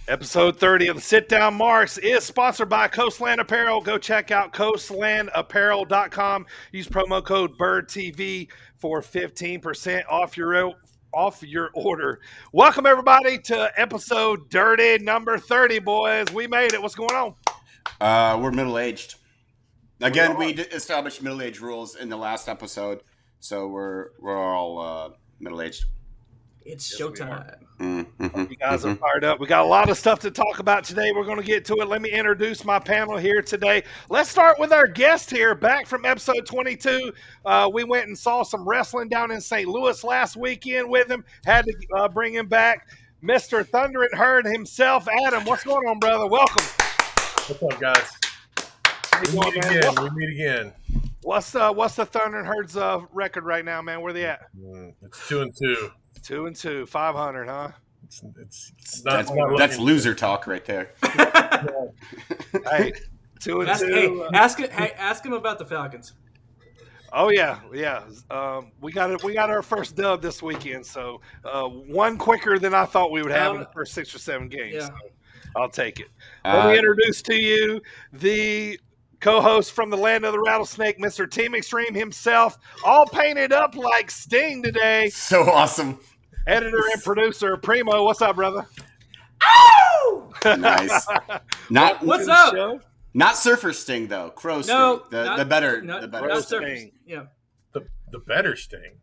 Episode 30 of the Sit Down Marks is sponsored by Coastland Apparel. Go check out coastlandapparel.com. Use promo code BIRDTV for 15% off your order. Welcome everybody to episode dirty number 30, boys. We made it. What's going on? We're middle-aged. Again, we established middle-age rules in the last episode, so we're all middle-aged. It's showtime. You guys are fired up. We got a lot of stuff to talk about today. We're going to get to it. Let me introduce my panel here today. Let's start with our guest here, back from episode 22. We went and saw some wrestling down in St. Louis last weekend with him. Had to bring him back. Mr. Thunder and Herd himself, Adam. What's going on, brother? Welcome. What's up, guys? We meet again. What's the Thunder and Herd's record right now, man? Where they at? It's 2-2. 2-2, 500, huh? That's loser talk right there. Hey, 2-2. Ask him about the Falcons. Oh yeah. We got our first dub this weekend, so one quicker than I thought we would have in the first 6 or 7 games. Yeah. So I'll take it. Let me introduce to you the co-host from the land of the rattlesnake, Mr. Team Extreme himself, all painted up like Sting today. So awesome. Editor and producer Primo, what's up, brother? Oh! Nice. What's up? Show? Not Surfer Sting though. Crow Sting. No, the better. not Sting. Yeah. The better Sting.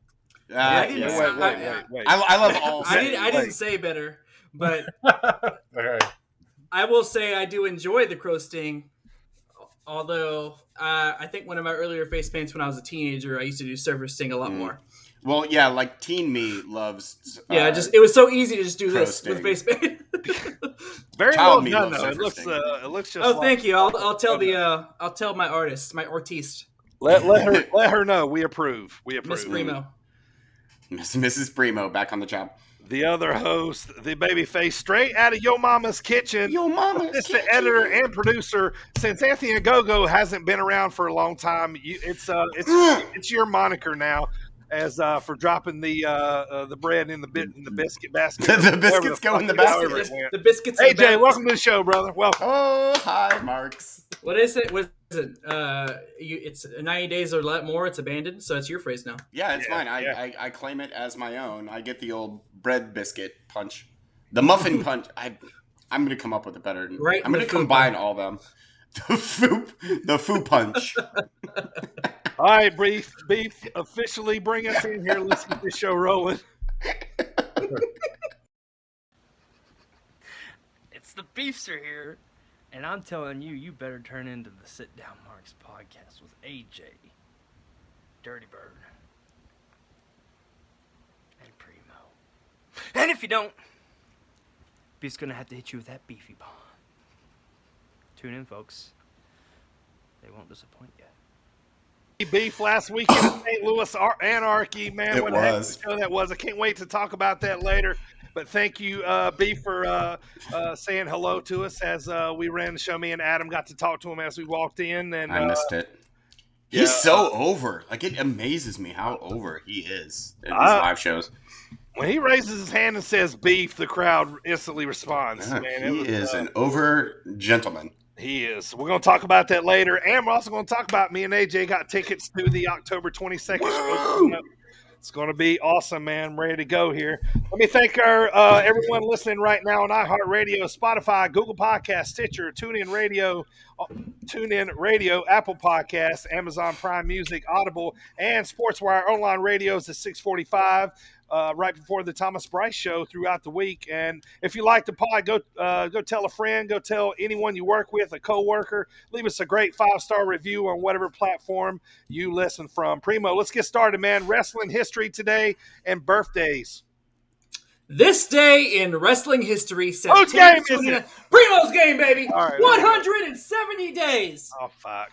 Wait. I love all. I didn't say better, but All right. I will say I do enjoy the Crow Sting. Although I think one of my earlier face paints when I was a teenager, I used to do Surfer Sting a lot more. Well, yeah, like teen me loves. It was so easy to just do Crow this Sting. with face paint. Very Child well me done, loves though. Surfer It looks just. Oh, like, thank you. I'll tell my artist, my artiste, Let her know we approve. Miss Primo. Mrs. Primo back on the job. The other host, the babyface, straight out of Yo Mama's kitchen. Yo Mama's It's the editor and producer. Since Anthony Agogo hasn't been around for a long time, it's your moniker now, as for dropping the bread in the biscuit basket. The biscuits go in the basket. The biscuits. Hey Jay, welcome to the show, brother. Welcome. Oh, hi, Marks. What is it? It's 90 days or more. It's abandoned, so it's your phrase now. Yeah, it's mine. I claim it as my own. I get the old bread biscuit punch, the muffin punch. I'm gonna come up with a better. Right, I'm gonna combine all of them. The foo punch. All right, Beef, officially bring us in here. Let's get this show rolling. It's the Beefs are here, and I'm telling you, you better turn into the Sit Down Marks podcast with AJ, Dirty Bird, and Primo. And if you don't, Beef's gonna have to hit you with that beefy bomb. Tune in, folks. They won't disappoint you. Beef last weekend in St. Louis Anarchy, man. It What a heck of was. a show that was. I can't wait to talk about that later. But thank you, Beef, for saying hello to us as we ran the show. Me and Adam got to talk to him as we walked in. And I missed it. He's so over. Like, it amazes me how over he is in these live shows. When he raises his hand and says beef, the crowd instantly responds. Yeah, Man, he is an over gentleman. He is. We're going to talk about that later. And we're also going to talk about me and AJ got tickets to the October 22nd show. It's going to be awesome, man. I'm ready to go here. Let me thank our everyone listening right now on iHeartRadio, Spotify, Google Podcasts, Stitcher, TuneIn Radio, Apple Podcasts, Amazon Prime Music, Audible, and SportsWire online radios at 645. Right before the Thomas Bryce show throughout the week. And if you like the pod, go tell a friend, go tell anyone you work with, a coworker. Leave us a great 5-star review on whatever platform you listen from. Primo, let's get started, man. Wrestling history today and birthdays. This day in wrestling history, Whose game is it? Primo's game, baby. All right, 170 days. Oh, fuck.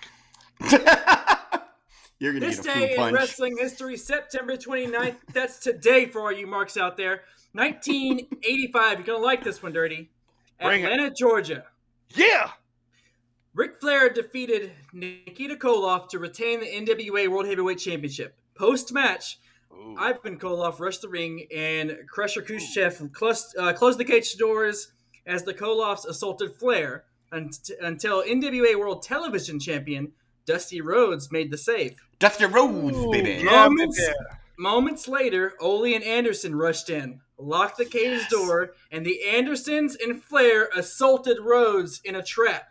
You're going to This get a day food in punch. wrestling history, September 29th. That's today for all you marks out there. 1985. You're going to like this one, Dirty. Bring it. Atlanta, Georgia. Yeah. Ric Flair defeated Nikita Koloff to retain the NWA World Heavyweight Championship. Post-match, Ivan Koloff rushed the ring and Crusher Khrushchev closed the cage doors as the Koloffs assaulted Flair until NWA World Television Champion Dusty Rhodes made the save. Dusty Rhodes, baby. Yeah, Moments later, Ole and Anderson rushed in, locked the cage door, and the Andersons and Flair assaulted Rhodes in a trap.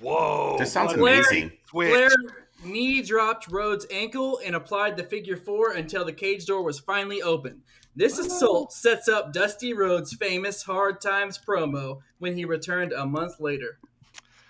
Whoa. This sounds Flair- amazing. Flair knee dropped Rhodes' ankle and applied the figure 4 until the cage door was finally open. This assault sets up Dusty Rhodes' famous Hard Times promo when he returned a month later.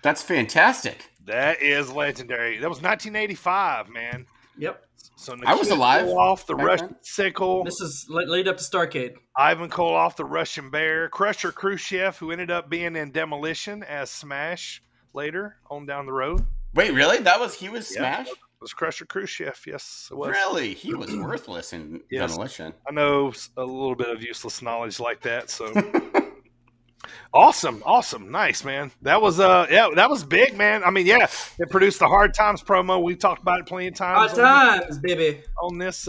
That's fantastic. That is legendary. That was 1985, man. Yep. So I was alive Koloff, the back Russian then. Sickle, This is lead up to Starrcade. Ivan Koloff, the Russian Bear, Crusher Khrushchev, who ended up being in Demolition as Smash later on down the road. Wait, really? He was Smash? It was Crusher Khrushchev, yes, it was. Really? He was worthless in Yes. Demolition. I know a little bit of useless knowledge like that, so awesome, nice, man. That was that was big, man. I mean, yeah, it produced the Hard Times promo. We talked about it plenty of times Hard times, baby. on this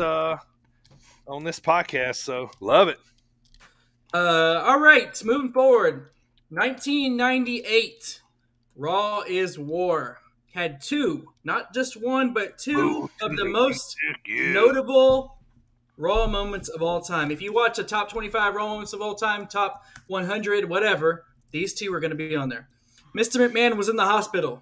podcast, so love it. All right, moving forward. 1998. Raw is War. Had two, not just one, but two of the most notable Raw moments of all time. If you watch the top 25 Raw moments of all time, top 100, whatever, these two are going to be on there. Mr. McMahon was in the hospital.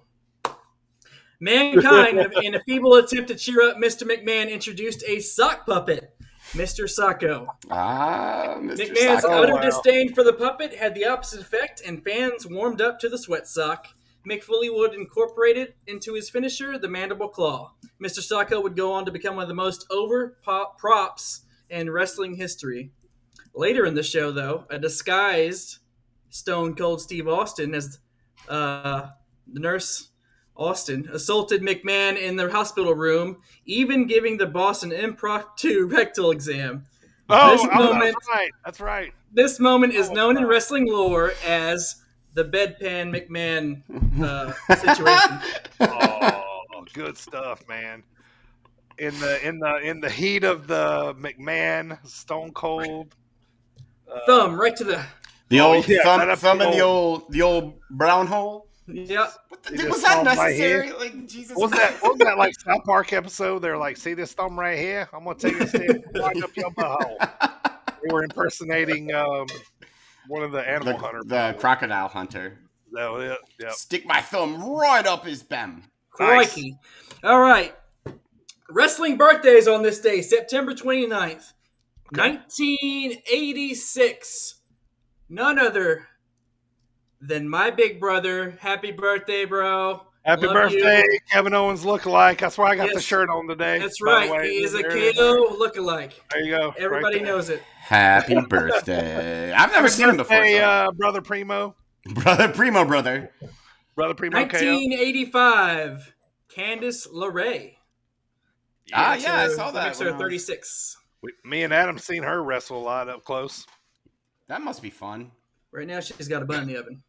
Mankind, in a feeble attempt to cheer up Mr. McMahon, introduced a sock puppet, Mr. Sacco. Mr. McMahon's Sacco. utter disdain for the puppet had the opposite effect, and fans warmed up to the sweat sock. Mick Foley would incorporate it into his finisher, the mandible claw. Mr. Sacco would go on to become one of the most over props in wrestling history. Later in the show, though, a disguised Stone Cold Steve Austin as the nurse Austin assaulted McMahon in the hospital room, even giving the boss an impromptu rectal exam. That's right. This moment is known in wrestling lore as the bedpan McMahon situation. Oh, good stuff, man. In the heat of the McMahon Stone Cold Thumb right to The old yeah, thumb in the old brown hole. yeah. Was that necessary? Like Jesus. What was that like South Park episode? They're like, see this thumb right here? I'm gonna take a stick right up your butthole. They were impersonating one of the animal hunter. The crocodile hunter. That was it. Yep. Stick my thumb right up his bum. Crikey. All right. Wrestling birthdays on this day, September 29th, 1986. None other than my big brother. Happy birthday, bro. Happy Love birthday, you. Kevin Owens lookalike. That's why I got the Yes. shirt on today. That's by the right. way. He is a There it is. KO lookalike. There you go. Everybody right there. knows it. Happy birthday. I've never seen him before. Hey, so. brother Primo. Brother Primo, brother. Brother Primo KO. 1985. Candice LeRae. I saw that. Episode 36. Me and Adam seen her wrestle a lot up close. That must be fun. Right now, she's got a bun in the oven.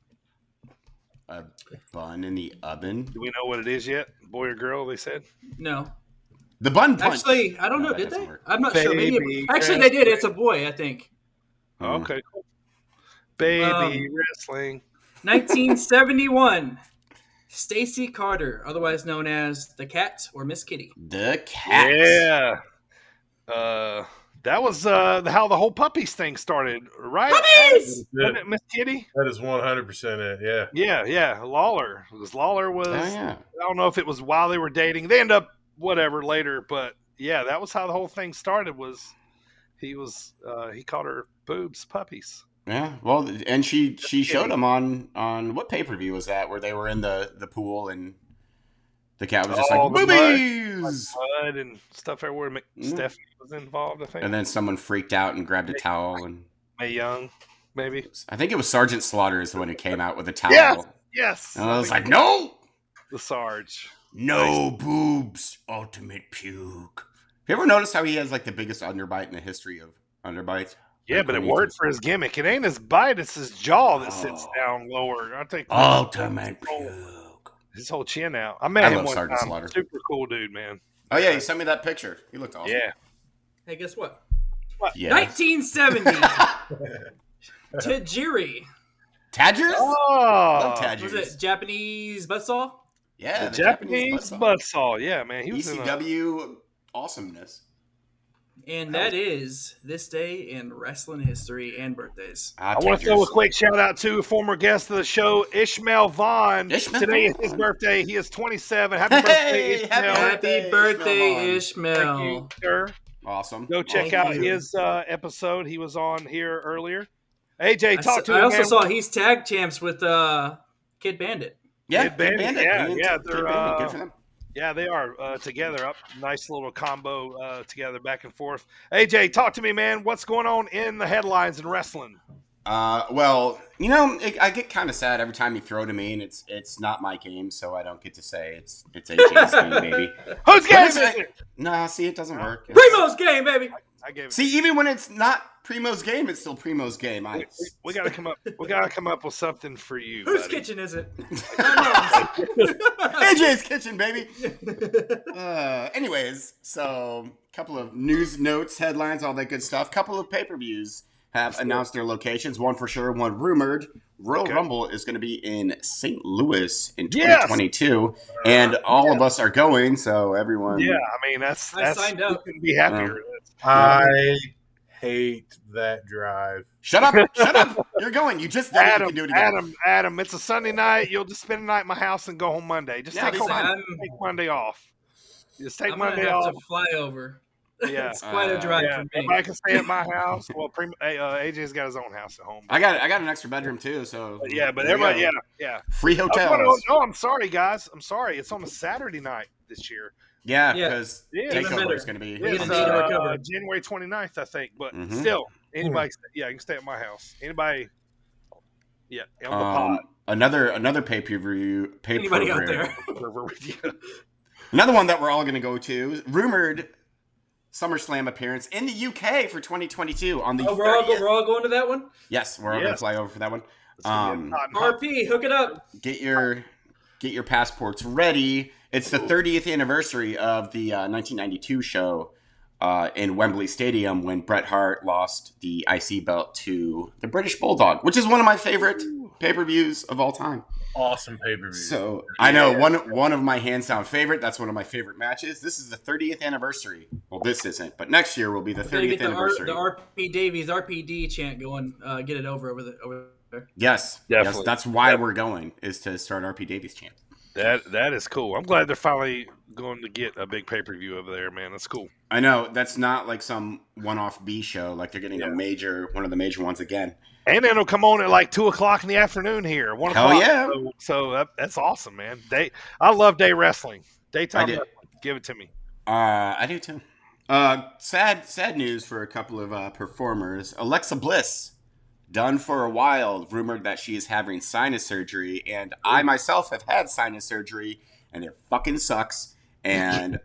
A bun in the oven. Do we know what it is yet? Boy or girl, they said? No. The bun punch. Actually, I don't know. that Did doesn't they? work. I'm not sure. Baby Maybe. Actually, they did. It's a boy, I think. Oh, okay, cool. Baby Um, wrestling. 1971. Stacy Carter, otherwise known as the Cat or Miss Kitty. The cat. Yeah. That was how the whole puppies thing started, right? Puppies! Wasn't it Miss Kitty? That is 100% it. Yeah. Yeah. Lawler. Because Lawler was, Oh, yeah. I don't know if it was while they were dating. They end up whatever later, but yeah, that was how the whole thing started. Was he called her boobs puppies. Yeah. Well, and she showed him on what pay-per-view was that, where they were in the pool and the cat was just Oh, like, the boobies! Blood and stuff everywhere. Stephanie was involved, I think. And then someone freaked out and grabbed a towel. And Mae Young, maybe. I think it was Sergeant Slaughter is the one who came out with a towel. Yes. And I was like, no! The Sarge. No boobs, ultimate puke. Have you ever noticed how he has like the biggest underbite in the history of underbites? Yeah, Like, but it when he worked just- for his gimmick. It ain't his bite; it's his jaw that sits down lower. I think Ultimate puke. his whole chin out. I met I him love one Sergeant time. Slaughter. Super cool dude, man. Oh yeah, you sent me that picture. He looked awesome. Yeah. Hey, guess what? Yeah. 1970. Tajiri. Tadgers? Love Oh, Was Tadgers. it Japanese buzzsaw? Yeah, the the Japanese Japanese buzzsaw. buzzsaw. Yeah, man, he was in a. ECW awesomeness. And that is this day in wrestling history and birthdays. Ah, I want to throw a Tadgers. quick shout out to a former guest of the show, Ishmael Vaughn. Ishmael Today is Vaughn. his birthday. He is 27. Happy birthday, Hey, Ishmael. happy Happy birthday, birthday, Ishmael Thank you, Ishmael. sir. Awesome. Go check Thank out you. his episode. He was on here earlier. AJ, I, talk to I me, also man. saw he's tag champs with Kid Bandit. Yeah, Kid Kid Bandit, Bandit. yeah, Kid they're, Bandit. Good for them. Yeah, they are together. Up, nice little combo together, back and forth. AJ, talk to me, man. What's going on in the headlines in wrestling? Well, I get kind of sad every time you throw to me, and it's not my game, so I don't get to say it's AJ's game, baby. Whose game it's- is it? Nah, see, it doesn't work. Primo's game, baby. I gave it. See, even when it's not Primo's game, it's still Primo's game. We got to come up. We got to come up with something for you. Whose buddy. kitchen is it? AJ's kitchen, baby. Anyways, so a couple of news notes, headlines, all that good stuff. Couple of pay-per-views have announced their locations. One for sure, one rumored. Royal Rumble is going to be in St. Louis in 2022, and all of us are going. So everyone, Yeah, I mean that's signed up. You couldn't be happier. I hate that drive. shut up! You're going. You just did it. You Adam, can do it again. Adam, it's a Sunday night. You'll just spend the night at my house and go home Monday. Just Yeah, take, it's fine. take Monday off. Just take I'm gonna Monday have off. to fly over. Yeah. It's quite a drive Yeah, for me. everybody can stay at my house. Well, AJ's got his own house at home. I got an extra bedroom too. So But yeah, but there you everybody, go. yeah. Free Oh, hotels. no, I'm sorry, guys. I'm sorry. It's on a Saturday night this year. Yeah, Yeah. because Yeah, even Takeover better. is going to be. We get It's a day to recover. January 29th, I think. But Mhm. still, anybody, you can stay at my house. Anybody, on the pod. Another pay-per-view. Anybody out there? Another one that we're all going to go to. Rumored SummerSlam appearance in the UK for 2022 on the Oh, 30th. we're all going to that one? Yes, we're all going to Yes. fly over for that one. Hot. RP, hook it up. Get your passports ready. It's the 30th anniversary of the 1992 show in Wembley Stadium when Bret Hart lost the IC belt to the British Bulldog, which is one of my favorite pay-per-views of all time. Awesome pay-per-view. So I know one of my hands down favorite. That's one of my favorite matches. This is the 30th anniversary. Well, this isn't, but next year will be the Gotta 30th get the anniversary. RP Davies RPD chant going. Get it over there. Yes, Definitely. yes, that's why we're going is to start RP Davies chant. That is cool. I'm glad they're finally going to get a big pay-per-view over there, man. That's cool. I know that's not like some one-off B show. Like they're getting one of the major ones again. And then it'll come on at like 2:00 in the afternoon here. 1 Hell o'clock. yeah. So that's awesome, man. I love day wrestling. Daytime I did. wrestling. Give it to me. I do too. Sad news for a couple of performers. Alexa Bliss, done for a while, rumored that she is having sinus surgery, and I myself have had sinus surgery, and it fucking sucks, and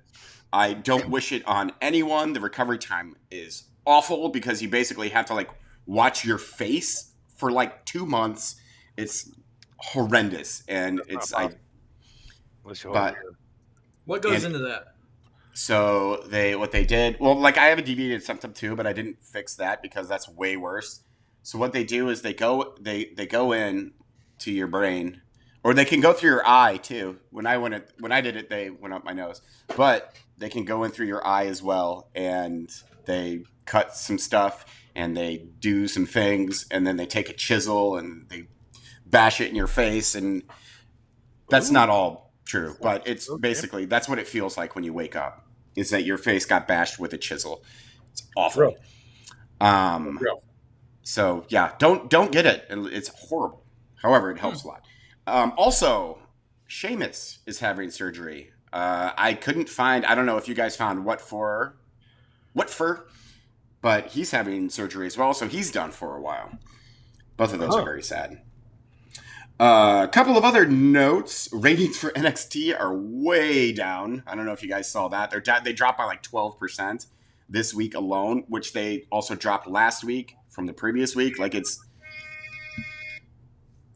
I don't wish it on anyone. The recovery time is awful because you basically have to like watch your face for like 2 months. It's horrendous, and That's it's not I. possible. But What goes And- into that? So what they did, well, like I have a deviated septum too, but I didn't fix that because that's way worse. So what they do is they go in to your brain, or they can go through your eye too. When I did it, they went up my nose, but they can go in through your eye as well, and they cut some stuff and they do some things, and then they take a chisel and they bash it in your face, and that's not all true, but it's basically that's what it feels like when you wake up. Is that your face got bashed with a chisel? It's awful. Real. Real. So yeah, don't get it. It's horrible. However, it helps a lot. Also, Sheamus is having surgery. I couldn't find. I don't know if you guys found what for, but he's having surgery as well. So he's done for a while. Both of those are very sad. A couple of other notes. Ratings for NXT are way down. I don't know if you guys saw that. They dropped by like 12% this week alone, which they also dropped last week from the previous week. Like it's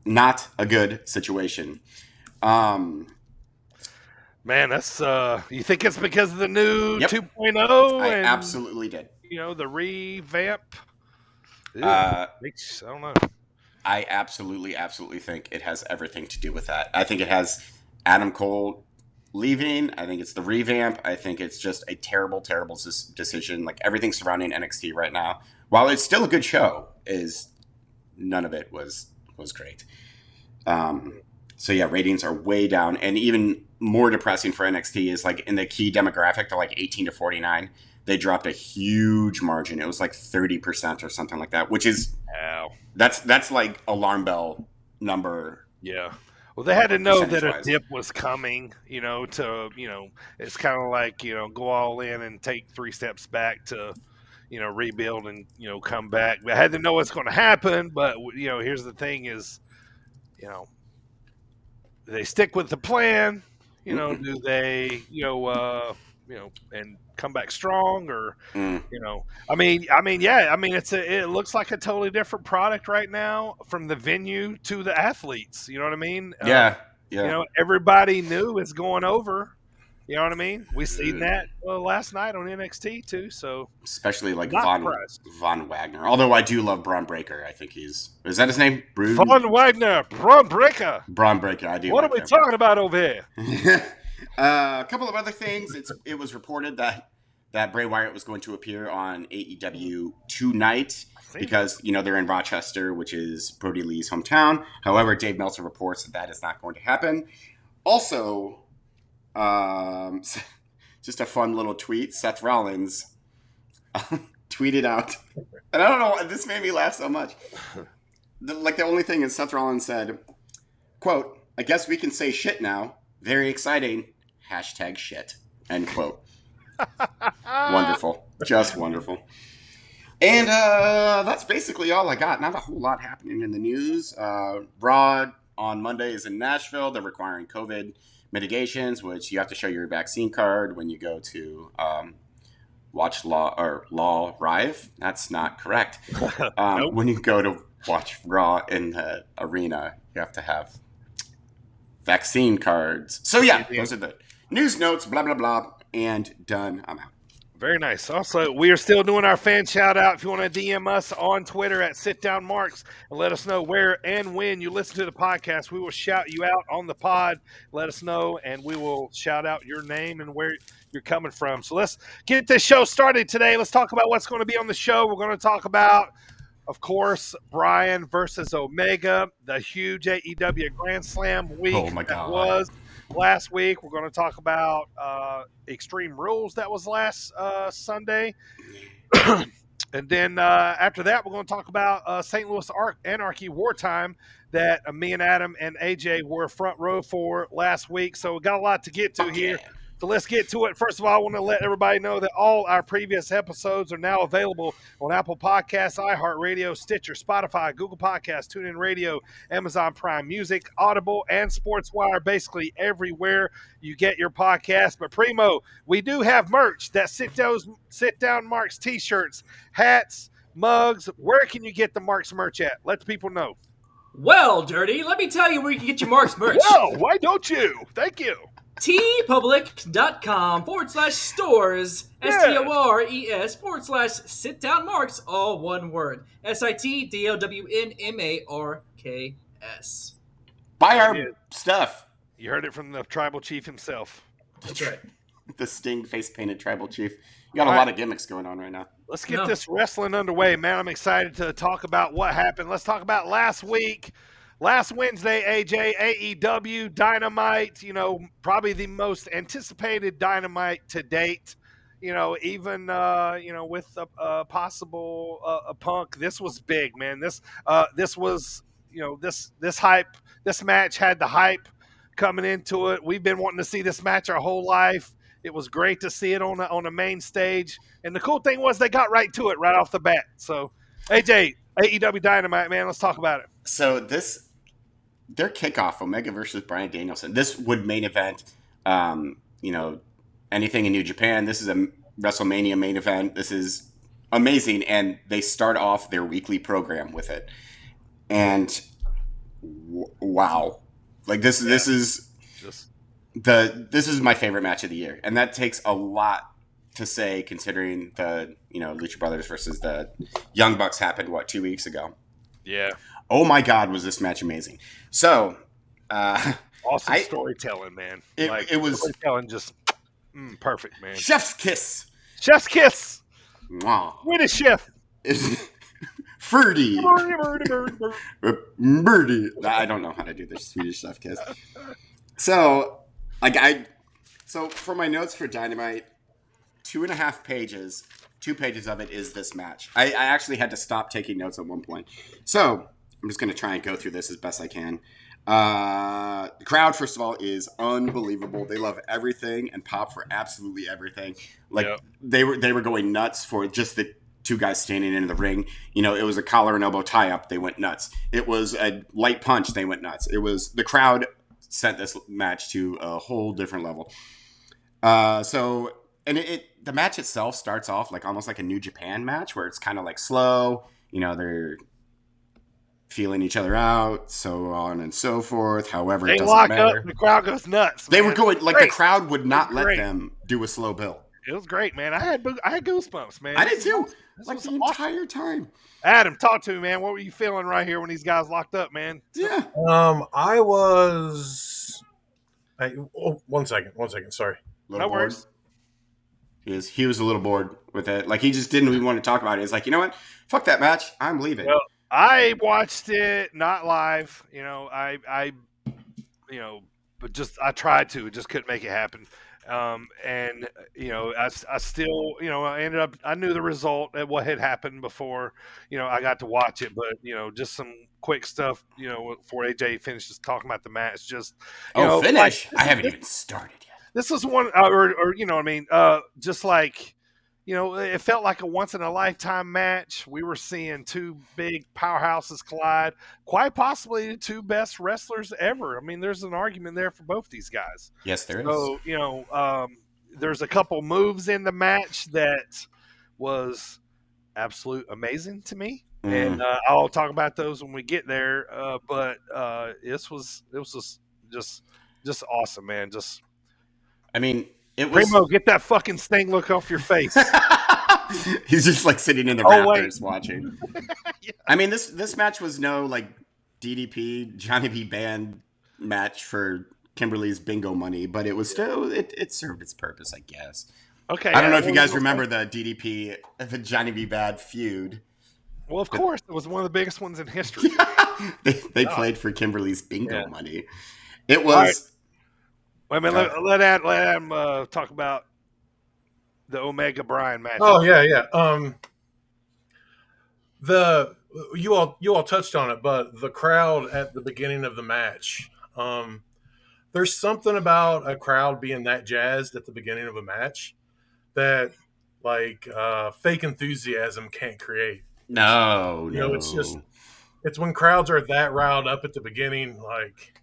not a good situation. Man, that's you think it's because of the new Yep. 2.0 I and absolutely did. the revamp? Ew, Uh, I don't know. I absolutely think it has everything to do with that. I think it has Adam Cole leaving. I think it's the revamp. I think it's just a terrible decision. Like everything surrounding NXT right now, while it's still a good show, is none of it was great. So yeah, ratings are way down, and even more depressing for NXT is like in the key demographic, they're like 18 to 49. They dropped a huge margin. It was like 30% or something like that, which is that's like alarm bell number. Yeah. Well, they had to know that a Percentage-wise. dip was coming, it's kind of like, go all in and take 3 steps back to, rebuild and, come back. They had to know what's going to happen. But, here's the thing is, they stick with the plan, do they, and come back strong or, Mm. it looks like a totally different product right now from the venue to the athletes. You know what I mean? Yeah. Everybody knew it's going over. You know what I mean? We seen that last night on NXT too. So Especially like not surprised. Von Wagner. Although I do love Braun Breaker. I think is that his name? Von Wagner, Braun Breaker. Braun Breaker. I do. What like are we him. talking about over here? A couple of other things. It was reported that Bray Wyatt was going to appear on AEW tonight because they're in Rochester, which is Brody Lee's hometown. However, Dave Meltzer reports that is not going to happen. Also, just a fun little tweet. Seth Rollins tweeted out, and I don't know why this made me laugh so much. The only thing is Seth Rollins said, quote, "I guess we can say shit now. Very exciting. Hashtag shit." End quote. Wonderful. Just wonderful. And that's basically all I got. Not a whole lot happening in the news. Raw on Monday is in Nashville. They're requiring COVID mitigations, which you have to show your vaccine card when you go to watch Law Rive. That's not correct. Nope. When you go to watch Raw in the arena, you have to have vaccine cards. So yeah, those are the news notes, blah, blah, blah, and done. I'm out. Very nice. Also, we are still doing our fan shout out. If you want to DM us on Twitter at SitDownMarks and let us know where and when you listen to the podcast, we will shout you out on the pod. Let us know, and we will shout out your name and where you're coming from. So let's get this show started today. Let's talk about what's going to be on the show. We're going to talk about, of course, Bryan versus Omega, the huge AEW Grand Slam week that was last week. We're going to talk about Extreme Rules that was last Sunday. And then after that, we're going to talk about St. Louis Anarchy Wartime that me and Adam and AJ were front row for last week. So we got a lot to get to here. So let's get to it. First of all, I want to let everybody know that all our previous episodes are now available on Apple Podcasts, iHeartRadio, Stitcher, Spotify, Google Podcasts, TuneIn Radio, Amazon Prime Music, Audible, and SportsWire, basically everywhere you get your podcast. But Primo, we do have merch. That Sit Down Marks t-shirts, hats, mugs. Where can you get the Marks merch at? Let the people know. Well, Dirty, let me tell you where you can get your Marks merch. Whoa, why don't you? Thank you. tpublic.com/stores, STORES /sit-down-marks, all one word. SITDOWNMARKS. Buy our stuff. You heard it from the tribal chief himself. That's right. The Sting face-painted tribal chief. You got a lot of gimmicks going on right now. Let's get this wrestling underway, man. I'm excited to talk about what happened. Let's talk about last week. Last Wednesday, AJ, AEW Dynamite, probably the most anticipated Dynamite to date. Even with a possible a Punk, this was big, man. This was, this hype, this match had the hype coming into it. We've been wanting to see this match our whole life. It was great to see it on a main stage. And the cool thing was they got right to it right off the bat. So, AJ, AEW Dynamite, man, let's talk about it. So their kickoff, Omega versus Bryan Danielson, this would main event, anything in New Japan. This is a WrestleMania main event. This is amazing. And they start off their weekly program with it. And wow. Like this is my favorite match of the year. And that takes a lot to say considering the, Lucha Brothers versus the Young Bucks happened, 2 weeks ago? Yeah. Oh my God, was this match amazing? So, Awesome I storytelling, man. it was storytelling, just perfect, man. chef's kiss. Chef's kiss. Mwah. Win a chef. Ferdy. Birdie, birdie, birdie, birdie. Birdie. I don't know how to do the Swedish chef kiss. So, so for my notes for Dynamite, 2.5 pages, 2 pages of it is this match. I actually had to stop taking notes at one point. So I'm just going to try and go through this as best I can. The crowd, first of all, is unbelievable. They love everything and pop for absolutely everything. Like Yep. they were going nuts for just the two guys standing in the ring. You know, it was a collar and elbow tie up. They went nuts. It was a light punch. They went nuts. It was the crowd sent this match to a whole different level. The match itself starts off like almost like a New Japan match where it's kind of like slow. You know, they're feeling each other out, so on and so forth. However, They it doesn't lock matter. up. The crowd goes nuts. They man. were going like Great. the crowd would not let Great. them do a slow build. It was great, man. I had goosebumps, man. I did too. This Like was the awesome. entire time. Adam, talk to me, man. What were you feeling right here when these guys locked up, man? Yeah. I was. One second. Sorry. Little No bored. worries. He was a little bored with it. Like he just didn't even want to talk about it. He's like, you know what? Fuck that match. I'm leaving. Well, I watched it not live. You know, but just I tried to, just couldn't make it happen. And you know, I still, you know, I knew the result at what had happened before, you know, I got to watch it, but you know, just some quick stuff, you know, before AJ finishes talking about the match, just, you know, finish. like, I haven't even started yet. this was one, or you know, what I mean, just like, you know, it felt like a once in a lifetime match. We were seeing two big powerhouses collide, quite possibly the two best wrestlers ever. I mean, there's an argument there for both these guys. Yes, there is. So, you know, there's a couple moves in the match that was absolute amazing to me. And I'll talk about those when we get there. But it was just awesome, man. Just I mean, it was. Primo, get that fucking Sting look off your face. He's just like sitting in the rafters watching. Yeah. I mean, this match was no like DDP Johnny B. Band match for Kimberly's bingo money, but it was still it served its purpose, I guess. Okay. I don't know if you guys remember the DDP the Johnny B. Bad feud. Well, of course, it was one of the biggest ones in history. they played for Kimberly's bingo money. It was. Wait a minute, let Adam talk about the Omega Bryan match. Oh yeah. You all touched on it, but the crowd at the beginning of the match. There's something about a crowd being that jazzed at the beginning of a match that like fake enthusiasm can't create. No. You know, it's when crowds are that riled up at the beginning, like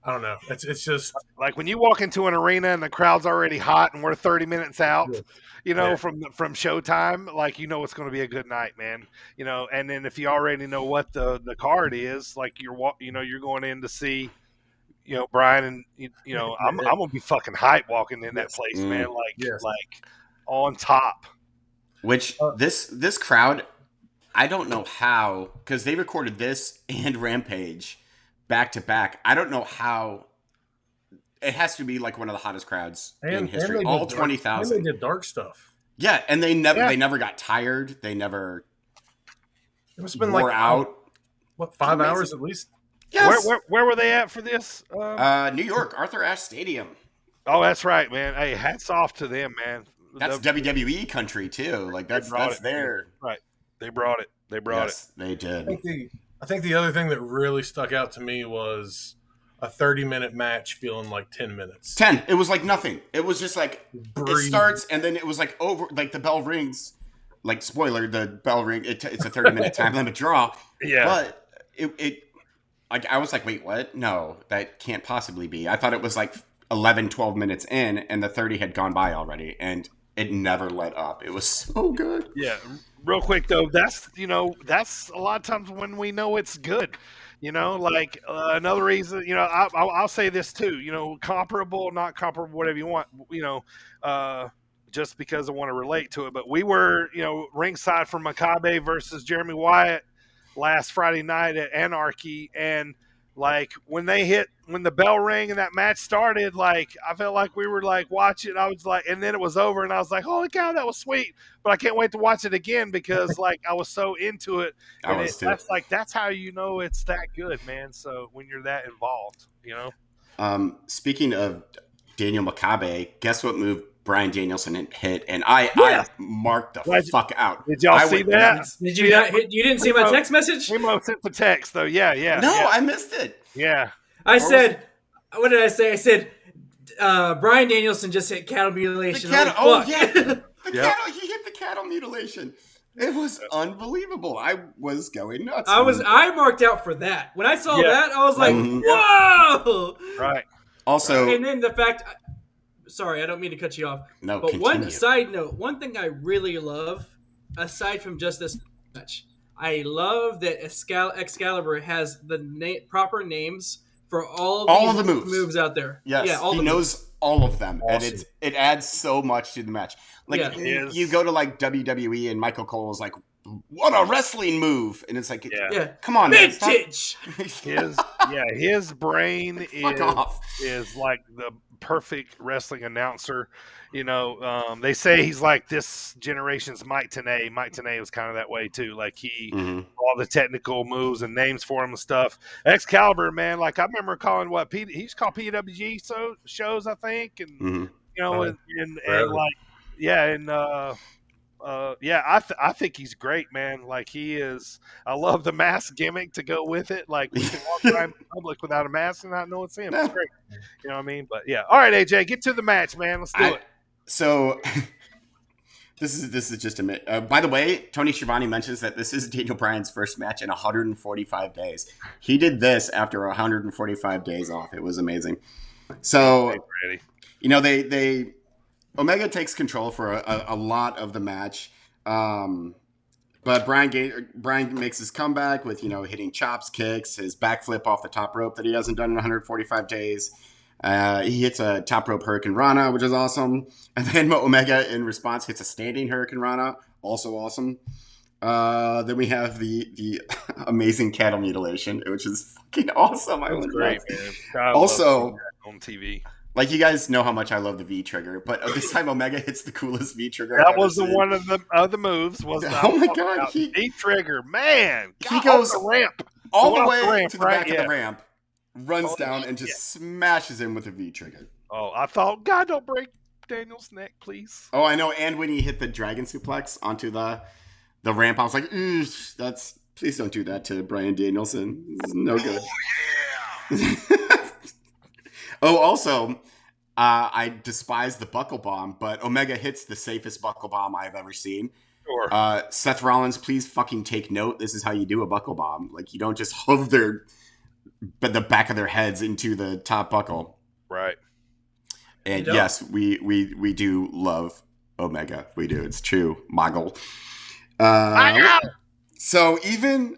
I don't know. It's just like when you walk into an arena and the crowd's already hot and we're 30 minutes out, Yeah. you know, Yeah. from showtime, like you know it's going to be a good night, man. You know, and then if you already know what the card is, like you're going in to see, you know, Brian, and you know, I'm gonna be fucking hype walking in that place, man. Like Yes. like on top. Which this crowd, I don't know how, because they recorded this and Rampage back to back. I don't know how. It has to be like one of the hottest crowds in history. they All did 20,000. And they did dark stuff. Yeah, and they never got tired. They never It must have been wore like out. 5 Amazing. hours at least. Yes. Where were they at for this? New York, Arthur Ashe Stadium. Oh, that's right, man. Hey, hats off to them, man. That's WWE country too. Like that's their right. They brought it. They brought yes, they did. I think the other thing that really stuck out to me was a 30-minute match feeling like 10 minutes. 10. It was like nothing. It was just like Breathe. it starts and then it was like over. Like the bell rings. Like spoiler, the bell ring. It's a 30-minute time limit draw. Yeah. But it like I was like, wait, what? No, that can't possibly be. I thought it was like 11, 12 minutes in, and the 30 had gone by already, and it never let up. It was so good. Yeah. Real quick though, that's a lot of times when we know it's good. You know, like another reason. You know, I'll say this too. You know, comparable, not comparable, whatever you want. You know, just because I want to relate to it. But we were, you know, ringside for Makabe versus Jeremy Wyatt. last Friday night at Anarchy, and like when the bell rang and that match started, like I felt like we were like watching. I was like, and then it was over, and I was like, holy cow, that was sweet. But I can't wait to watch it again because like I was so into it, I and was too. that's how you know it's that good, man. So when you're that involved, you know. Speaking of Daniel Makabe, guess what move Brian Danielson hit? And I Yes. marked the Glad fuck out. Did y'all I see went that? nuts. Did you not? You didn't see my text message? Remo sent the text though. Yeah, No, I missed it. yeah. I was said, what did I say? I said, Brian Danielson just hit cattle mutilation. The cattle, Holy oh fuck. yeah, the Yep. cattle. He hit the cattle mutilation. It was unbelievable. I was going nuts. I marked out for that. When I saw Yeah. that, I was like, Mhm. whoa! Right. Also, And then the fact, sorry, I don't mean to cut you off. no, But continue. one side note, one thing I really love, aside from just this match, I love that Excalibur has the proper names for all All these the moves. out there. Yes, Yeah, all he the knows moves. all of them, and Awesome. it adds so much to the match. Like Yeah. you go to like WWE and Michael Cole's like, what a wrestling move, and it's like, Yeah. Yeah. come on, man, stop. Vintage! His brain Fuck off. is like the perfect wrestling announcer. You know, they say he's like this generation's Mike Tenay. Mike Tenay was kind of that way too. Like Mhm. all the technical moves and names for him and stuff. Excalibur, man. Like I remember calling he used to call PWG shows, I think, and Mhm. you know, Right. and Forever. like I think he's great, man. Like he is. I love the mask gimmick to go with it. Like we can walk around in public without a mask and not know it's him. It's No. great. You know what I mean? But yeah. All right, AJ, get to the match, man. Let's do it. So this is just a minute. By the way, Tony Schiavone mentions that this is Daniel Bryan's first match in 145 days. He did this after 145 days off. It was amazing. So Ready. you know they Omega takes control for a lot of the match. But Brian makes his comeback with, hitting chops, kicks, his backflip off the top rope that he hasn't done in 145 days. He hits a top rope Hurricane Rana, which is awesome. And then Omega, in response, hits a standing Hurricane Rana, also awesome. Then we have the amazing cattle mutilation, which is fucking awesome. I That's went great, nuts. man. I love Also, seeing that on TV. like, you guys know how much I love the V trigger, but this time Omega hits the coolest V trigger. That was one of the moves. Oh my god! He trigger, man. He goes off the ramp all the off way the ramp, to the right? back of Yeah. the ramp, runs Oh, down, and just smashes him with a V trigger. Oh, I thought, God, don't break Daniel's neck, please. Oh, I know. And when he hit the dragon suplex onto the ramp, I was like, please don't do that to Brian Danielson. This is no good. Oh, also, I despise the buckle bomb, but Omega hits the safest buckle bomb I've ever seen. Sure. Seth Rollins, please fucking take note. This is how you do a buckle bomb. Like, you don't just hove the back of their heads into the top buckle. Right. And yes, we do love Omega. We do. It's true. Moggle. So even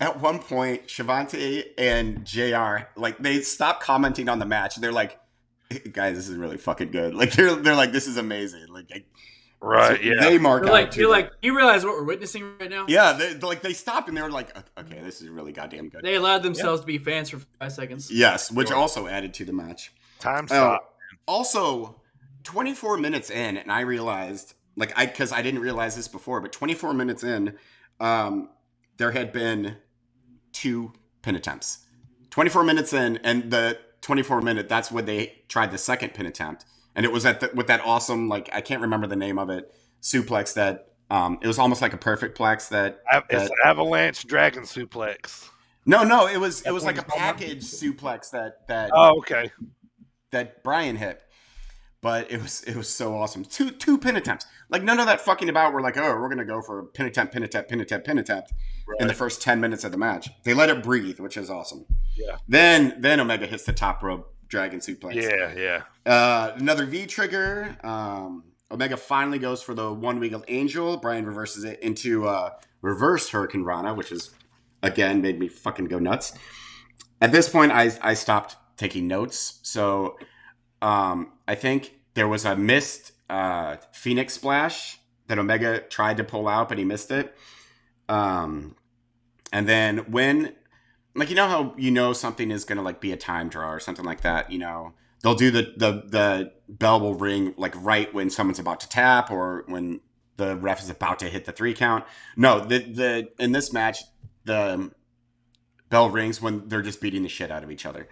at one point, Shavante and JR, like, they stop commenting on the match. They're like, hey, guys, this is really fucking good. Like, they're like, this is amazing. Like, Right. so Yeah. They mark out. You're like, you realize what we're witnessing right now? Yeah. They stopped and they were like, okay, this is really goddamn good. They allowed themselves to be fans for 5 seconds. Yes, which also added to the match. Time stop. Also, 24 minutes in, and I realized, because I didn't realize this before, but 24 minutes in, there had been 2 pin attempts. 24 minutes in, and the 24-minute, that's when they tried the second pin attempt. And it was with that awesome, I can't remember the name of it, suplex that, it was almost like a perfect plex It's an avalanche dragon suplex. No, it was like a package suplex that Oh, okay. that Brian hit. But it was so awesome. Two pin attempts. Like, none of that fucking about we're like, oh, we're gonna go for a pin attempt in the first 10 minutes of the match. They let it breathe, which is awesome. Yeah. Then Omega hits the top rope dragon suplex. Yeah. Another V trigger. Omega finally goes for the one-wheeled angel. Brian reverses it into reverse Hurricane Rana, which is, again, made me fucking go nuts. At this point, I stopped taking notes. So I think there was a missed Phoenix Splash that Omega tried to pull out, but he missed it. And And then when, like, you know how something is gonna like be a time draw or something like that. They'll do the bell will ring like right when someone's about to tap or when the ref is about to hit the 3 count. No, the in this match the bell rings when they're just beating the shit out of each other.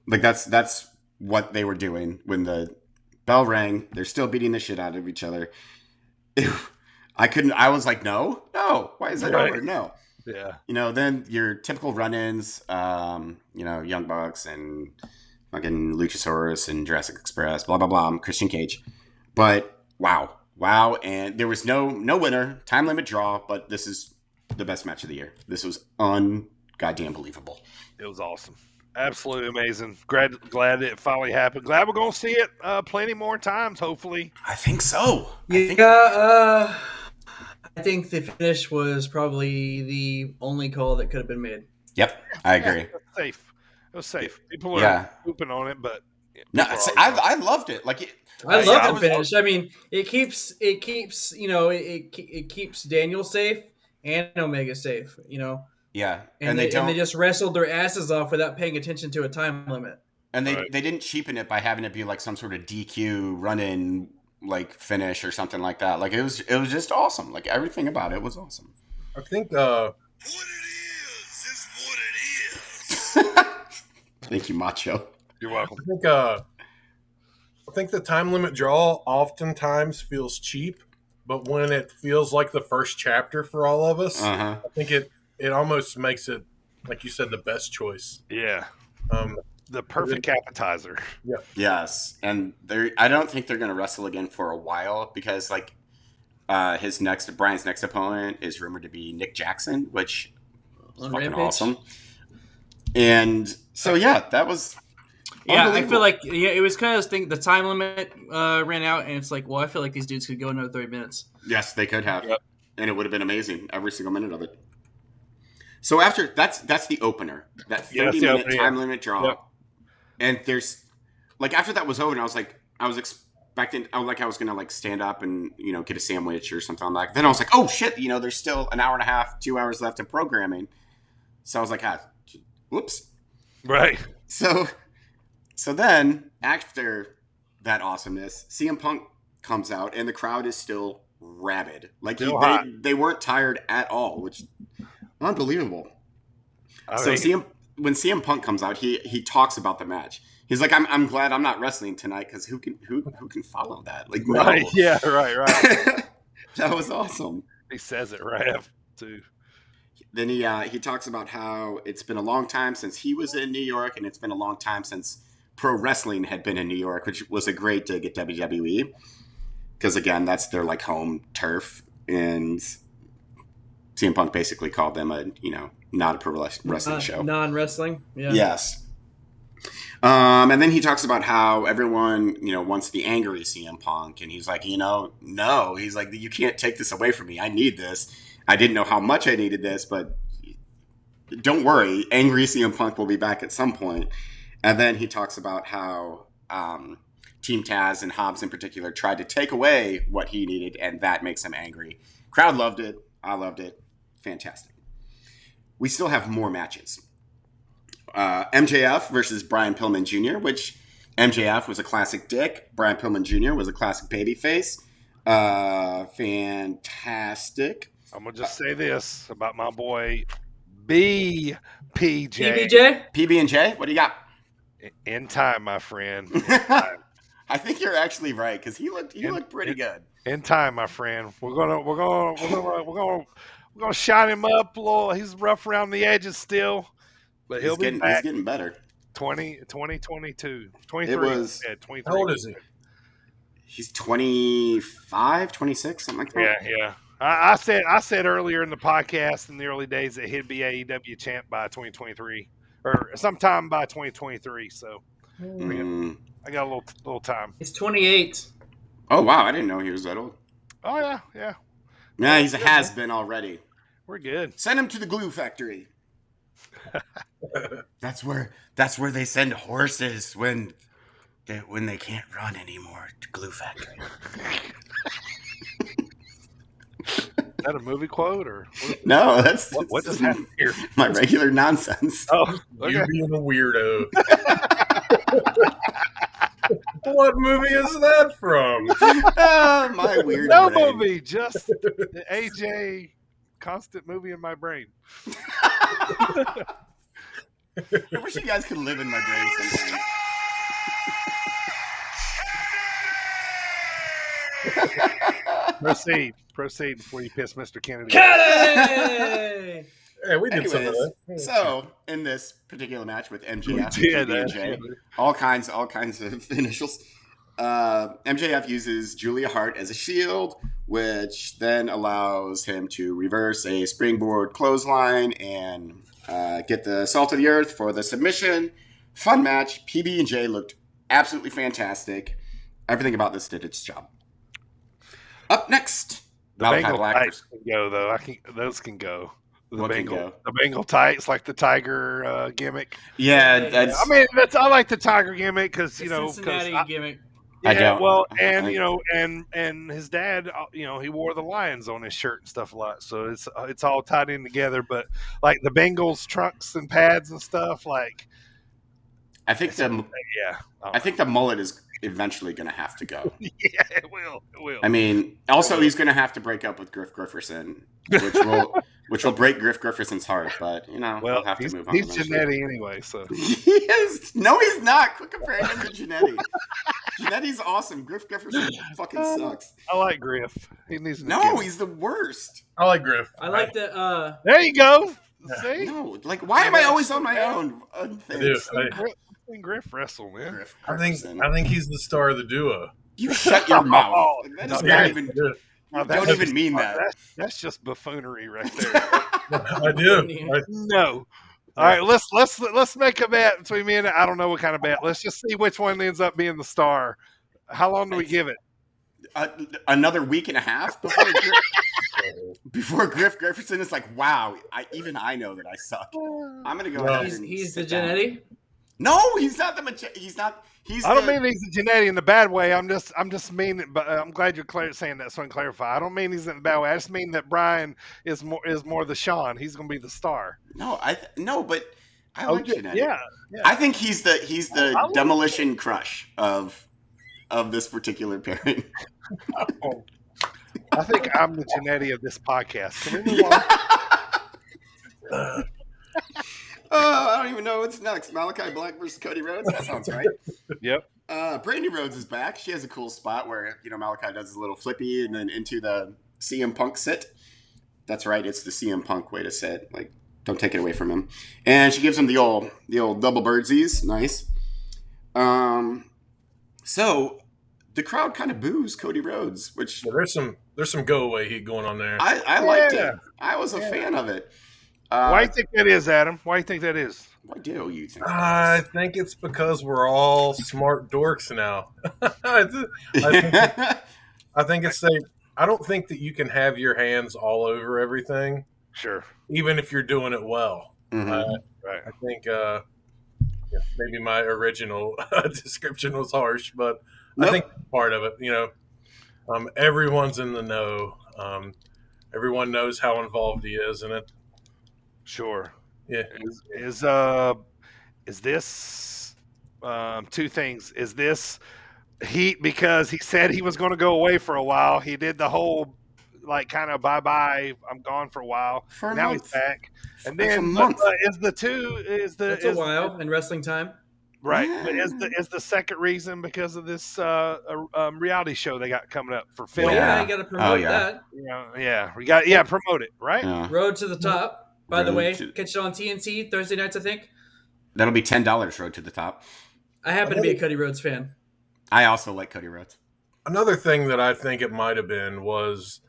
Like that's what they were doing when the bell rang. They're still beating the shit out of each other. I was like, no. Why is it over? No. Yeah. Then your typical run-ins, Young Bucks and fucking Luchasaurus and Jurassic Express, blah, blah, blah, Christian Cage. But wow. And there was no winner, time limit draw, but this is the best match of the year. This was goddamn believable. It was awesome. Absolutely amazing. Glad it finally happened. Glad we're going to see it plenty more times, hopefully. I think so. I think the finish was probably the only call that could have been made. Yep, I agree. It was safe. People are pooping on it, but no, I loved it. Like I love the finish. I mean, it keeps it keeps Daniel safe and Omega safe. Yeah, and they just wrestled their asses off without paying attention to a time limit. And they didn't cheapen it by having it be like some sort of DQ run-in like finish or something like that. Like it was just awesome. Like everything about it was awesome. I think what it is what it is. Thank you, Macho. You're welcome. I think the time limit draw oftentimes feels cheap, but when it feels like the first chapter for all of us, I think it almost makes it, like you said, the best choice. Yeah. The perfect appetizer. Yeah. Yes, and I don't think they're going to wrestle again for a while because like Brian's next opponent is rumored to be Nick Jackson, which is fucking awesome. And so that was. Yeah, I feel like it was kind of this thing. The time limit ran out, and it's like, well, I feel like these dudes could go another 30 minutes. Yes, they could have, and it would have been amazing every single minute of it. So after that's the opener, that 30-minute time limit draw. Yep. And there's like after that was over, and I was expecting I was gonna like stand up and get a sandwich or something like that. Then I was like, oh shit, there's still an hour and a half, 2 hours left of programming. So I was like, whoops. Right. So then after that awesomeness, CM Punk comes out and the crowd is still rabid. Like they weren't tired at all, which unbelievable. When CM Punk comes out, he talks about the match. He's like, I'm glad I'm not wrestling tonight because who can follow that? Like, no. Right? Yeah, right. That was awesome. He says it right after too. Then he talks about how it's been a long time since he was in New York, and it's been a long time since pro wrestling had been in New York, which was a great dig at WWE because again, that's their like home turf, and CM Punk basically called them a not a pro wrestling show. Non-wrestling, yeah. Yes. And then he talks about how everyone, wants the angry CM Punk. And he's like, no. He's like, you can't take this away from me. I need this. I didn't know how much I needed this, but don't worry. Angry CM Punk will be back at some point. And then he talks about how Team Taz and Hobbs in particular tried to take away what he needed, and that makes him angry. Crowd loved it. I loved it. Fantastic. We still have more matches. MJF versus Brian Pillman Jr., which MJF was a classic dick. Brian Pillman Jr. was a classic babyface. Fantastic. I'm going to just say this about my boy BPJ. PB&J? What do you got? In time, my friend. I think you're actually right because he looked pretty good. In time, my friend. We're gonna shine him up a little. He's rough around the edges still, but he's getting better. 2022. 23. It was 23. How old is he? He's 25, 26, something like that. Yeah. I said earlier in the podcast in the early days that he'd be AEW champ by 2023 or sometime by 2023. So I got a little time. He's 28. Oh wow, I didn't know he was that old. Oh yeah. Yeah, he's a has-been already. We're good. Send him to the glue factory. That's where they send horses when they can't run anymore. To glue factory. that a movie quote or No, that's what just happened here? my regular nonsense. Oh, You okay. being a weirdo. What movie is that from? Oh, my weird No brain. movie, just the AJ constant movie in my brain. I wish you guys could live in my brain sometimes. Proceed before you piss Mr. Kennedy. Kennedy! Yeah, we did some of Anyways, that. so in this particular match with MJF We and did, PB&J, all kinds of initials. MJF uses Julia Hart as a shield, which then allows him to reverse a springboard clothesline and get the salt of the earth for the submission. Fun match. PB&J looked absolutely fantastic. Everything about this did its job. Up next, The Malachi Bengal Black tights can go though. Those can go. What can go? The Bengal tights, like the tiger gimmick. Yeah, that's. I mean, I like the tiger gimmick because The because Cincinnati gimmick. I don't. well, I- and his dad, he wore the lions on his shirt and stuff a lot, so it's all tied in together. But like the Bengals trunks and pads and stuff, like I think the yeah, I think the mullet is eventually going to have to go. yeah, it will. I mean, also he's going to have to break up with Griff Grifferson, which will break Griff Grifferson's heart. But Well, we'll have to he's, move on. he's eventually. Janetti anyway, so He is. No, he's not. Quit comparing him to Janetti. Janetti's awesome. Griff Grifferson fucking sucks. I like Griff. He needs to No, he's the worst. I like Griff. I like the. There you go. See, No, like why am I always on my own? I do. seen Griff wrestle, man. Griff I think Grifferson. he's the star of the duo. You shut your mouth. Oh, That is Yeah, not I even. do. Now, Don't even mean that. That's just buffoonery right there. I do. No. All right, let's make a bet between me and I don't know what kind of bet. Let's just see which one ends up being the star. How long do we give it? Another week and a half before Griff Grifferson is like, wow, even I know that I suck. I'm gonna go No. ahead and He's the sit down. Janetti. No, he's not the he's not. He's. I don't the, mean he's a Janetti in the bad way. I'm just mean, but I'm glad you're saying that so I can clarify. I don't mean he's in the bad way. I just mean that Brian is more the Sean. He's going to be the star. No, but I like Janetti. Yeah. I think he's the demolition crush of this particular pairing. I think I'm the Janetti of this podcast. Can we move on? Oh, I don't even know what's next. Malachi Black versus Cody Rhodes. That sounds right. Yep. Brandy Rhodes is back. She has a cool spot where Malachi does a little flippy and then into the CM Punk sit. That's right. It's the CM Punk way to sit. Like, don't take it away from him. And she gives him the old double birdsies. Nice. So the crowd kind of boos Cody Rhodes, which There's some go away heat going on there. I liked Yeah. it. I was a fan of it. Why do you think that is, Adam? Why do you think that is? Why do you think? I think it's because we're all smart dorks now. I think it's safe. I don't think that you can have your hands all over everything, Sure. even if you're doing it well. Mhm. Right. I think maybe my original description was harsh, but Nope. I think part of it, everyone's in the know. Everyone knows how involved he is in it. Sure. Yeah. Is this two things? Is this heat because he said he was going to go away for a while? He did the whole kind of bye, I'm gone for a while. For a Now month. he's back. And That's a then month. That's a while in wrestling time. right? But is the second reason because of this reality show they got coming up for film? Well, Yeah. yeah, you got to promote yeah. that. We got promote it, right? Yeah. Road to the top. By the Road way, to- catch it on TNT Thursday nights, I think. That'll be $10. Road to the top. I happen to be a Cody Rhodes fan. I also like Cody Rhodes. Another thing that I think it might have been was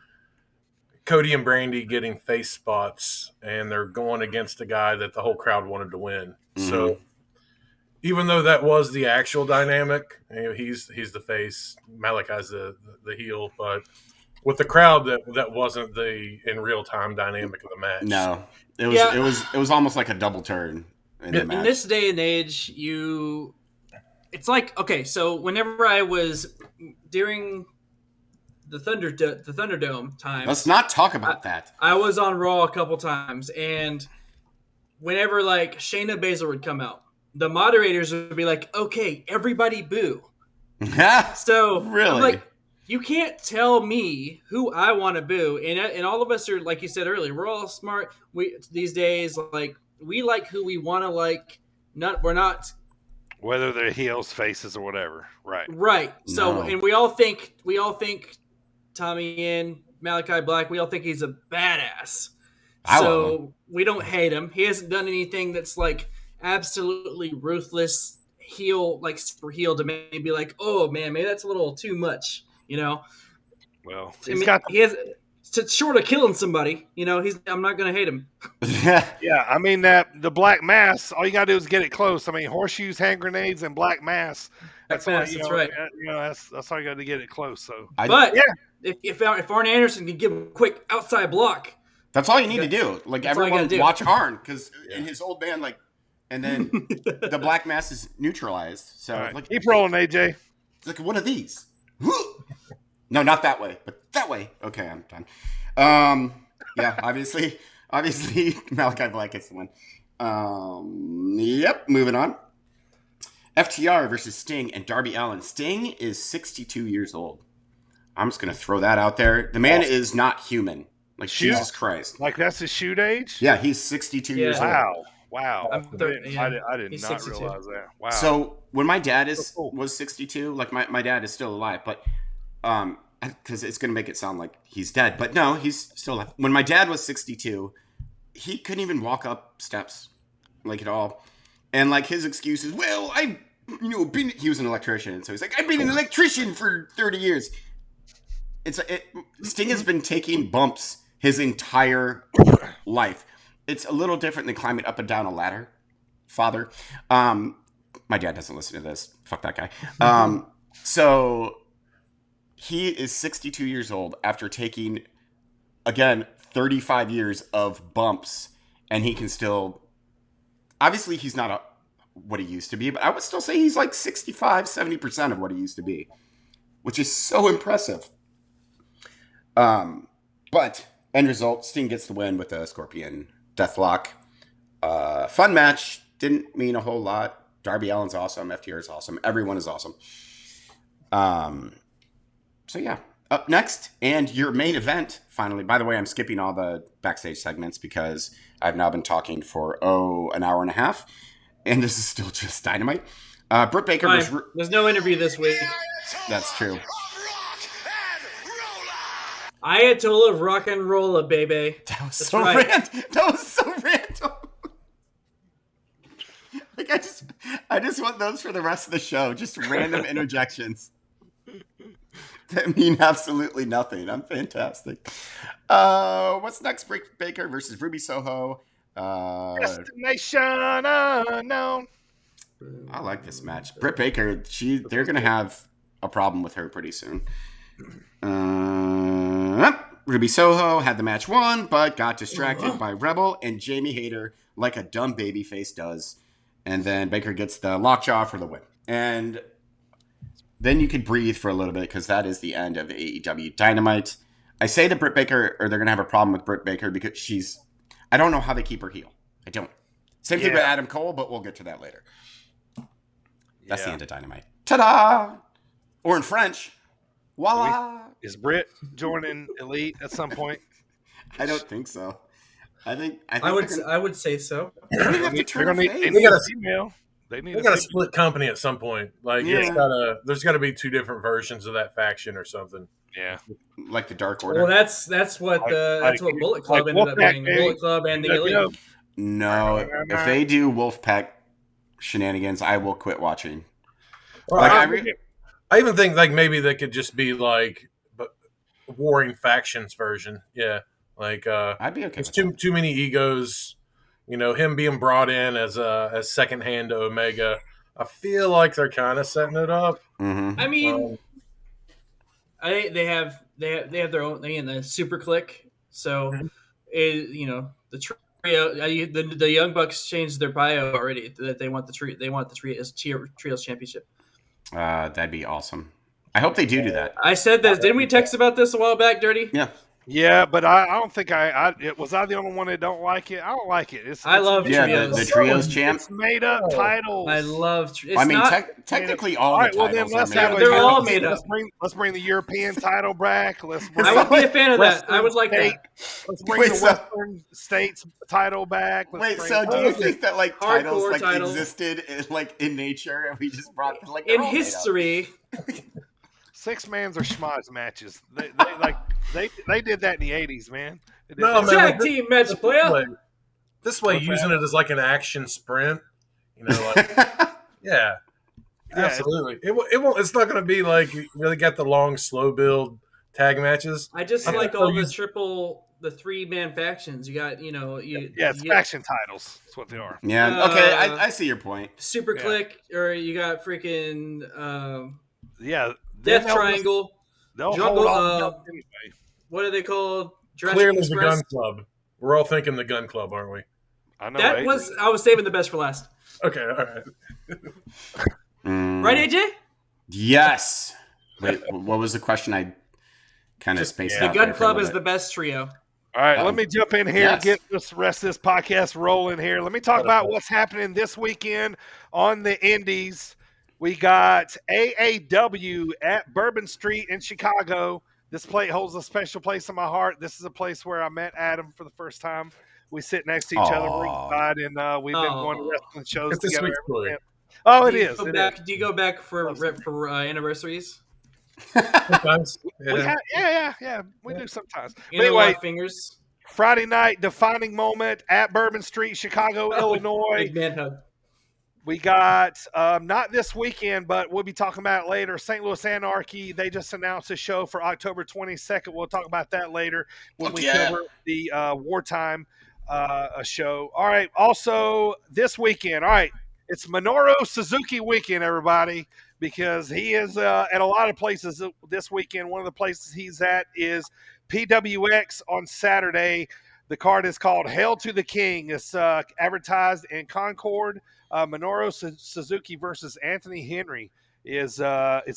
Cody and Brandy getting face spots, and they're going against a guy that the whole crowd wanted to win. Mhm. So even though that was the actual dynamic, he's the face, Malachi's the heel, but with the crowd, that wasn't the in real time dynamic of the match. No, it was Yeah. it was almost like a double turn in the match. In this day and age, it's like, okay, so whenever I was during the Thunderdome time. Let's not talk about that. I was on Raw a couple times, and whenever like Shayna Baszler would come out, the moderators would be like, "Okay, everybody boo." So Really? I'm like, you can't tell me who I want to boo, and all of us are like you said earlier. We're all smart. We these days like we like who we want to like. We're not Whether they're heels, faces, or whatever. Right. right. So No. and we all think Tommy and Malachi Black. We all think he's a badass. I love So we don't hate him. He hasn't done anything that's like absolutely ruthless heel, like super heel to maybe like, oh man, maybe that's a little too much, you know. Well, I he's mean, got. he has short of killing somebody, you know. I'm not gonna hate him. Yeah, I mean that the black mass. All you gotta do is get it close. I mean, horseshoes, hand grenades, and black mass. That's Black all. mass, that's right. That's all you got to get it close. So But yeah. if Arn Anderson can give him a quick outside block, That's all you need to do. Like, That's all you everyone gotta do. watch Arn, because in his old band, like, and then the black mass is neutralized. So All right. like, Keep rolling, AJ. it's like, what are these? No, not that way, but that way. Okay, I'm done. Yeah, obviously, Malachi Black gets the win. Yep, moving on. FTR versus Sting and Darby Allin. Sting is 62 years old. I'm just gonna throw that out there. The man is not human. Like, Shoot. Jesus Christ. Like that's his shoot age. Yeah, he's 62 years old. Wow. I'm I did He's not 62. realize that. Wow. So when my dad So cool. was 62, like my dad is still alive, but because it's gonna make it sound like he's dead, but no, he's still alive. When my dad was 62, he couldn't even walk up steps, like, at all, and like his excuse is, well, he was an electrician, and so he's like, I've been an electrician for 30 years. Sting has been taking bumps his entire life. It's a little different than climbing up and down a ladder, father. My dad doesn't listen to this. Fuck that guy. So he is 62 years old after taking, again, 35 years of bumps, and he can still. Obviously, he's not what he used to be, but I would still say he's like 65, 70% of what he used to be, which is so impressive. But end result, Sting gets the win with a Scorpion Deathlock. Fun match. Didn't mean a whole lot. Darby Allin's awesome. FTR is awesome. Everyone is awesome. So yeah. Up next, and your main event, finally. By the way, I'm skipping all the backstage segments because I've now been talking for, an hour and a half. And this is still just Dynamite. Britt Baker Fine. versus... There's no interview this week. That's true. I had to live rock and roll, baby. That was That's so right. random. That was so random. Like, I just want those for the rest of the show. Just random interjections that mean absolutely nothing. I'm fantastic. What's next? Britt Baker versus Ruby Soho. Destination unknown. I like this match. Britt Baker, they're gonna have a problem with her pretty soon. Ruby Soho had the match won, but got distracted by Rebel and Jamie Hayter, like a dumb babyface does. And then Baker gets the lockjaw for the win. And then you could breathe for a little bit, because that is the end of AEW Dynamite. I say that Britt Baker, or they're going to have a problem with Britt Baker, because I don't know how they keep her heel. I don't. Same thing with Adam Cole, but we'll get to that later. That's the end of Dynamite. Ta-da! Or in French, voila! Is Britt joining Elite at some point? I don't think so. I think I would say so. they're gonna have to They're turn gonna her need, they face. need a female. They need We a got to female. split company at some point. Like, Yeah. there's got to be two different versions of that faction or something. Yeah. Like the Dark Order. Well, that's what Bullet Club like ended up Wolfpack, doing. baby. Bullet Club and the Elite. NWO. No, if they do Wolfpack shenanigans, I will quit watching. Well, Like, I even think like maybe they could just be like warring factions version. Yeah, like I'd be okay. there's With too many egos. You know, him being brought in as second hand to Omega. I feel like they're kind of setting it up. Mm-hmm. I mean, they have their own thing in the Super Click. So, the trio, the Young Bucks changed their bio already that they want the trios championship. That'd be awesome. I hope they do that. I said this. Didn't we text about this a while back, Dirty? Yeah. Yeah, but I don't think was I the only one that don't like it. I don't like it. I love made- Yeah, trios. the trios champ. It's made up Oh. titles. I love. It's I mean, not. technically All all right, the well then titles are let's made have up. a They're all European- made up. Let's bring the European title back. Let's bring I would be a fan of that. I would like Western that. Let's bring Wait, the so- Western States title back. Let's Wait, bring- so do you think that like titles Hardcore like title. existed in nature and we just brought like they're In all made up? history, six mans or schmoz matches? They did that in the '80s, man. They did No, that. man. tag team match, player. This way, using it as like an action sprint, like yeah, absolutely. It won't. It's not going to be like you really got the long, slow build tag matches. I just I'm like gonna all the use- the 3-man factions. You got, It's faction titles. That's what they are. Yeah. Okay, I see your point. Super Yeah. Click, or you got freaking Yeah, Death they'll- Triangle. They'll Jungle, hold on to them anyway. What are they called? Jurassic Clearly, Express. the Gun Club. We're all thinking the Gun Club, aren't we? I know. That AJ. was I was saving the best for last. Okay, all right. Right, AJ? Yes. Wait, what was the question? I kind of spaced The out. Gun there for a Club little is the bit. best trio. All right, let me jump in here and yes. get this rest of this podcast rolling here. Let me talk about what's happening this weekend on the Indies. We got AAW at Bourbon Street in Chicago. This plate holds a special place in my heart. This is a place where I met Adam for the first time. We sit next to each other Aw. ringside, and we've been going to Aw. wrestling shows It's a together. sweet ever story. since. Oh, it Do you is. go It back- is. Do you go back for anniversaries? Sometimes, We yeah. We do sometimes. But Interlock anyway, fingers. Friday night defining moment at Bourbon Street, Chicago, Illinois. Big man hug. We got not this weekend, but we'll be talking about it later. St. Louis Anarchy. They just announced a show for October 22nd. We'll talk about that later when we cover the wartime show. All right. Also, this weekend. All right. It's Minoru Suzuki weekend, everybody, because he is at a lot of places this weekend. One of the places he's at is PWX on Saturday. The card is called Hail to the King. It's advertised in Concord. Minoru Suzuki versus Anthony Henry is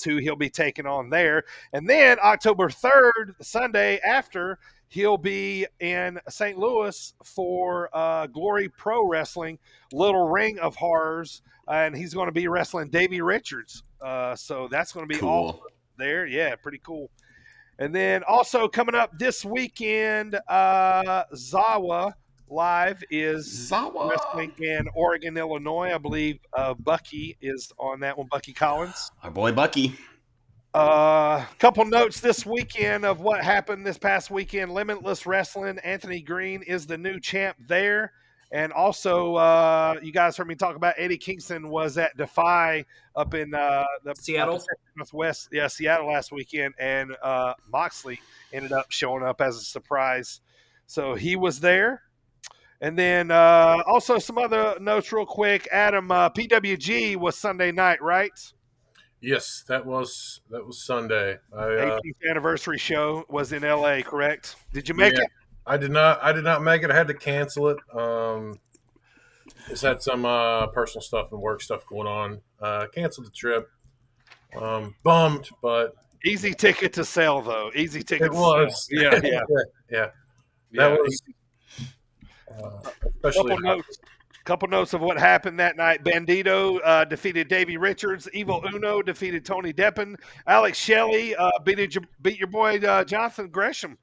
who he'll be taking on there. And then October 3rd, Sunday after, he'll be in St. Louis for Glory Pro Wrestling, Little Ring of Horrors, and he's going to be wrestling Davey Richards. So that's going to be all there. Yeah, pretty cool. And then also coming up this weekend, Zawa Live is wrestling in Oregon, Illinois. I believe Bucky is on that one, Bucky Collins. Our boy Bucky. Couple notes this weekend of what happened this past weekend. Limitless Wrestling, Anthony Green is the new champ there. And also, you guys heard me talk about Eddie Kingston was at Defy up in the Seattle? Northwest, Seattle last weekend, and Moxley ended up showing up as a surprise. So he was there. And then also some other notes real quick. Adam, PWG was Sunday night, right? yes, that was Sunday. 18th anniversary show was in LA, correct? Did you make Yeah. it? I did not make it. I had to cancel it. Just had some personal stuff and work stuff going on. Canceled the trip. Bummed, but Easy ticket to sell, though. Easy ticket. it was. To sell. Yeah. yeah. Yeah. That was especially. Couple notes of what happened that night. Bandito defeated Davey Richards. Evil Uno defeated Tony Deppen. Alex Shelley beat your boy Jonathan Gresham,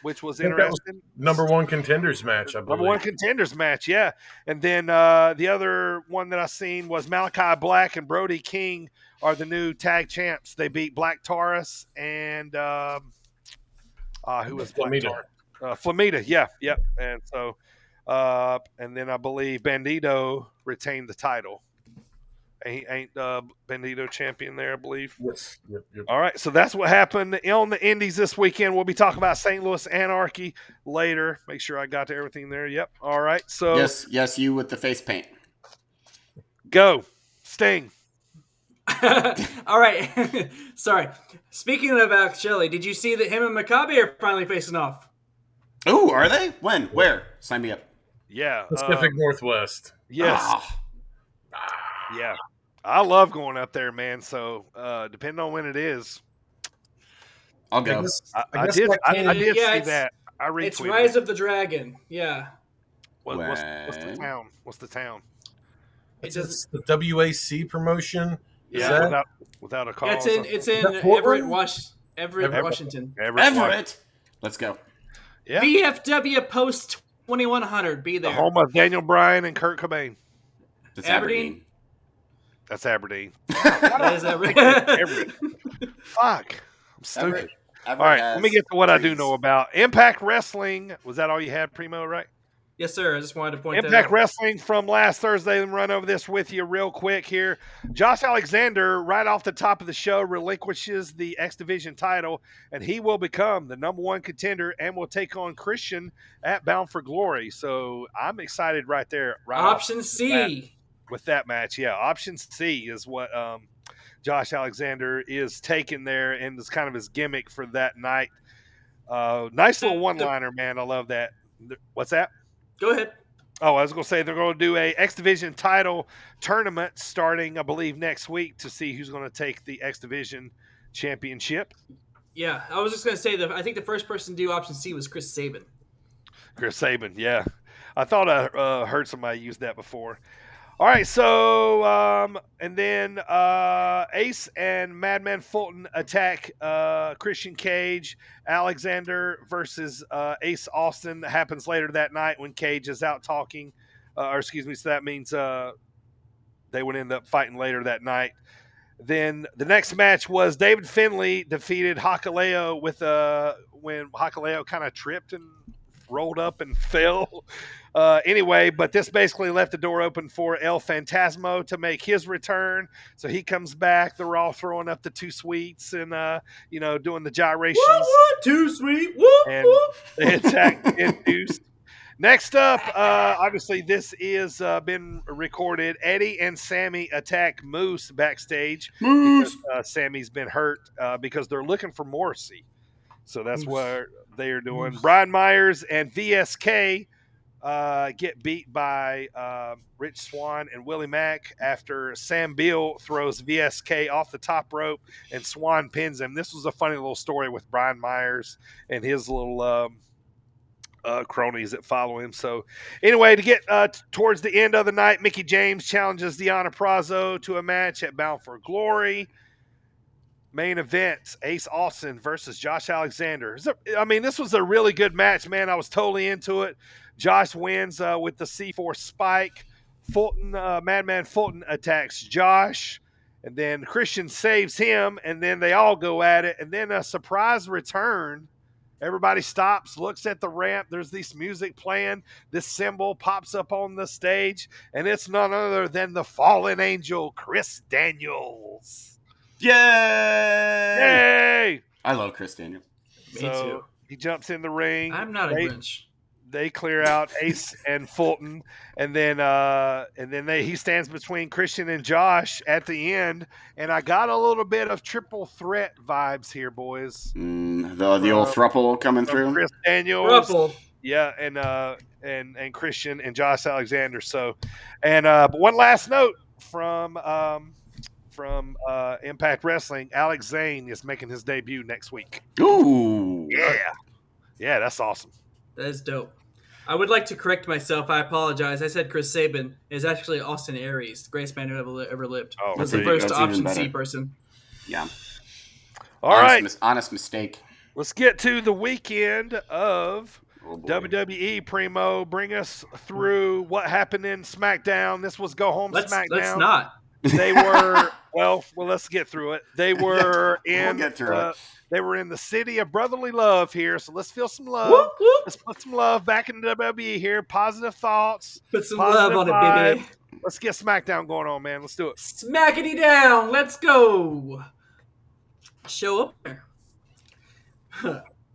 which was I think that was interesting. number one contenders match, I believe. Number one contenders match, yeah. And then the other one that I seen was Malachi Black and Brody King are the new tag champs. They beat Black Taurus and who was Black Flamita. Taurus? Flamita, yeah. And so, and then I believe Bandito retained the title. Ain't Bandito champion there, I believe. Yes. Yep. All right, so that's what happened on the Indies this weekend. We'll be talking about St. Louis Anarchy later. Make sure I got to everything there. Yep. All right, so Yes, you with the face paint. go, Sting. All right. Sorry. Speaking of Alex Shelley, did you see that him and Maccabi are finally facing off? Oh, are they? When? Where? Sign me up. Yeah. Pacific Northwest. Yes. Ah, Yeah. I love going up there, man. So depending on when it is, I'll I go. guess I, I I guess did that I, can. I did Yeah, see that. I it's retweeted Rise it. of the Dragon. Yeah, What's the When? town? What's the town? it That's doesn't. it's the WAC promotion. Is Yeah, Yeah, that without a yeah. It's cause. in it's is in that Portland? Everett, Everett. Washington. Everett, Washington. Everett. Let's go. Yeah, VFW Post 2100. Be the there. home of Daniel Bryan and Kurt Cobain. It's Aberdeen. Aberdeen. That's Aberdeen. Why do That I is think that's Everett. Everett? Fuck, I'm stupid. Everett. All Everett right, let me has get to what I do trees. know about Impact Wrestling. Was that all you had, Primo? Right? Yes, sir. I just wanted to point that Impact out. Wrestling from last Thursday. Let me run over this with you real quick here. Josh Alexander, right off the top of the show, relinquishes the X Division title, and he will become the number one contender and will take on Christian at Bound for Glory. So I'm excited right there, right off Option the bat C. with that match. Yeah, option C is what Josh Alexander is taking there, and it's kind of his gimmick for that night. Nice little one-liner, man. I love that. What's that? Go ahead. Oh, I was going to say they're going to do a X Division title tournament starting, I believe, next week to see who's going to take the X Division championship. Yeah, I was just gonna say that I think the first person to do option C was Chris Sabin. Chris Sabin, yeah. I thought I heard somebody use that before. All right, so and then Ace and Madman Fulton attack Christian Cage. Alexander versus Ace Austin. That happens later that night when Cage is out talking, or excuse me. So that means they would end up fighting later that night. Then the next match was David Finlay defeated Hakaleo with when Hakaleo kind of tripped and rolled up and fell. Anyway, but this basically left the door open for El Fantasmo to make his return. So he comes back. They're all throwing up the two sweets and doing the gyrations. What? Too sweet. Whoop, And whoop. they attack Induced. Next up, obviously this is been recorded. Eddie and Sammy attack Moose backstage because Moose. Sammy's been hurt because they're looking for Morrissey. So that's Moose. what they are doing. Moose. Brian Myers and VSK get beat by Rich Swann and Willie Mack after Sam Beal throws VSK off the top rope and Swann pins him. This was a funny little story with Brian Myers and his little cronies that follow him. So, anyway, to get towards the end of the night, Mickey James challenges Deonna Purrazzo to a match at Bound for Glory. Main event: Ace Austin versus Josh Alexander. This was a really good match, man. I was totally into it. Josh wins with the C4 spike. Madman Fulton attacks Josh, and then Christian saves him, and then they all go at it, and then a surprise return. Everybody stops, looks at the ramp. There's this music playing. This symbol pops up on the stage, and it's none other than the fallen angel, Chris Daniels. Yay! Yay! I love Chris Daniel. Me So too. he jumps in the ring. I'm not a They- Grinch. They clear out Ace and Fulton, and then he stands between Christian and Josh at the end. And I got a little bit of triple threat vibes here, boys. The old thruple coming From through. Chris Daniels, Ruffle. yeah, and Christian and Josh Alexander. So, and but one last note from Impact Wrestling: Alex Zane is making his debut next week. Ooh. Yeah, that's awesome. That is dope. I would like to correct myself. I apologize. I said Chris Sabin is actually Austin Aries, the greatest man who ever lived. Oh, Was there the you go. first That's even option C better. person. Yeah. All right, Honest mistake. let's get to the weekend of Oh, boy. WWE. Primo, bring us through what happened in SmackDown. This was Go Home Let's SmackDown. not. They were well. Let's get through it. They were in. get through it. They were in the city of brotherly love here. So let's feel some love. Whoop, whoop. Let's put some love back into WWE here. Positive thoughts. Put some Positive love on it, vibes. baby. Let's get SmackDown going on, man. Let's do it. Smackety down. Let's go. Show up there.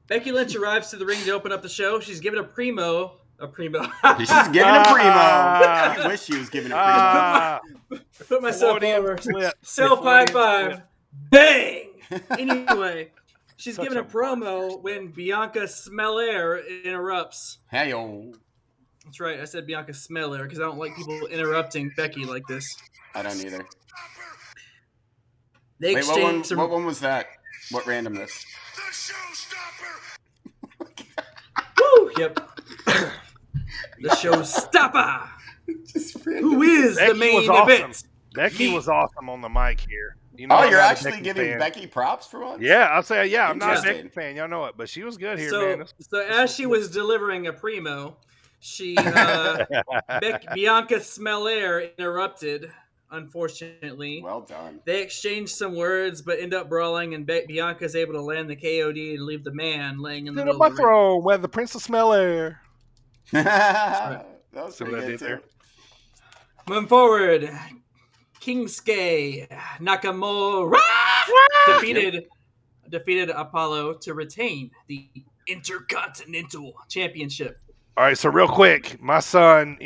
Becky Lynch arrives to the ring to open up the show. She's giving a primo. She's giving a primo. I wish she was giving a primo. Ah, Put myself Freudian over. slip. Self high Freudian five. Bang. Anyway, she's Such giving a a promo when Bianca Smelair interrupts. Hey, yo. That's right. I said Bianca Smeller because I don't like people interrupting Becky like this. I don't either. They Wait, what one? exchange What some. one was that? What randomness? Woo! Yep. The showstopper. Just Who is the Becky was main awesome. event? Becky Me. was awesome on the mic here. You know, Oh, I'm you're not a actually Becky giving fan. Becky props for once? Yeah, I'll say I'm not a Interesting. Becky fan. Y'all know it, but she was good here, So, man. so this as she good. was delivering a primo, she Bianca Smeller interrupted. Unfortunately, Well done. they exchange some words, but end up brawling, and Bianca's able to land the KOD and leave the man laying in the Sit middle on of my the ring. throne where the Prince of Smeller. That was See pretty what I good did too. there? Moving forward, Kingsuke Nakamura defeated Apollo to retain the Intercontinental Championship. All right, so real quick, my son,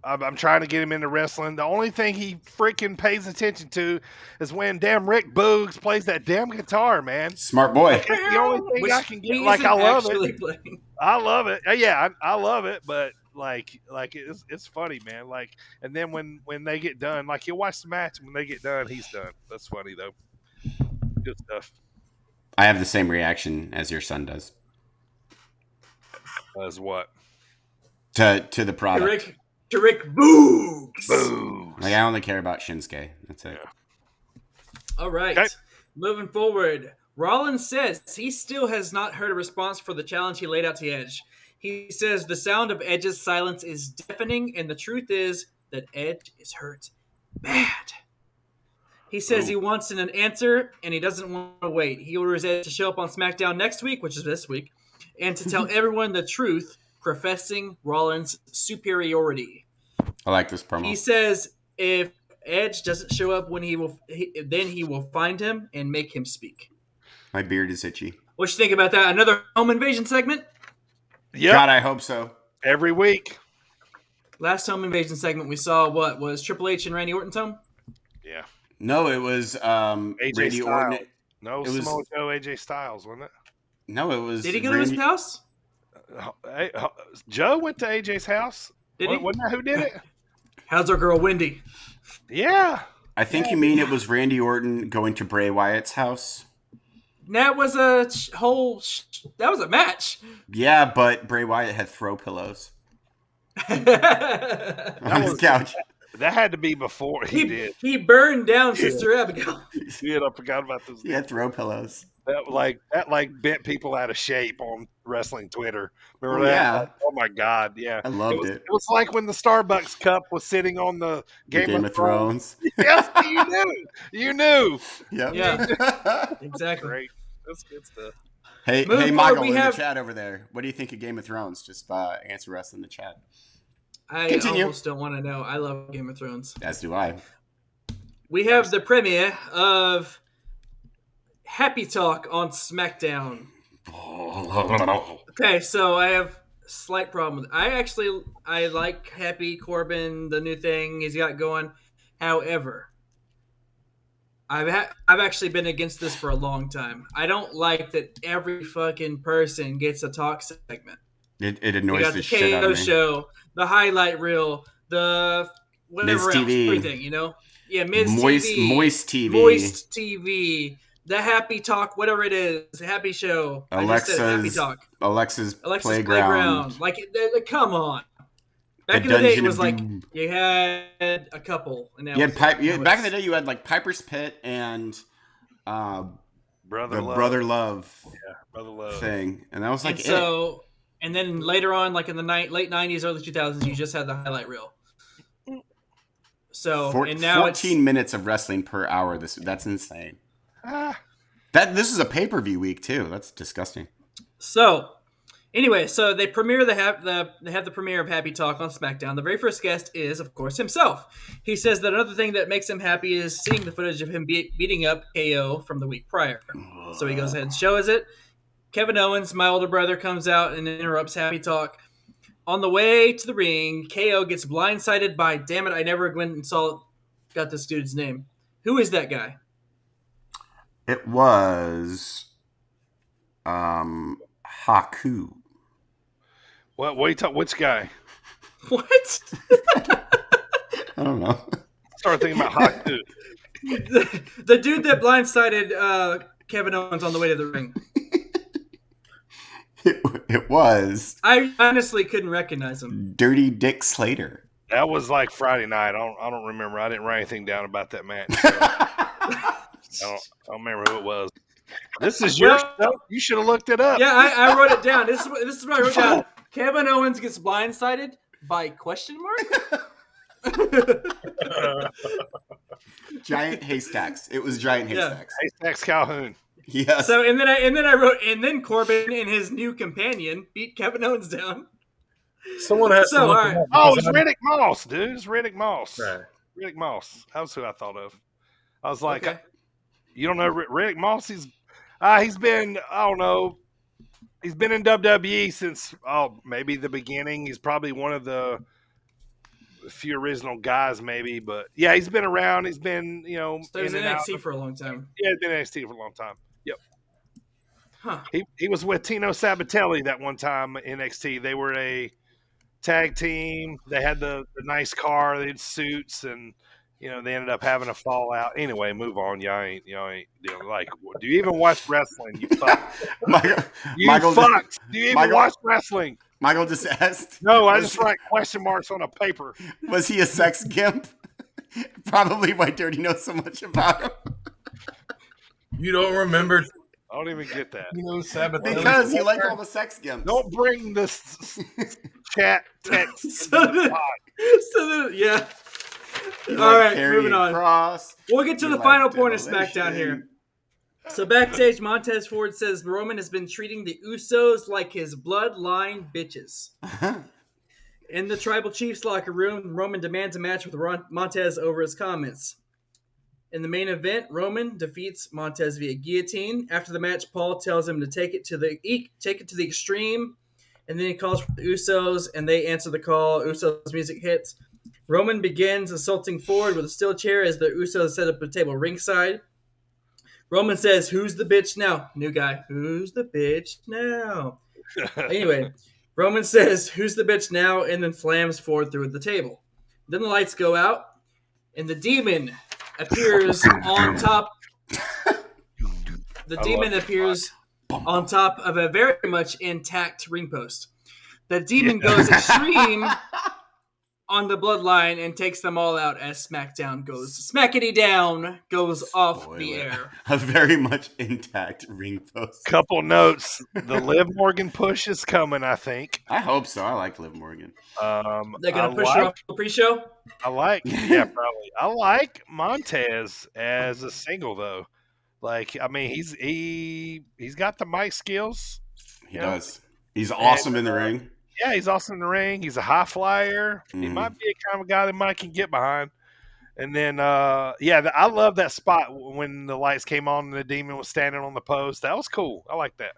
I'm trying to get him into wrestling. The only thing he freaking pays attention to is when damn Rick Boogs plays that damn guitar, man. Smart boy. Like, that's the only thing Which I can get. he Like, isn't I love it. actually playing. I love it. Yeah, I love it, but like it's funny, man. Like, and then when they get done, like you watch the match, and when they get done, he's done. That's funny though. Good stuff. I have the same reaction as your son does As what? to the product. To Rick Boogs. Boo. Like, I only care about Shinsuke. That's it. Yeah. All right. Okay. Moving forward, Rollins says he still has not heard a response for the challenge he laid out to Edge. He says the sound of Edge's silence is deafening, and the truth is that Edge is hurt bad. He says he wants an answer, and he doesn't want to wait. He orders Edge to show up on SmackDown next week, which is this week, and to tell everyone the truth, professing Rollins' superiority. I like this promo. He says if Edge doesn't show up when then he will find him and make him speak. My beard is itchy. What you think about that? Another home invasion segment? Yep. God, I hope so. Every week. Last home invasion segment we saw what was Triple H and Randy Orton's home? Yeah. No, it was AJ Randy Styles. Orton. No, It was- Samoa Joe, AJ Styles, wasn't it? No, it was. Did he go to his Randy- house? Hey, Joe went to AJ's house. Did he? Wasn't that who did it? How's our girl Wendy? Yeah. I think you mean it was Randy Orton going to Bray Wyatt's house. That was a that was a match. Yeah, but Bray Wyatt had throw pillows on his was- couch. That had to be before he did. He burned down Sister Abigail. Shit, I forgot about this. He had throw pillows. That bent people out of shape on wrestling Twitter. Remember Oh, that? yeah. Like, oh my god, yeah. I loved it. It was like when the Starbucks cup was sitting on the The Game, of Thrones. Yes, you knew. You knew. Yep. Yeah. Exactly. Great. That's good stuff. Hey, Moving forward, Michael, we in have- the chat over there. What do you think of Game of Thrones? Just answer us in the chat. I Continue. almost don't want to know. I love Game of Thrones. As do I. We have the premiere of Happy Talk on SmackDown. Okay, so I have a slight problem with it. I like Happy Corbin, the new thing he's got going. However, I've actually been against this for a long time. I don't like that every fucking person gets a talk segment. It You annoys got the the shit out KO of me. show, the highlight reel, the whatever Miz else, TV. everything, you know? Yeah, Miz Moist TV. TV. Moist TV. The Happy Talk, whatever it is, the Happy Show. I just said Happy Alexa's Talk. Alexa's Alexa's Playground. Like, come on. Back The in the day, it Dungeon was of like Doom. you had a couple. And now You had it's- Pipe. now Back in the it's- day, you had like Piper's Pit and Brother the love. Brother Love Brother love. thing, and that was like And so, and then later on, like in the late 90s, early 2000s, you just had the highlight reel. So, and now 14 minutes of wrestling per hour. That's insane. Ah, This is a pay-per-view week too. That's disgusting. So, anyway, so they have the premiere of Happy Talk on SmackDown. The very first guest is, of course, himself. He says that another thing that makes him happy is seeing the footage of him beating up KO from the week prior. So he goes ahead and shows it. Kevin Owens, my older brother, comes out and interrupts Happy Talk. On the way to the ring, KO gets blindsided by, damn it, I never went and got this dude's name. Who is that guy? It was Haku. what you talk? Which guy? What? I don't know. Start thinking about Haku. The dude that blindsided Kevin Owens on the way to the ring. It was I honestly couldn't recognize him. Dirty Dick Slater. That was like Friday night. I don't remember. I didn't write anything down about that match. So I don't remember who it was. This is your stuff. You should have looked it up. Yeah, I wrote it down. This is what I wrote down. Kevin Owens gets blindsided by question mark? Giant haystacks. It was giant haystacks. Haystacks Calhoun. Yes. So and then I wrote, and then Corbin and his new companion beat Kevin Owens down. Someone has So, to look all him right. up Oh, because it's Riddick Moss, dude. It's Riddick Moss. Right. Riddick Moss. That was who I thought of. I was like, Okay. you don't know Riddick Moss? He's been, I don't know, he's been in WWE since maybe the beginning. He's probably one of the few original guys, maybe, but yeah, he's been around. He's been, So he was in in and out. NXT for a long time. Yeah, he's been in NXT for a long time. Yep. Huh. He was with Tino Sabatelli that one time in NXT. They were a tag team. They had the nice car. They had suits, and they ended up having a fallout. Anyway, move on. Y'all ain't like. Do you even watch wrestling? You fuck. Michael fucked. Do you even Michael- watch wrestling? Michael just asked. No, I just write question marks on a paper. Was he a sex gimp? Probably why Dirty knows so much about him. You don't remember I don't even get that. Sabatelli? Because you like all the sex gimps. Don't bring this chat text. So then, yeah. You All like right, Karrion moving on. Kross. We'll get to You the like final point of Demolition. SmackDown here. So backstage, Montez Ford says Roman has been treating the Usos like his bloodline bitches. In the Tribal Chiefs locker room, Roman demands a match with Montez over his comments. In the main event, Roman defeats Montez via guillotine. After the match, Paul tells him to take it to the extreme, and then he calls for the Usos, and they answer the call. Usos' music hits. Roman begins assaulting Ford with a steel chair as the Usos set up a table ringside. Roman says, "Who's the bitch now?" New guy. "Who's the bitch now?" Anyway, Roman says, "Who's the bitch now?" and then slams Ford through the table. Then the lights go out, and the demon appears on top. The demon appears on top of a very much intact ring post. The demon goes extreme on the bloodline and takes them all out as SmackDown goes. Smackety down goes off the air. A very much intact ring post. Couple notes. The Liv Morgan push is coming, I think. I hope so. I like Liv Morgan. They're going to push her off the pre-show? Yeah, probably. I like Montez as a single, though. Like, I mean, he's got the mic skills. He does. He's awesome in the ring. Yeah, he's awesome in the ring. He's a high flyer. He Mhm. might be a kind of guy that Mike can get behind. And then, I love that spot when the lights came on and the demon was standing on the post. That was cool. I like that.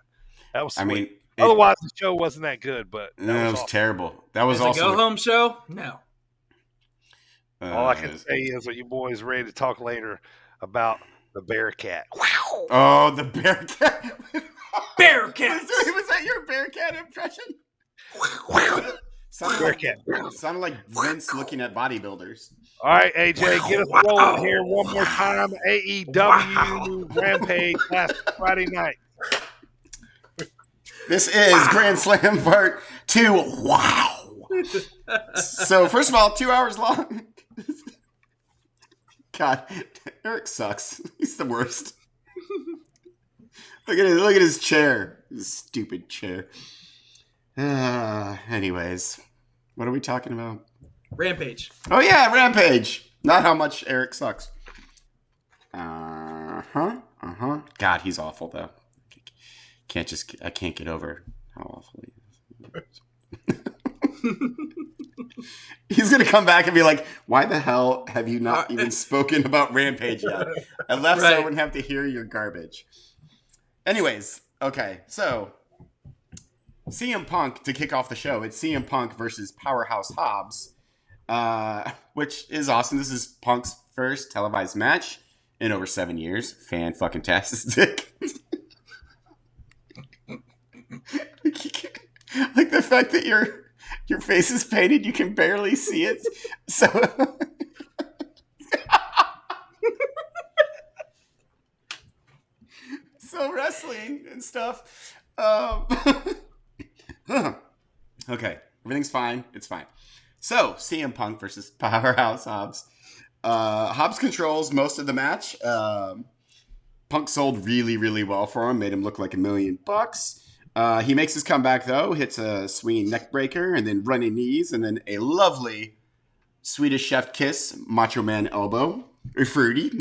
That was sweet. I mean, Otherwise, the show wasn't that good, but it was awesome. terrible. That was As a also go-home show? No. All I can say is that you boys ready to talk later about the Bearcat. Wow. Oh, the Bearcat. Bearcat! Was that your Bearcat impression? Bearcat. Sounded like Vince looking at bodybuilders. All right, AJ, get us rolling here one more time. AEW Rampage last Friday night. This is Grand Slam Part 2. Wow. So, first of all, 2 hours long. God, Eric sucks. He's the worst. Look at his chair. His stupid chair. Anyways, what are we talking about? Rampage. Oh yeah, Rampage. Not how much Eric sucks. God, he's awful though. I can't get over how awful he is. He's gonna come back and be like, "Why the hell have you not even spoken about Rampage yet?" I left so I wouldn't have to hear your garbage. Anyways, okay, so CM Punk to kick off the show. It's CM Punk versus Powerhouse Hobbs, which is awesome. This is Punk's first televised match in over 7 years. Fan-fucking-tastic. Like the fact that Your face is painted. You can barely see it. So, so wrestling and stuff. Okay, everything's fine. It's fine. So, CM Punk versus Powerhouse Hobbs. Hobbs controls most of the match. Punk sold really, really well for him. Made him look like $1,000,000. He makes his comeback, though. Hits a swinging neck breaker and then running knees and then a lovely Swedish chef kiss, Macho Man elbow. Fruity.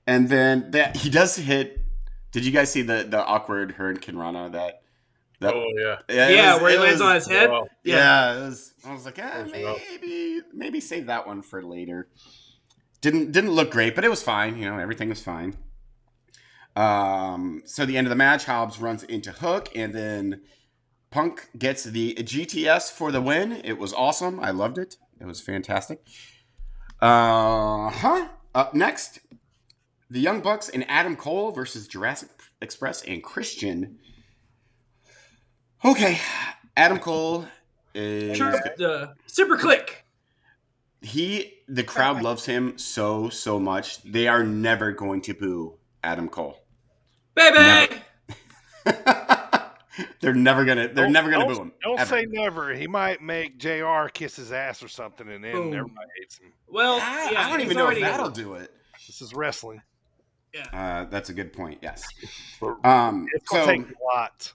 And then he does hit. Did you guys see the awkward Hurricane Rana that Oh yeah. Yeah, where he lands on his head. Well, Yeah. I was like, It was maybe save that one for later. Didn't look great, but it was fine. You know, everything was fine. So the end of the match, Hobbs runs into Hook, and then Punk gets the GTS for the win. It was awesome. I loved it. It was fantastic. Up next, the Young Bucks and Adam Cole versus Jurassic Express and Christian. Okay, Adam Cole is Super Click. the crowd loves him so much. They are never going to boo Adam Cole. Baby! They're never gonna boo him. Don't ever. say never. He might make JR kiss his ass or something, and then Boom. everybody hates him. Well, I don't he's even know if already- that'll do it. This is wrestling. That's a good point. Yes. It's gonna take a lot.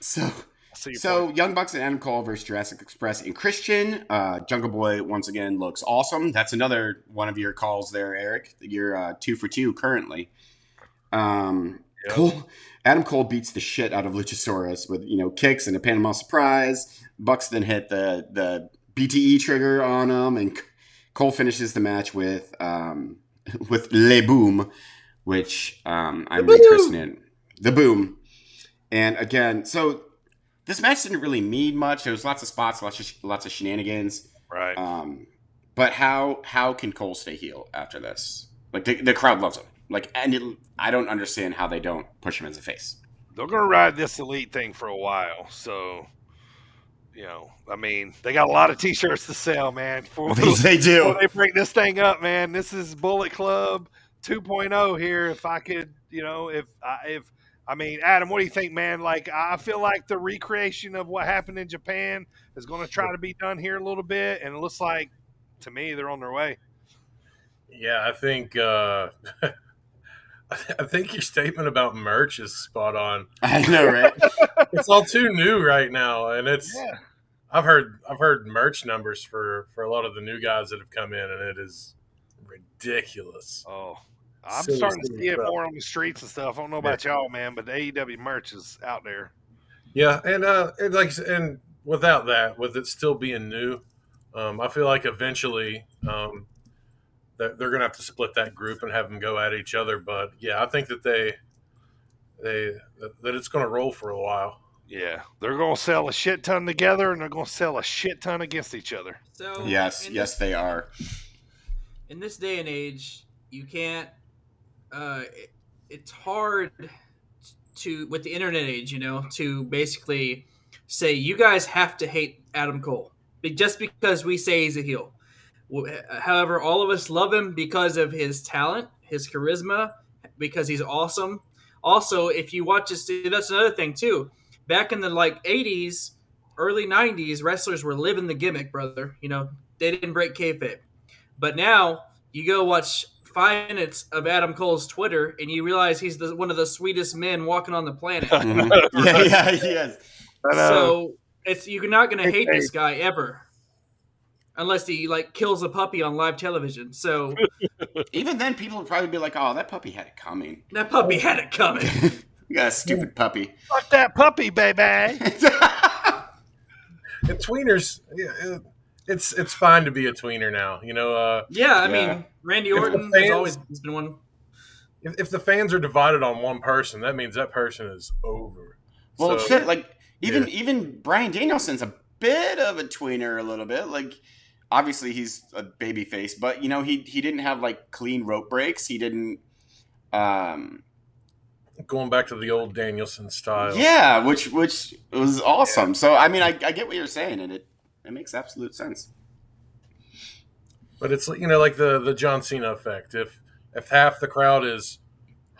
So Young Bucks and Adam Cole versus Jurassic Express and Christian. Jungle Boy once again looks awesome. That's another one of your calls there, Eric. You're 2 for 2 currently. Adam Cole beats the shit out of Luchasaurus with kicks and a Panama Surprise. Bucks then hit the BTE trigger on him, and Cole finishes the match with Le Boom, which I'm rechristening it the Boom. And again, so this match didn't really need much. There was lots of spots, lots of shenanigans. Right. But how can Cole stay heel after this? Like the crowd loves him. I don't understand how they don't push him as a face. They're going to ride this elite thing for a while. So, they got a lot of T-shirts to sell, man. They do. Before they break this thing up, man. This is Bullet Club 2.0 here. If I could, Adam, what do you think, man? I feel like the recreation of what happened in Japan is going to try to be done here a little bit, and it looks like, to me, they're on their way. Yeah, I think I think your statement about merch is spot on. I know, right? It's all too new right now, and it's. Yeah. I've heard merch numbers for a lot of the new guys that have come in, and it is ridiculous. Oh, I'm Silly, starting to silly see it stuff. more on the streets and stuff. I don't know about y'all, man, but the AEW merch is out there. Yeah, and without that, with it still being new, I feel like eventually that they're going to have to split that group and have them go at each other. But yeah, I think that that it's going to roll for a while. Yeah, they're going to sell a shit ton together, and they're going to sell a shit ton against each other. So Yes, they are. In this day and age, you can't. It's hard to with the internet age, to basically say you guys have to hate Adam Cole just because we say he's a heel. However, all of us love him because of his talent, his charisma, because he's awesome. Also, if you watch this, that's another thing too. Back in the 80s, early 90s, wrestlers were living the gimmick, brother. They didn't break kayfabe. But now you go watch 5 minutes of Adam Cole's Twitter, and you realize he's one of the sweetest men walking on the planet. Mhm. Yeah, he is. So you're not going to hate this guy ever, unless he kills a puppy on live television. So Even then, people would probably be like, "Oh, that puppy had it coming. that puppy had it coming. You got a stupid puppy." Fuck that puppy, baby. And tweeners, yeah, it's fine to be a tweener now. Yeah, I Yeah. mean, Randy Orton fans- has always been one. if the fans are divided on one person, that means that person is over. Well, So- shit. Even Bryan Danielson's a bit of a tweener, a little bit. Obviously he's a baby face, but he didn't have clean rope breaks. He didn't. Going back to the old Danielson style. Yeah, which was awesome. So I mean, I get what you're saying, and it makes absolute sense. But it's like the John Cena effect. If half the crowd is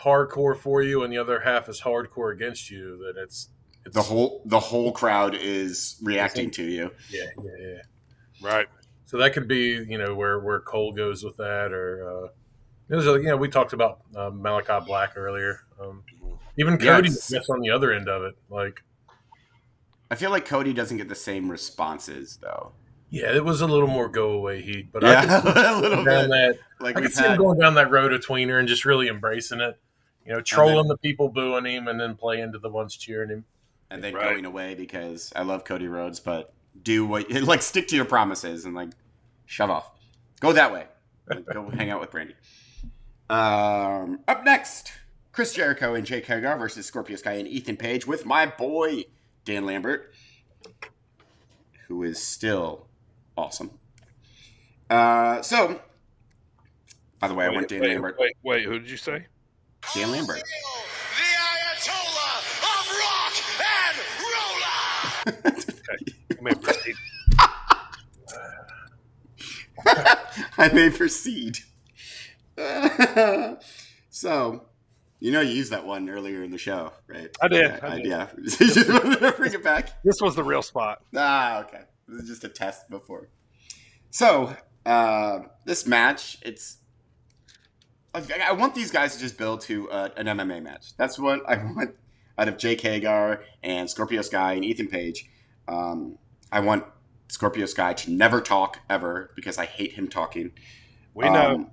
hardcore for you and the other half is hardcore against you, then it's The whole crowd is reacting to you. yeah. Right. So that could be where Cole goes with that, or we talked about Malachi Black earlier. Even Cody, I Yes. guess, on the other end of it, like I feel like Cody doesn't get the same responses though. yeah, it was a little more go away heat, but I could Yeah, see a little down bit. that. Like I could we've see him had, going down that road of tweener and just really embracing it. and Trolling then the people booing him, and then play into the ones cheering him. Right. going away because I love Cody Rhodes, but do what like stick to your promises and like shove off. Go that way. Like, go hang out with Brandy. Up next, Chris Jericho and Jake Hagar versus Scorpio Sky and Ethan Page with my boy Dan Lambert, who is still awesome. So, by the way, I went Dan Lambert. Wait, who did you say? Dan Lambert. The Ayatollah of rock and roller. You may proceed. I may proceed. So, you used that one earlier in the show, right? I did. I did. Yeah. Just wanted to bring it back. This was the real spot. Okay. This is just a test before. So, this match, I want these guys to just build to an MMA match. That's what I want out of Jake Hagar and Scorpio Sky and Ethan Page. I want Scorpio Sky to never talk ever because I hate him talking. We know.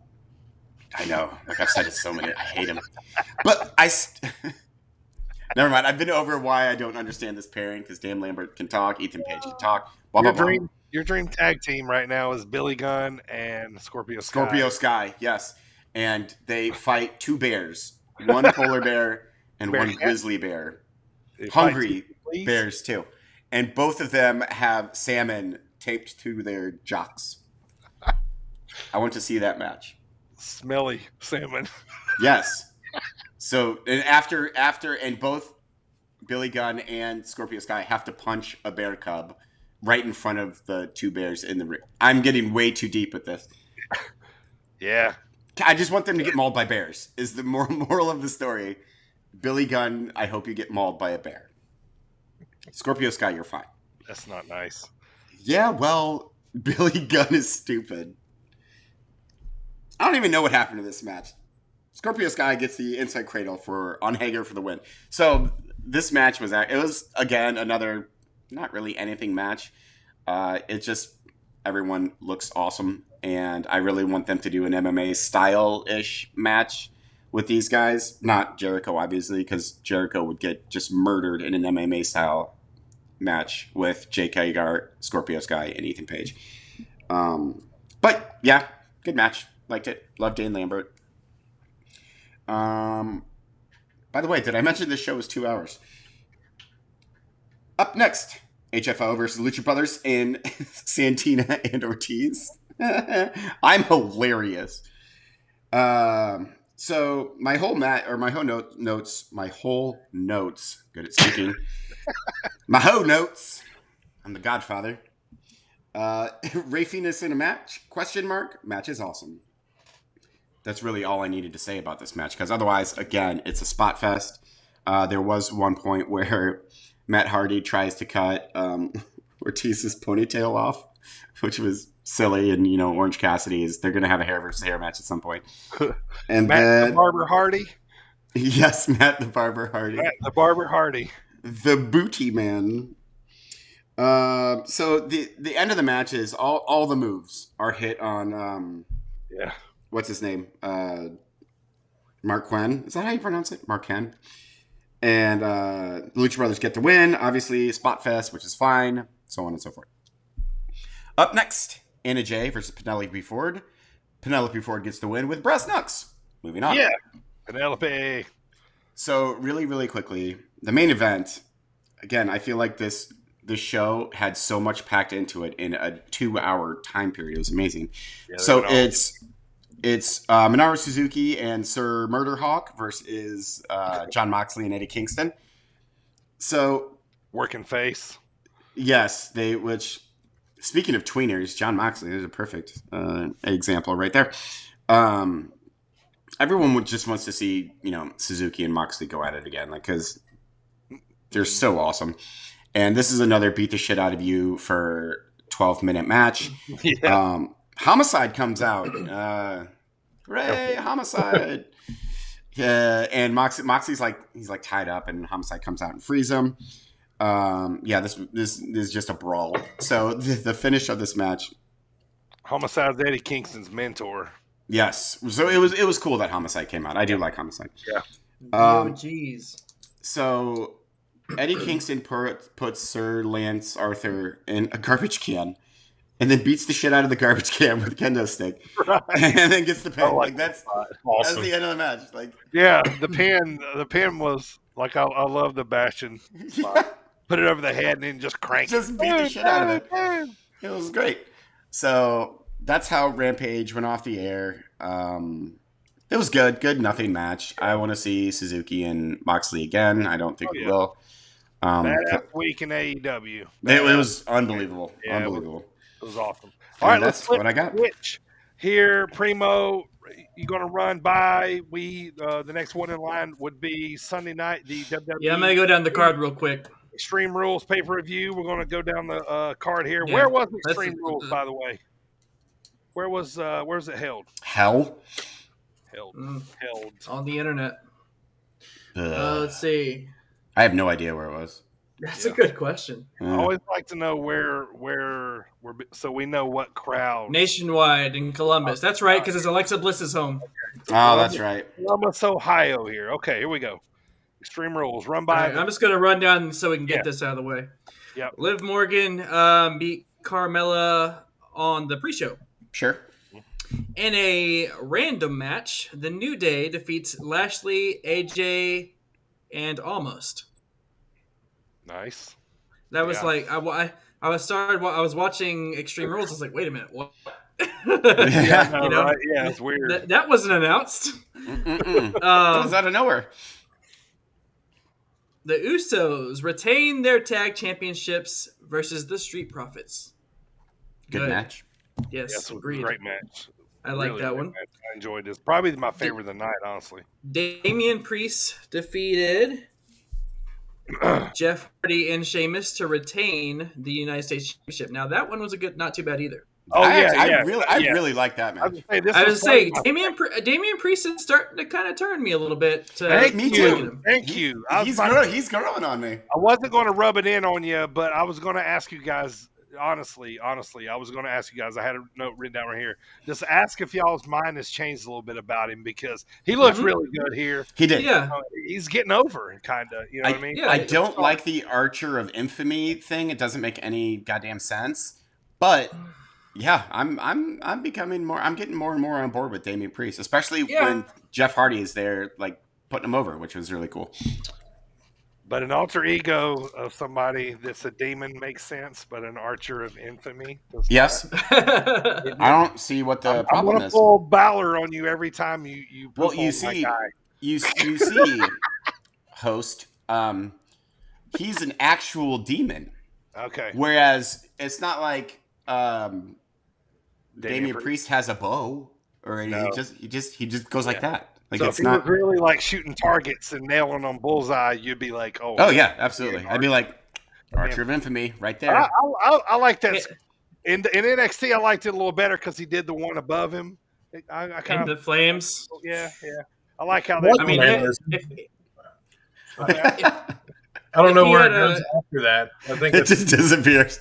I know. Like I've said it so many. I hate him. But never mind. I've been over why I don't understand this pairing because Dan Lambert can talk, Ethan Page can talk. Blah, blah, blah. Your dream tag team right now is Billy Gunn and Scorpio Sky. Scorpio Sky, yes. And they fight two bears, one polar bear and one grizzly bear. Hungry bears, too. And both of them have salmon taped to their jocks. I want to see that match. Smelly salmon. Yes. So, and and both Billy Gunn and Scorpio Sky have to punch a bear cub right in front of the two bears in the ring. I'm getting way too deep with this. Yeah. I just want them to get mauled by bears, is the moral of the story. Billy Gunn, I hope you get mauled by a bear. Scorpio Sky, you're fine. That's not nice. Yeah, well, Billy Gunn is stupid. I don't even know what happened to this match. Scorpio Sky gets the inside cradle on Hager for the win. So this match was again another not really anything match. It just everyone looks awesome, and I really want them to do an MMA style-ish match with these guys. Not Jericho, obviously, because Jericho would get just murdered in an MMA style match with Jake Hagar, Scorpio Sky, and Ethan Page. But yeah, good match. Liked it. Loved Dan Lambert. By the way, did I mention this show was 2 hours? Up next, HFO versus Lucha Brothers in Santina and Ortiz. I'm hilarious. So my whole notes. Good at speaking. My whole notes. I'm the Godfather. Ray Phoenix in a match? ? Match is awesome. That's really all I needed to say about this match, because otherwise, again, it's a spot fest. There was one point where Matt Hardy tries to cut Ortiz's ponytail off, which was silly, and Orange Cassidy they're going to have a hair versus hair match at some point. And Matt the Barber Hardy? Yes, Matt the Barber Hardy. Matt the Barber Hardy. The Booty Man. So the end of the match is all the moves are hit on what's his name? Mark Quinn. Is that how you pronounce it? Mark Ken. And the Lucha Brothers get the win. Obviously, Spot Fest, which is fine. So on and so forth. Up next, Anna Jay versus Penelope Ford. Penelope Ford gets the win with breast knucks. Moving on. Yeah. Penelope. So really, really quickly, the main event. Again, I feel like this show had so much packed into it in a 2-hour time period. It was amazing. Yeah, so it's It's Minoru Suzuki and Sir Murderhawk versus John Moxley and Eddie Kingston. So Working face. yes, which speaking of tweeners, John Moxley is a perfect example right there. Everyone just wants to see, Suzuki and Moxley go at it again, because they're so awesome. And this is another beat the shit out of you for 12-minute match. Yeah. Homicide comes out. Hooray, Homicide. And Moxley's he's tied up, and Homicide comes out and frees him. This is just a brawl. So the finish of this match. Homicide's Eddie Kingston's mentor. Yes. So it was cool that Homicide came out. I do like Homicide. Yeah. Jeez. So Eddie Kingston puts Sir Lance Arthur in a garbage can, and then beats the shit out of the garbage can with a kendo stick, Right. and then gets the pin. That's Awesome. that's the end of the match. Yeah, the pin was I love the bashing spot. Put it over the head and then just crank Just beat the shit out of it. It was great. So that's how Rampage went off the air. It was good nothing match. I want to see Suzuki and Moxley again. I don't think we will. Badass week in AEW. It was unbelievable. Yeah, Unbelievable. It was awesome. And All right, that's let's flip what I got. switch here. Primo, you're going to run by. The next one in line would be Sunday night, the WWE Yeah, I'm gonna go down the card real quick. Extreme Rules pay-per-view. We're going to go down the card here. Yeah, Where was that's- Extreme Rules, by the way? Where's it held? Hell. Held. On the internet. Ugh. Let's see. I have no idea where it was. That's a good question. I always like to know where so we know what crowd. Nationwide in Columbus. That's right, because it's Alexa Bliss's home. Oh, that's right. Columbus, Ohio here. Okay, here we go. Extreme Rules. Run All by. right, I'm just gonna run down so we can get this out of the way. Yep. Liv Morgan beat Carmella on the pre-show. Sure. In a random match, The New Day defeats Lashley, AJ, and Almost. Nice. That was Yeah. I was watching Extreme Rules. I was like, wait a minute, what? Yeah, I know, right? Yeah, it's weird. That wasn't announced. It was out of nowhere. The Usos retain their tag championships versus the Street Profits. Good match. Yes, Yes, it was a agreed. great match. I like Really that great one. match. I enjoyed this. Probably my favorite of the night, honestly. Damian Priest defeated Jeff Hardy and Sheamus to retain the United States Championship. Now that one was not too bad either. Oh I really like that I match. was say this. I was was saying probably Damian Priest is starting to kind of turn me a little bit. Thank Me you. too. Thank you. He's growing on me. I wasn't going to rub it in on you, but I was going to ask you guys. Honestly, I was going to ask you guys. I had a note written down right here. Just ask if y'all's mind has changed a little bit about him, because he looks really good here. He did. Yeah, He's getting over, kind of. You know what I mean? yeah. I don't like the Archer of Infamy thing. It doesn't make any goddamn sense. But yeah, I'm becoming more. I'm getting more and more on board with Damian Priest, especially when Jeff Hardy is there, putting him over, which was really cool. But an alter ego of somebody that's a demon makes sense, but an Archer of Infamy does Yes, I don't see what the I'm problem going to is. pull Balor on you every time you Well, poop you on see, my guy. you see, host. He's an actual demon, Okay. whereas it's not like Damian Damian Priest has a bow, or No. he just goes like that. Like, So if it's he not. was really like shooting targets and nailing on bullseye, you'd be like, oh. Oh yeah, absolutely. I'd be like, Archer of Infamy, right there. I like that. In NXT, I liked it a little better because he did the one above him. I kind And of the Flames. yeah. I like how What? that. I mean, I don't know he where had it goes after that. I think It it's, just disappears.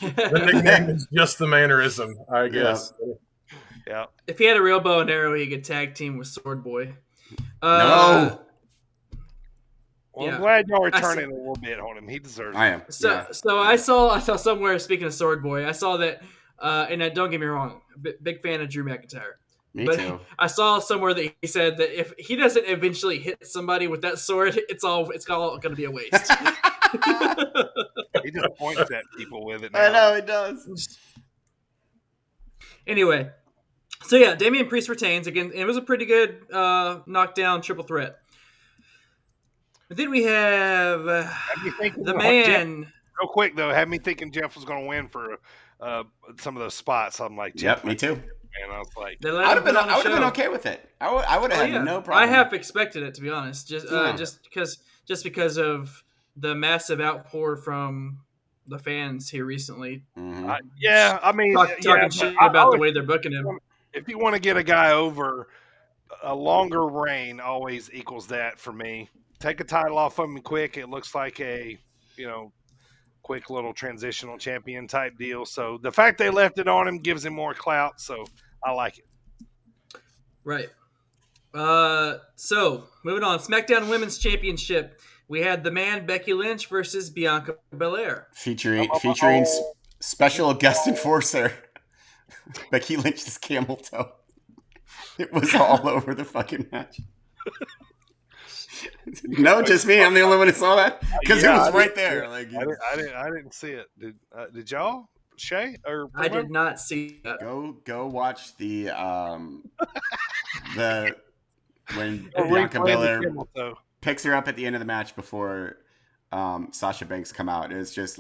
the nickname is just the mannerism, I guess. Yeah. if he had a real bow and arrow, he could tag team with Sword Boy. No, Well, Yeah. I'm glad y'all are I turning a little bit on him. He deserves it. I am. So, Yeah. so I saw somewhere. Speaking of Sword Boy, I saw that, and don't get me wrong, big fan of Drew McIntyre. Me But too. I saw somewhere that he said that if he doesn't eventually hit somebody with that sword, it's all going to be a waste. He just points at people with it now. I know it does. Anyway, So yeah, Damian Priest retains again. It was a pretty good knockdown triple threat. But then we have Had me thinking, the Jeff, man. real quick though, had me thinking Jeff was going to win for some of those spots. I'm like, Jeff, Yep, me too. and I was like, They I let would him have put been. on I a would have been show. okay with it. I would have Oh had yeah, no I problem. half expected it, to be honest. Yeah. Just because of the massive outpour from the fans here recently. Mhm. yeah, I mean, Talking but shit I about the always way they're booking him. if you want to get a guy over, a longer reign always equals that for me. Take a title off of him quick. It looks like a, quick little transitional champion type deal. So the fact they left it on him gives him more clout. So I like it. Right. So moving on, SmackDown Women's Championship. We had the man Becky Lynch versus Bianca Belair. Featuring Oh. special guest enforcer Becky Lynch's camel toe. It was all over the fucking match. No, just me. I'm the only one who saw that because Yeah, it was I right didn't- there. Like, I didn't see it. Did y'all, Shay or I did not see that. go watch the when Or Bianca replay the Belair camel toe. picks her up at the end of the match before Sasha Banks come out. It's just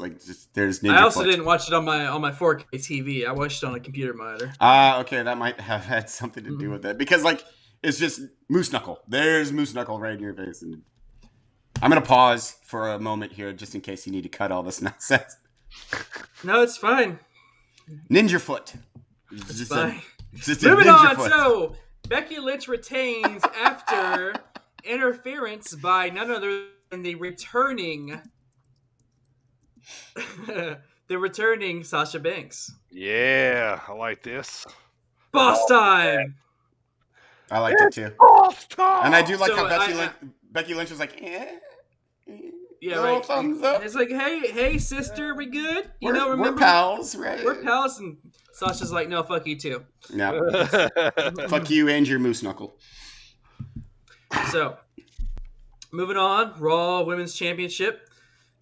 there's ninja I also foot. didn't watch it on my 4K TV. I watched it on a computer monitor. Okay, that might have had something to do with it because it's just moose knuckle. There's moose knuckle right in your face, and I'm gonna pause for a moment here just in case you need to cut all this nonsense. No, it's fine. Ninja foot. It's fine. Just a Moving ninja on. foot. So Becky Lynch retains after interference by none other than the returning Sasha Banks. Yeah, I like this. Boss time. I liked it too, and I do like So how Becky Lynch was like, Yeah, little right. thumbs up. And it's like, hey, sister, we good? We're pals, right? We're pals, and Sasha's like, no, fuck you too. No, fuck you and your moose knuckle. So, moving on, Raw Women's Championship.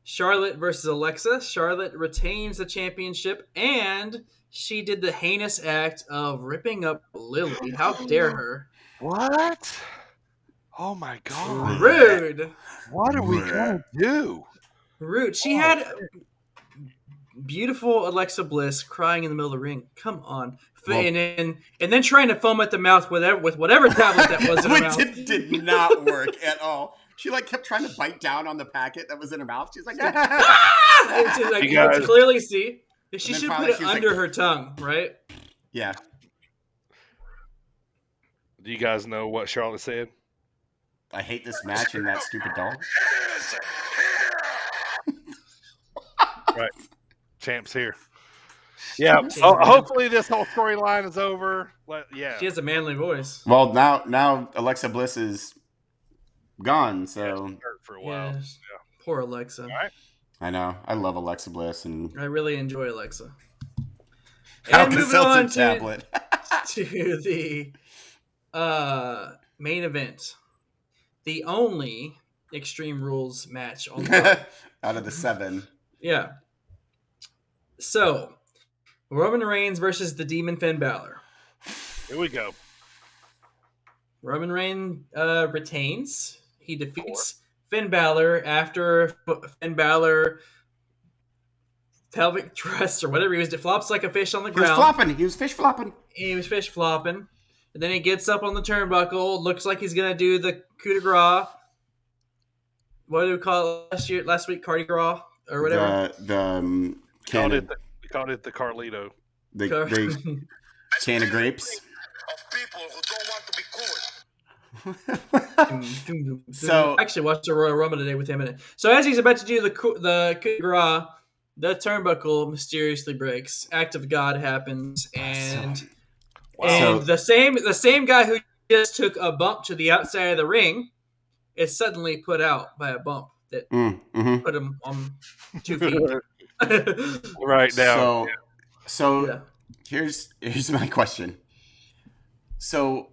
Charlotte versus Alexa. Charlotte retains the championship, and she did the heinous act of ripping up Lily. How dare her? What? Oh my god! Rude. What are we gonna do? Rude. She had beautiful Alexa Bliss crying in the middle of the ring. Come on. Well- and then trying to foam at the mouth with whatever tablet that was in her mouth. It did not work at all. She kept trying to bite down on the packet that was in her mouth. She's like, It's just like, You you can guys- clearly see. She And then should finally put it she was under like- her tongue, right? yeah. Do you guys know what Charlotte said? I hate this match and that stupid dog. Champ's here. Yeah. Hopefully this whole storyline is over. Yeah. She has a manly voice. Well, now Alexa Bliss is gone, so Hurt for a while. Yeah. Poor Alexa. right. I know. I love Alexa Bliss and I really enjoy Alexa. Alka And moving on Seltzer tablet. to the main event. The only Extreme Rules match on the card. Out of the 7. Yeah. So, Roman Reigns versus the Demon Finn Balor. Here we go. Roman Reigns retains. He defeats Finn Balor after Finn Balor pelvic thrust or whatever he was. It flops like a fish on the He was ground. flopping. He was fish flopping. He was fish flopping. And then he gets up on the turnbuckle. Looks like he's going to do the coup de grace. What do we call it last week? Cardi gras or whatever? The Called can it of, we called it the Carlito. the can of grapes. Of people who don't want to be cool. So- I actually watched a Royal Rumble today with him in it. So as he's about to do the coup de grace, the turnbuckle mysteriously breaks. Act of God happens, and So- the same guy who just took a bump to the outside of the ring is suddenly put out by a bump that Mm-hmm. put him on 2 feet. Right now. So Yeah. here's my question. So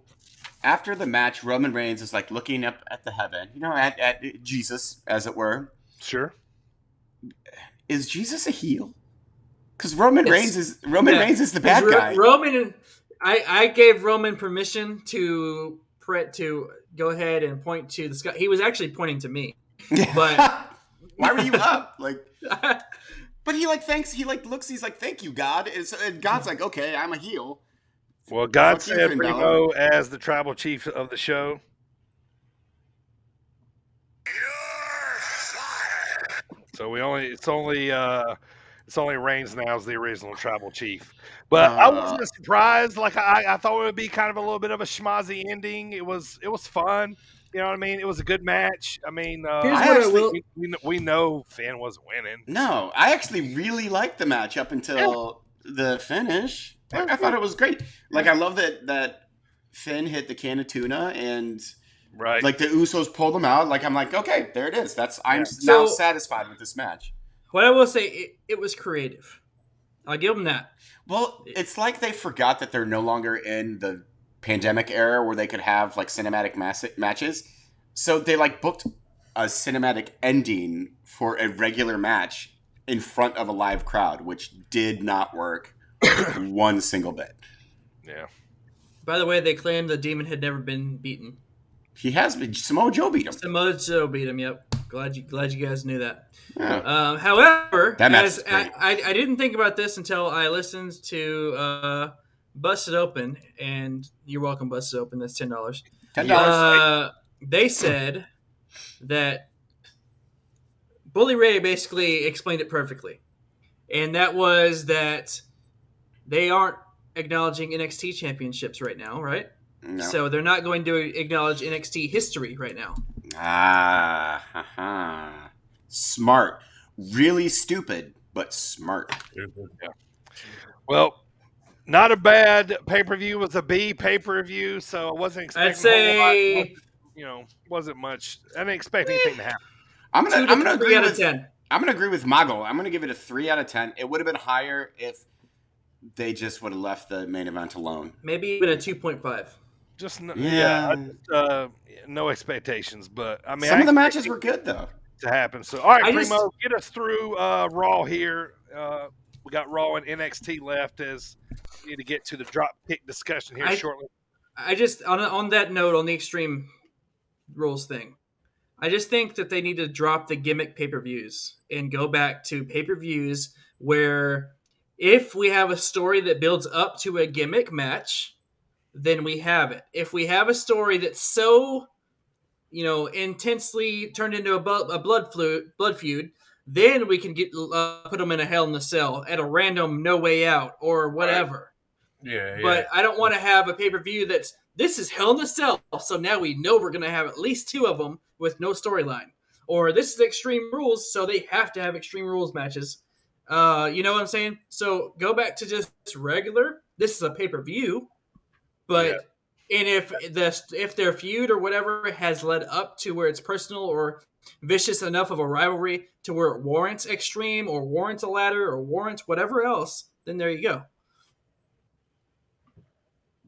after the match, Roman Reigns is like looking up at the heaven, at Jesus, as it were. Sure. Is Jesus a heel? Because Roman Yes. Reigns is the bad Because guy. I gave Roman permission to go ahead and point to the sky. He was actually pointing to me, but Why were you up? Like, but he like thanks. He like looks. He's like, "Thank you, God." And God's like, "Okay, I'm a heel. Well, God Fuck you, said Finn Balor." Primo as the tribal chief of the show. You're fired. So it's only Reigns now as the original tribal chief. But I Uh, wasn't surprised. Like I thought it would be kind of a little bit of a schmozzy ending. It was fun. You know what I mean? It was a good match. I mean, here's I what I actually will. we know Finn wasn't winning. no, I actually really liked the match up Yeah, until the finish. yeah, I yeah. thought it was great. Like, I love that Finn hit the can of tuna and Right. like the Usos pulled him out. Like, I'm like, okay, there it is. I'm Yeah. now So satisfied with this match. what I will say, it was creative. I'll give them that. Well, it's like they forgot that they're no longer in the pandemic era where they could have like cinematic matches. So they like booked a cinematic ending for a regular match in front of a live crowd, which did not work one single bit. Yeah. By the way, they claimed the Demon had never been beaten. He has been. Samoa Joe beat him. Samoa Joe beat him. Yep. Glad you guys knew that. Yeah. However, That match as is great. I didn't think about this until I listened to Busted Open, and you're welcome, Busted Open. That's $10. $10. They said that Bully Ray basically explained it perfectly, and that was that they aren't acknowledging NXT championships right now, right? No. So they're not going to acknowledge NXT history right now. Smart. Really stupid, but smart. Well, not a bad pay-per-view. It was a B pay-per-view, so I wasn't expecting I'd say a whole lot. Wasn't much. I didn't expect anything to happen. I'm gonna 3 agree out of with 10. I'm gonna agree with Mago. I'm gonna give it a 3 out of 10. It would have been higher if they just would have left the main event alone. Maybe even a 2.5. Just Yeah. no expectations, but I mean, Some I of the matches expect were good though. it to happen. So, all right, I Primo, just get us through Raw here. We got Raw and NXT left as we need to get to the drop kick discussion here I shortly. I just on that note, on the Extreme Rules thing, I just think that they need to drop the gimmick pay-per-views and go back to pay-per-views where if we have a story that builds up to a gimmick match, then we have it. If we have a story that's so intensely turned into a blood feud, then we can get put them in a Hell in a Cell at a random No Way Out or whatever. Yeah, But I don't want to have a pay-per-view this is Hell in a Cell, so now we know we're going to have at least 2 of them with no storyline. Or this is Extreme Rules, so they have to have Extreme Rules matches. You know what I'm saying? So go back to just regular. This is a pay-per-view, but and if their feud or whatever has led up to where it's personal or vicious enough of a rivalry to where it warrants Extreme or warrants a ladder or warrants whatever else, then there you go.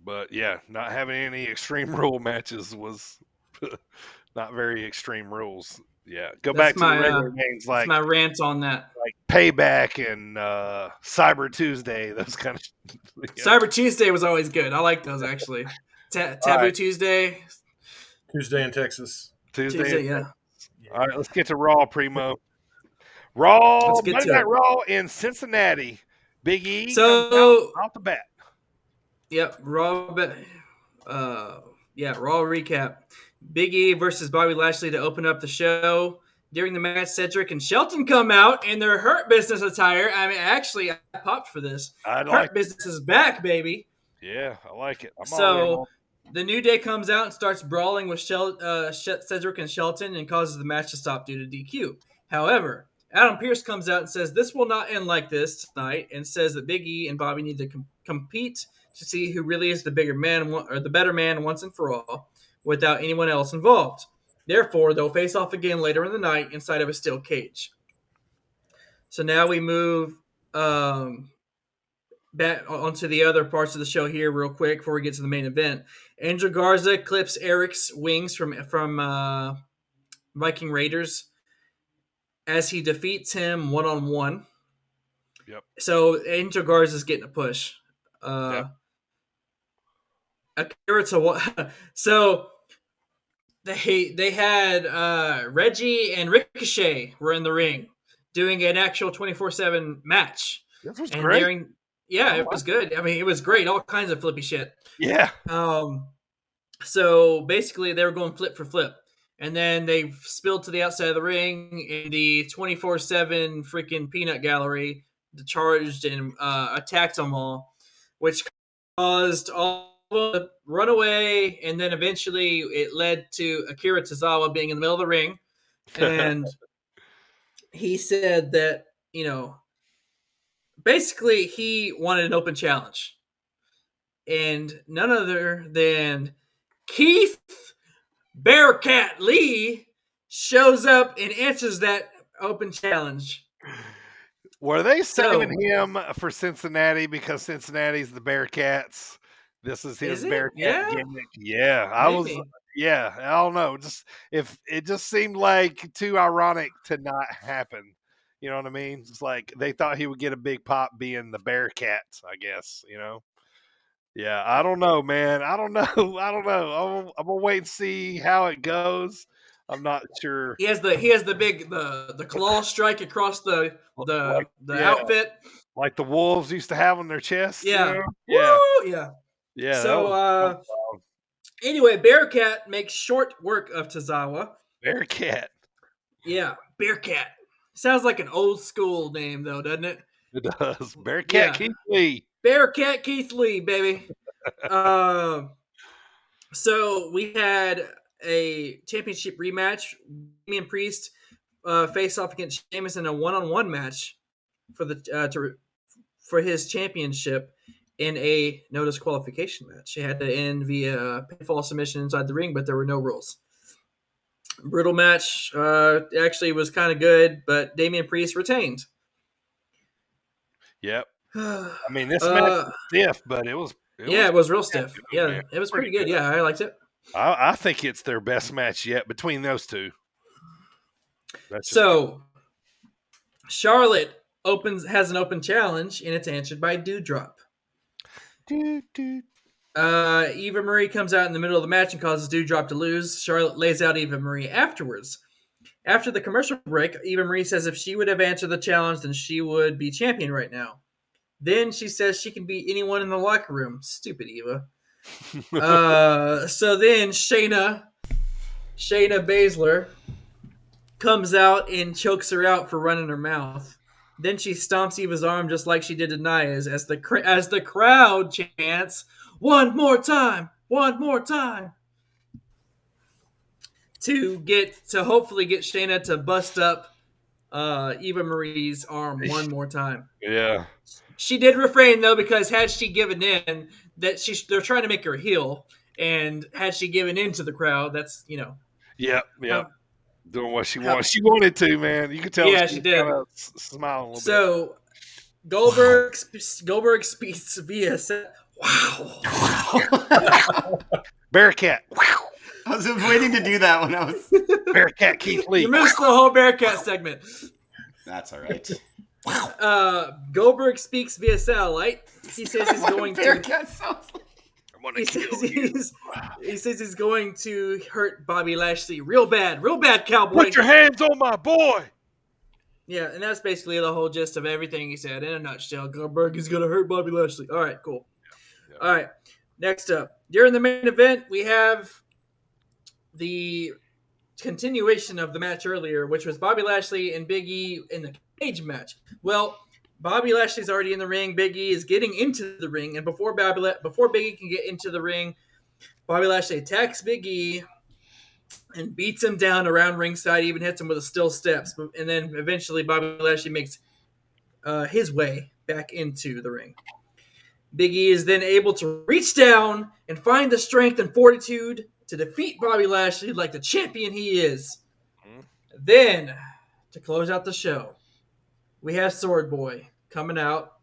But yeah, not having any Extreme Rule matches was not very Extreme Rules. Yeah, go That's back to the my regular names that's my rant on that. like Payback and Cyber Tuesday. Those kind of. Cyber Tuesday was always good. I like those actually. Taboo right. Tuesday. Tuesday in Texas. Tuesday, yeah. All right, let's get to Raw, Primo. Raw, Let's get Monday to Night it. Raw in Cincinnati. Big E So- comes out off the bat. Yep, Raw recap. Big E versus Bobby Lashley to open up the show. During the match, Cedric and Shelton come out in their Hurt Business attire. I mean, actually, I popped for this. Hurt Business is back, baby. Yeah, I like it. So the New Day comes out and starts brawling with Cedric and Shelton and causes the match to stop due to DQ. However, Adam Pearce comes out and says this will not end like this tonight, and says that Big E and Bobby need to compete to see who really is the bigger man or the better man once and for all, without anyone else involved. Therefore, they'll face off again later in the night inside of a steel cage. So now we move back onto the other parts of the show here real quick before we get to the main event. Angel Garza clips Eric's wings from Viking Raiders as he defeats him one-on-one. Yep. So Angel Garza's getting a push. Yep. Akira to so they had Reggie and Ricochet were in the ring doing an actual 24/7 match, This was and great. during yeah, I it like was good. I mean, it was great. All kinds of flippy shit. Yeah. Um, so basically, they were going flip for flip, and then they spilled to the outside of the ring in the 24/7 freaking peanut gallery, charged and attacked them all, which caused all of them to run away, and then eventually it led to Akira Tozawa being in the middle of the ring, and he said that basically he wanted an open challenge, and none other than Keith Bearcat Lee shows up and answers that open challenge. Were they saving So, him for Cincinnati because Cincinnati's the Bearcats? This is is his it? Bearcat Yeah, gimmick. Yeah, I was. maybe. Yeah, I don't know. Just if it just seemed like too ironic to not happen. You know what I mean? It's like they thought he would get a big pop being the Bearcat. I guess you know. Yeah, I don't know, man. I don't know. I don't know. I'm gonna wait and see how it goes. I'm not sure. He has the big the claw strike across the Like, the the yeah, outfit. like the wolves used to have on their chests. You Yeah. know? Yeah, Woo! Yeah. yeah. So That was wild. anyway, Bearcat makes short work of Tozawa. Bearcat. Yeah, Bearcat. Sounds like an old school name though, doesn't it? It does. Bearcat Yeah. Keith Lee. Bearcat Keith Lee, baby. Um So we had a championship rematch. Damian Priest face off against Sheamus in a one-on-one match for for his championship in a no disqualification match. It had to end via pinfall submission inside the ring, but there were no rules. Brutal match. Actually was kind of good, but Damian Priest retained. Yep. I mean, this match uh, was stiff, but it yeah, was it was real pretty stiff. good, Yeah, man. it was Pretty pretty good. good. Yeah, I liked it. I think it's their best match yet between those two. That's just me. So Charlotte has an open challenge, and it's answered by Dewdrop. Doo, doo. Eva Marie comes out in the middle of the match and causes Dewdrop to lose. Charlotte lays out Eva Marie afterwards. After the commercial break, Eva Marie says if she would have answered the challenge, then she would be champion right now. Then she says she can beat anyone in the locker room. Stupid Eva. So then Shayna Baszler comes out and chokes her out for running her mouth. Then she stomps Eva's arm just like she did to Nia's as the crowd chants, "One more time! One more time!" to hopefully get Shayna to bust up Eva Marie's arm one more time. Yeah. She did refrain though, because had she given in, they're trying to make her heel, and had she given in to the crowd, that's Yep. Yep. how Doing what she how wanted. She wanted to, man. You could tell yeah, she she was kind did. of smiling a little bit. So Wow. Goldberg speaks via wow. Bearcat. I was waiting to do that when I was. Bearcat Keith Lee. You missed the whole Bearcat segment. That's all right. Goldberg speaks via satellite. He says he's going to. Bearcat sounds like. I'm gonna He kill says you. he says he's going to hurt Bobby Lashley real bad, cowboy. Put your hands on my boy. Yeah, and that's basically the whole gist of everything he said in a nutshell. Goldberg is going to hurt Bobby Lashley. All right, cool. Yeah. All right, next up. During the main event, we have the continuation of the match earlier, which was Bobby Lashley and Big E in the cage match. Well, Bobby Lashley's already in the ring. Big E is getting into the ring, and before Big E can get into the ring, Bobby Lashley attacks Big E and beats him down around ringside, even hits him with a steel steps. And then eventually Bobby Lashley makes his way back into the ring. Big E is then able to reach down and find the strength and fortitude to defeat Bobby Lashley like the champion he is. Then, to close out the show, we have Sword Boy coming out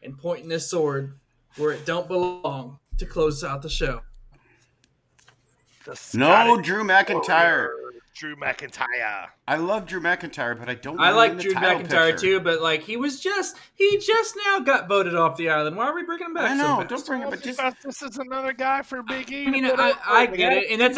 and pointing his sword where it don't belong to close out the show. No, Drew McIntyre. Drew McIntyre. I love Drew McIntyre, but I don't I want him like in the Drew title McIntyre picture. too, but like he just now got voted off the island. Why are we bringing him back I so know. fast? Don't bring it, Well, but just because this is another guy for Big E I to mean, put over. I They get gotta it, and feed him. that's They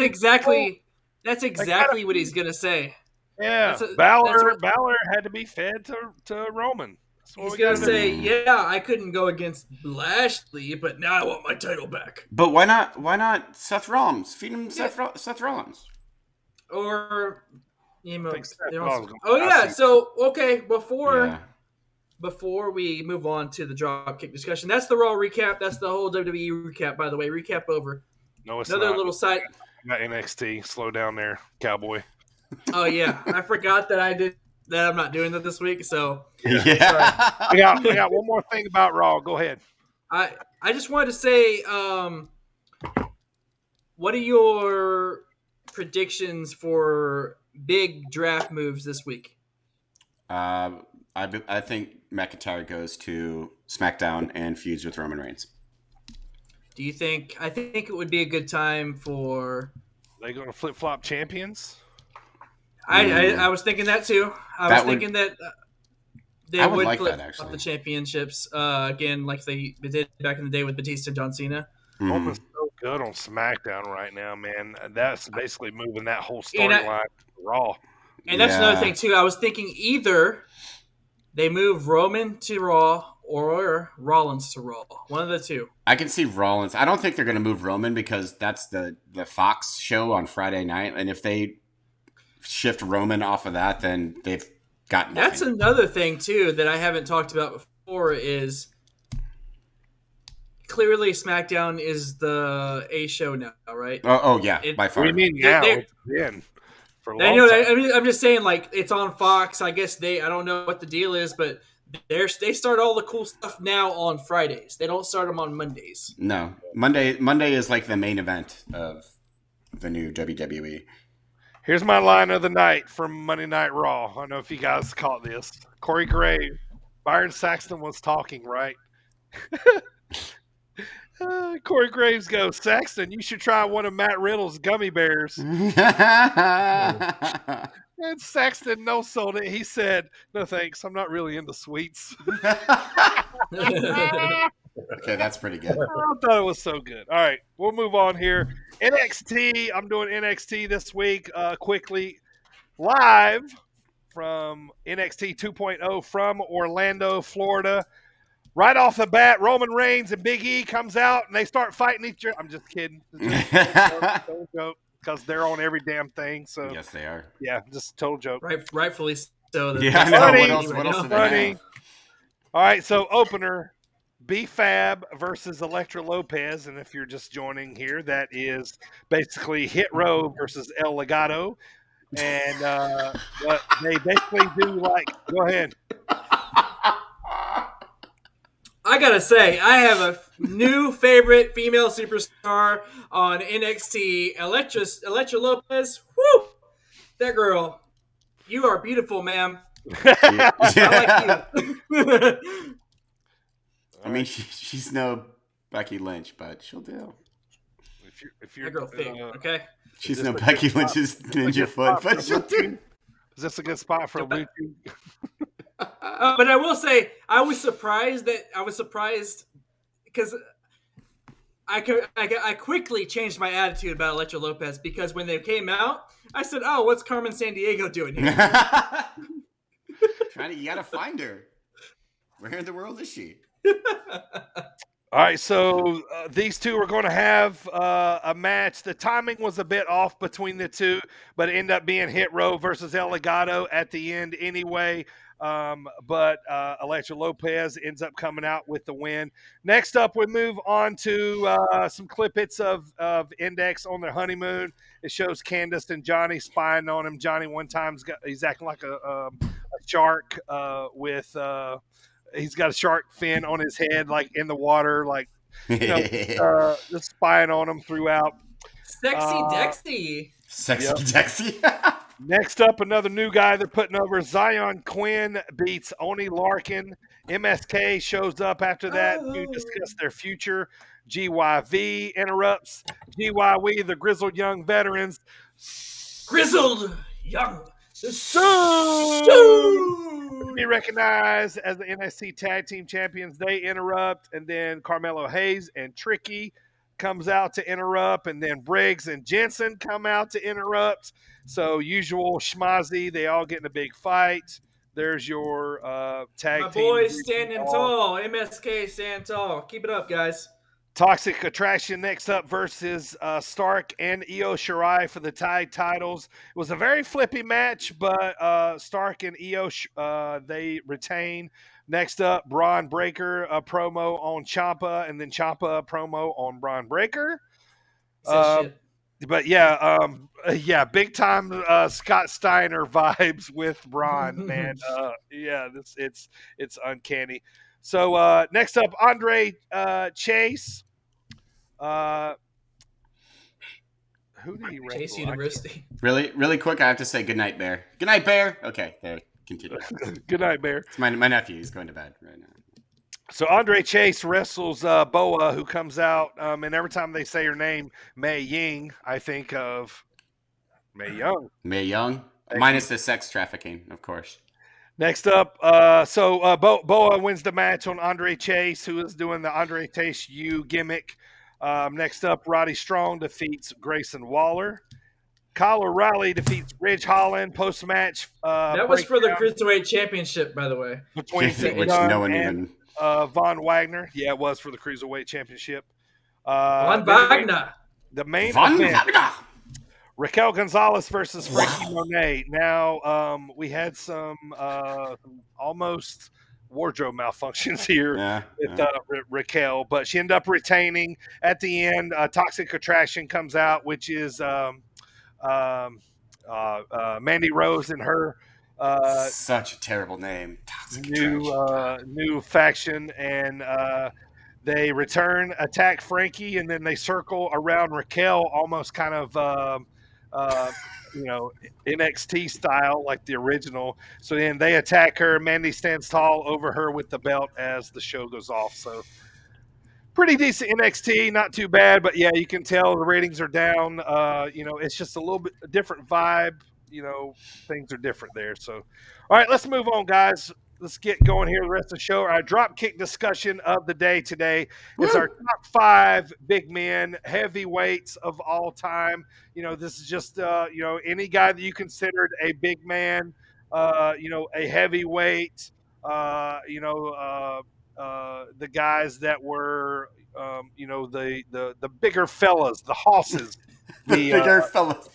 gotta exactly what feed he's gonna say. Yeah, That's what Balor had to be fed to Roman. That's what he's we gonna got to do. say. Yeah, I couldn't go against Lashley, but now I want my title back. But why not? Why not Seth Rollins? Feed him Yeah. Seth Rollins. Or I think Seth they Rollins don't. gonna Oh last yeah, season. so okay, Yeah. before we move on to the dropkick discussion, that's the Raw recap. That's the whole WWE recap. By the way, recap over. No, it's Another not. little side. We got NXT. Slow down there, cowboy. Oh yeah, I forgot that I'm not doing that this week. So Yeah. I got one more thing about Raw. Go ahead. I just wanted to say, what are your predictions for big draft moves this week? I think McIntyre goes to SmackDown and feuds with Roman Reigns. Do you think? I think it would be a good time for. They gonna flip flop champions? I was thinking that too. I was thinking that they I would would like flip that, actually. the championships again, like they did back in the day with Batista and John Cena. Roman's so good on SmackDown right now, man. That's basically moving that whole And I- storyline to Raw. And that's another thing too. I was thinking either they move Roman to Raw or Rollins to Raw. One of the two. I can see Rollins. I don't think they're going to move Roman because that's the Fox show on Friday night, and if they shift Roman off of that, then they've got nothing. That's another thing too that I haven't talked about before is clearly SmackDown is the A show now, right? Oh yeah, by What far. do you mean now? They're- It's been for a I long know. time. I'm just saying, like it's on Fox. I guess I don't know what the deal is, but they start all the cool stuff now on Fridays. They don't start them on Mondays. No, Monday is like the main event of the new WWE. Here's my line of the night from Monday Night Raw. I don't know if you guys caught this. Corey Graves, Byron Saxton was talking, right? Corey Graves goes, Saxton, you should try one of Matt Riddle's gummy bears. And Saxton no sold it. He said, no thanks, I'm not really into sweets. Okay, that's pretty good. I thought it was so good. All right, we'll move on here. NXT, I'm doing NXT this week quickly. Live from NXT 2.0 from Orlando, Florida. Right off the bat, Roman Reigns and Big E comes out and they start fighting each other. I'm just kidding. Total joke because they're on every damn thing. So Yes, they are. yeah, just total joke. Rightfully so. Yeah, I know. What else do they Funny. have? All right, so opener, B-Fab versus Elektra Lopez. And if you're just joining here, that is basically Hit Row versus El Legado. And what they basically do, like, go ahead. I gotta say, I have a new favorite female superstar on NXT, Elektra Lopez. Woo! That girl, you are beautiful, ma'am. I like you. I mean, she's no Becky Lynch, but she'll do. If you're That girl thick, okay? She's Is no this a Becky good Lynch's spot? ninja foot, but she'll do. Is this a good spot for a Lucha? But I will say, I was surprised because I quickly changed my attitude about Elektra Lopez because when they came out, I said, "Oh, what's Carmen Sandiego doing here?" You gotta find her. Where in the world is she? All right, so these two are going to have a match. The timing was a bit off between the two, but it ended up being Hit Row versus El Legado at the end anyway. But Elektra Lopez ends up coming out with the win. Next up, we move on to some clip hits of Index on their honeymoon. It shows Candace and Johnny spying on him. Johnny he's acting like a shark with he's got a shark fin on his head, like in the water, like just spying on him throughout. Sexy Dexy. Sexy Yep. Dexy. Next up, another new guy they're putting over. Zion Quinn beats Oni Larkin. MSK shows up after that to discuss their future. GYV interrupts. GYV, the grizzled young veterans, Grizzled Young. Soon be recognized as the NXT Tag Team Champions. They interrupt, and then Carmelo Hayes and Tricky comes out to interrupt, and then Briggs and Jensen come out to interrupt. So usual schmozzy, they all get in a big fight. There's your tag My team. boys standing tall. MSK standing tall. Keep it up, guys. Toxic Attraction next up versus Stark and Io Shirai for the tag titles. It was a very flippy match, but Stark and Io they retain. Next up, Braun Breaker a promo on Ciampa, and then Ciampa a promo on Braun Breaker. Said Uh, shit. but yeah, big time Scott Steiner vibes with Braun, man. Yeah, it's uncanny. So next up, Andre Chase. Who did he wrestle? Chase University. Really quick, I have to say goodnight, Bear. Good night, Bear. Okay, there. Continue. Good night, Bear. It's my nephew. He's going to bed right now. So Andre Chase wrestles Boa, who comes out, and every time they say her name, Mei Ying, I think of Mei Young. Mae Young, minus the sex trafficking, of course. Next up, Boa wins the match on Andre Chase, who is doing the Andre Chase U gimmick. Next up, Roddy Strong defeats Grayson Waller. Kyle O'Reilly defeats Ridge Holland post-match. That was for the Cruiserweight Championship, by the way. Between Which no one even. Von Wagner. Yeah, it was for the Cruiserweight Championship. Von Wagner. The main Von event. Wagner. Raquel Gonzalez versus Frankie Monet. Now, we had some almost wardrobe malfunctions here with Raquel, but she ended up retaining. At the end, Toxic Attraction comes out, which is Mandy Rose and her such a terrible name. Toxic new faction, and they return, attack Frankie, and then they circle around Raquel, almost kind of NXT style, like the original. So then they attack her. Mandy stands tall over her with the belt as the show goes off. So pretty decent NXT, not too bad, but yeah, you can tell the ratings are down. It's just a little bit a different vibe. Things are different there. So, all right, let's move on, guys. Let's get going here. The rest of the show, our drop kick discussion of the day today is our top 5 big men, heavyweights of all time. This is just any guy that you considered a big man, a heavyweight, the guys that were, the bigger fellas, the hosses, the bigger fellas,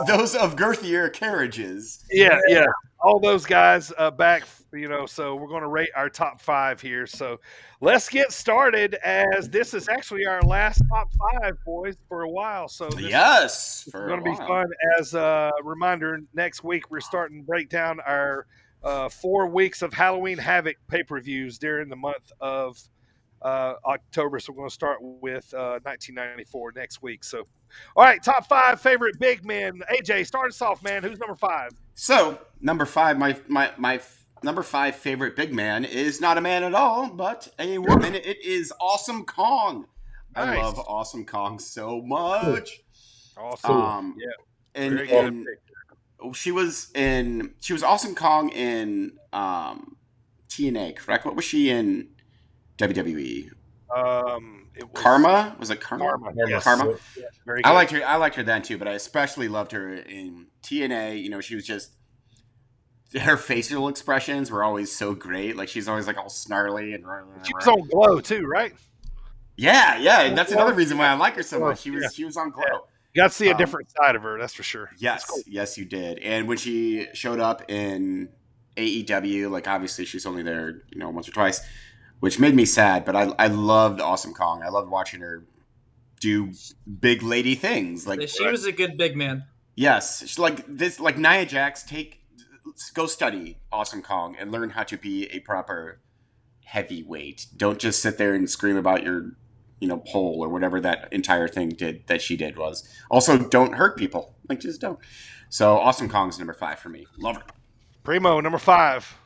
those of girthier carriages. Yeah, all those guys back. So we're going to rate our top 5 here. So let's get started, as this is actually our last top 5, boys, for a while. So this is going to be fun. As a reminder, next week we're starting to break down our 4 weeks of Halloween Havoc pay-per-views during the month of October. So we're going to start with 1994 next week. So, all right, top 5 favorite big men. AJ, start us off, man. Who's number 5? So number 5, my number 5 favorite big man is not a man at all, but a woman. It is Awesome Kong. Nice. I love Awesome Kong so much. Awesome. And she was Awesome Kong in TNA, correct? What was she in WWE? It was Karma. Was it Karma? Yes. Karma. Yeah, very good. I liked her then too, but I especially loved her in TNA. She was just, her facial expressions were always so great. Like, she's always like all snarly and she was on Glow too, right? Yeah. That's another reason why I like her so much. She was on Glow. Yeah. You got to see a different side of her, that's for sure. Yes, cool. Yes, you did. And when she showed up in AEW, like, obviously she's only there, once or twice, which made me sad. But I loved Awesome Kong. I loved watching her do big lady things. Like, she was a good big man. Yes, she's like this. Like, Nia Jax, go study Awesome Kong and learn how to be a proper heavyweight. Don't just sit there and scream about your pole or whatever that entire thing that she did was. Also, don't hurt people. Like, just don't. So Awesome Kong's number 5 for me. Love her. Primo, number 5.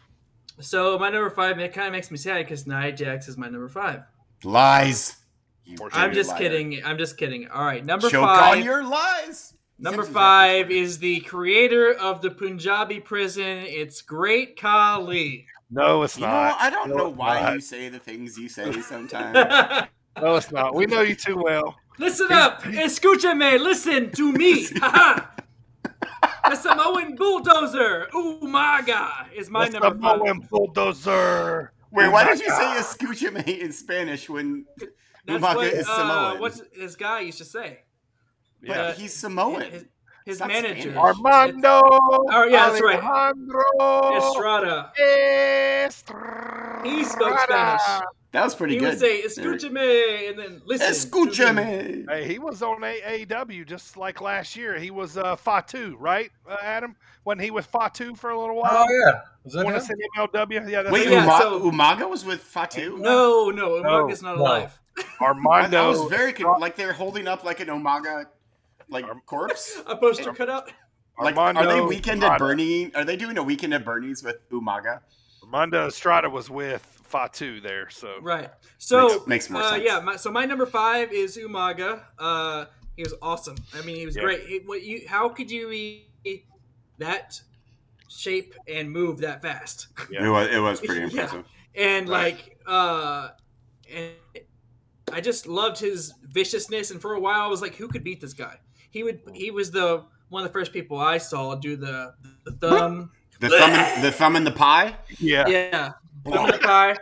So my number 5, it kind of makes me sad because Nia Jax is my number 5. Lies. I'm just kidding. All right, number Choke 5. on your lies. Number Simpsons reference 5 for you. is the creator of the Punjabi prison. It's Great Khali. No, it's You know, not. I don't No, know it's why not. you say the things you say sometimes. No, it's not. We know you too well. Listen He's- up! Escúchame! Listen to me! Haha! The Samoan bulldozer, Umaga, is my The number 5. Samoan bulldozer. Wait, Oh why my did you say God. escúchame in Spanish when That's Umaga what is Samoan? what's his guy used to say. But Yeah. he's His, Samoan. his It's not manager. Spanish. It's, Armando oh yeah, that's right. Alejandro Estrada. He spoke Estrada. Spanish. That was pretty He would good. say "escúchame" and then listen to me. Escúchame. Hey, he was on AAW just like last year. He was Fatu, right, Adam? When he was Fatu for a little while. Oh yeah, was that Want to him? say MLW? Yeah, that's Wait, But him. yeah, so Umaga was with Fatu? no, No, Umaga's not No. alive. I was Armando. very like they're holding up like an Umaga like corpse. A poster cutout. Like, are they Armando weekend at Estrada. Bernie? Are they doing a weekend at Bernie's with Umaga? Armando Estrada was with Fatu there, so Right. So Makes more sense. Yeah. So my number 5 is Umaga. He was awesome. I mean, he was Yeah. great. How could you be that shape and move that fast? Yeah. It was pretty Yeah. impressive. And and I just loved his viciousness. And for a while, I was like, who could beat this guy? He was the one of the first people I saw do the thumb. The thumb in the pie. Yeah. Yeah, thumb in the pie.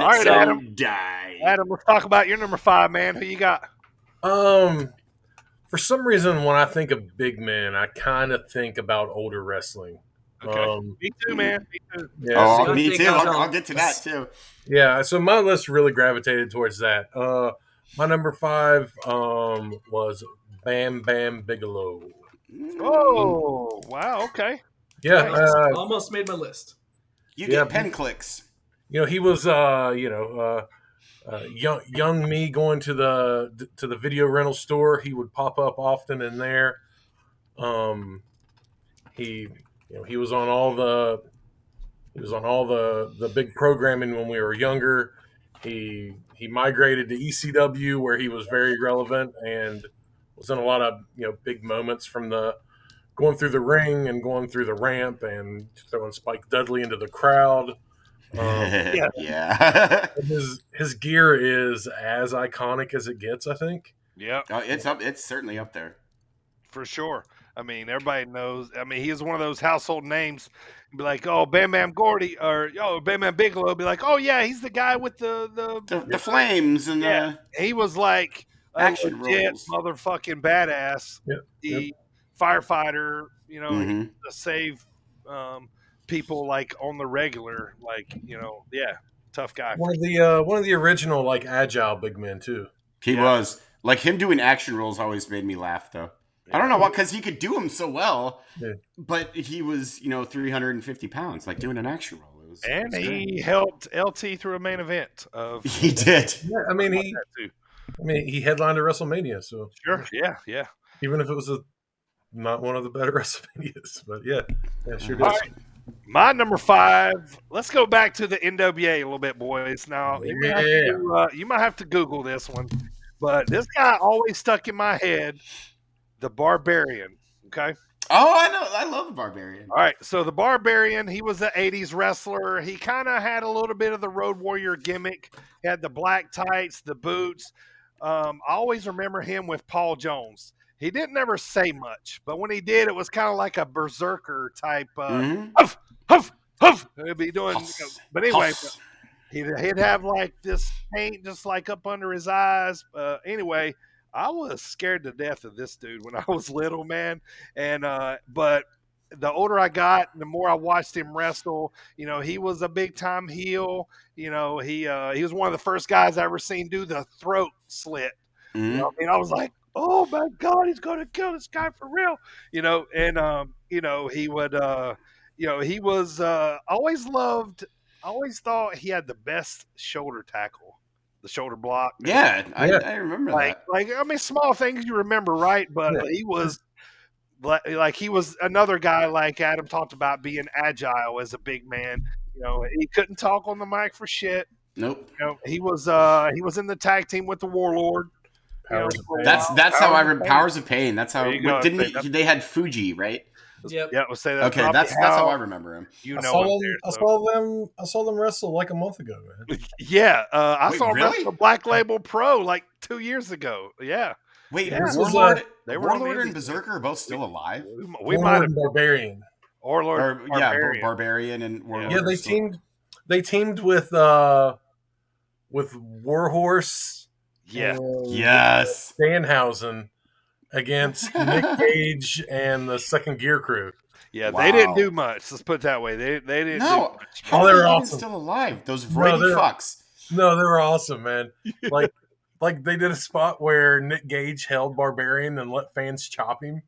All right, So Adam. die. Adam, let's talk about your number 5, man. Who you got? For some reason, when I think of big men, I kind of think about older wrestling. Okay. Me too, man. Me too. Yeah, Oh, so- me too. I'll- I'll get to that too. yeah. So my list really gravitated towards that. My number 5 was Bam Bam Bigelow. Oh, wow. Okay. Yeah, Nice. Almost made my list. You Yeah. get pen clicks. he was young me going to the video rental store. He would pop up often in there. He he was on all the big programming when we were younger. He migrated to ECW where he was very relevant and was in a lot of big moments from the going through the ring and going through the ramp and throwing Spike Dudley into the crowd. Yeah. His gear is as iconic as it gets, I think. Yeah, It's up. It's certainly up there. for sure. I mean, everybody knows. I mean, he is one of those household names. Be like, oh, Bam Bam Gordy, or Bam Bam Bigelow. Be like, oh yeah, he's the guy with The flames and Yeah. He was like a Action legit roles. motherfucking badass. Yep, The firefighter, Mhm. to save people like on the regular, tough guy. One of the original like agile big men too. He Yeah. was like him doing action roles always made me laugh though. I don't know why, because he could do them so well, Yeah. but he was 350 pounds, like doing an action role. It was, And it was he helped LT through a main event of great. He did. Yeah, I mean that too. he headlined at WrestleMania, so Sure, yeah. even if it was not one of the better WrestleManias, but yeah, sure All did. right. My number 5. Let's go back to the NWA a little bit, boys. Now you might have to Google this one, but this guy always stuck in my head. The Barbarian. Okay. Oh, I know. I love the Barbarian. All right. So the Barbarian, he was an '80s wrestler. He kind of had a little bit of the Road Warrior gimmick. He had the black tights, the boots. I always remember him with Paul Jones. He didn't never say much, but when he did, it was kind of like a berserker type. Mhm. Huff, huff, huff. He'd be doing. Huff. But anyway, Huff. he'd have like this paint just like up under his eyes. Anyway, I was scared to death of this dude when I was little, man. And but the older I got, the more I watched him wrestle. He was a big time heel. He was one of the first guys I ever seen do the throat slit. Mhm. I was like, oh my God, he's gonna kill this guy for real. And he would he was always thought he had the best shoulder tackle, the shoulder block. Yeah, Yeah. I remember Like, that. small things you remember, right? But Yeah. he was like he was another guy like Adam talked about being agile as a big man. He couldn't talk on the mic for shit. Nope. He was in the tag team with the Warlord. Powers of Pain. That's how I Powers of Pain. Powers of Pain. That's how. There you go. What didn't he? They had Fuji, right? Yep. Yeah, we'll say that's Okay, probably that's how I remember him. you I know saw him them. there. I So. saw them. I saw them wrestle like a month ago, man. Yeah, I Wait, saw him really? wrestle Black Label Pro like 2 years ago. Yeah, Wait, Yeah. This was, Warlord, they were on the Warlord and indie Berserker are both still alive. we might Warlord have and Barbarian. or Lord Or Barbarian. Barbarian and Warlord. Yeah, are they still- teamed. They teamed with Warhorse. Yeah, and Yes. Danhausen against Nick Cage and the Second Gear Crew. yeah, Wow. they didn't do much. Let's put it that way. They didn't do No, much. how Oh, are they they were even awesome. still alive? Those No, roidy they're- fucks. No, they were awesome, man. Like they did a spot where Nick Gage held Barbarian and let fans chop him.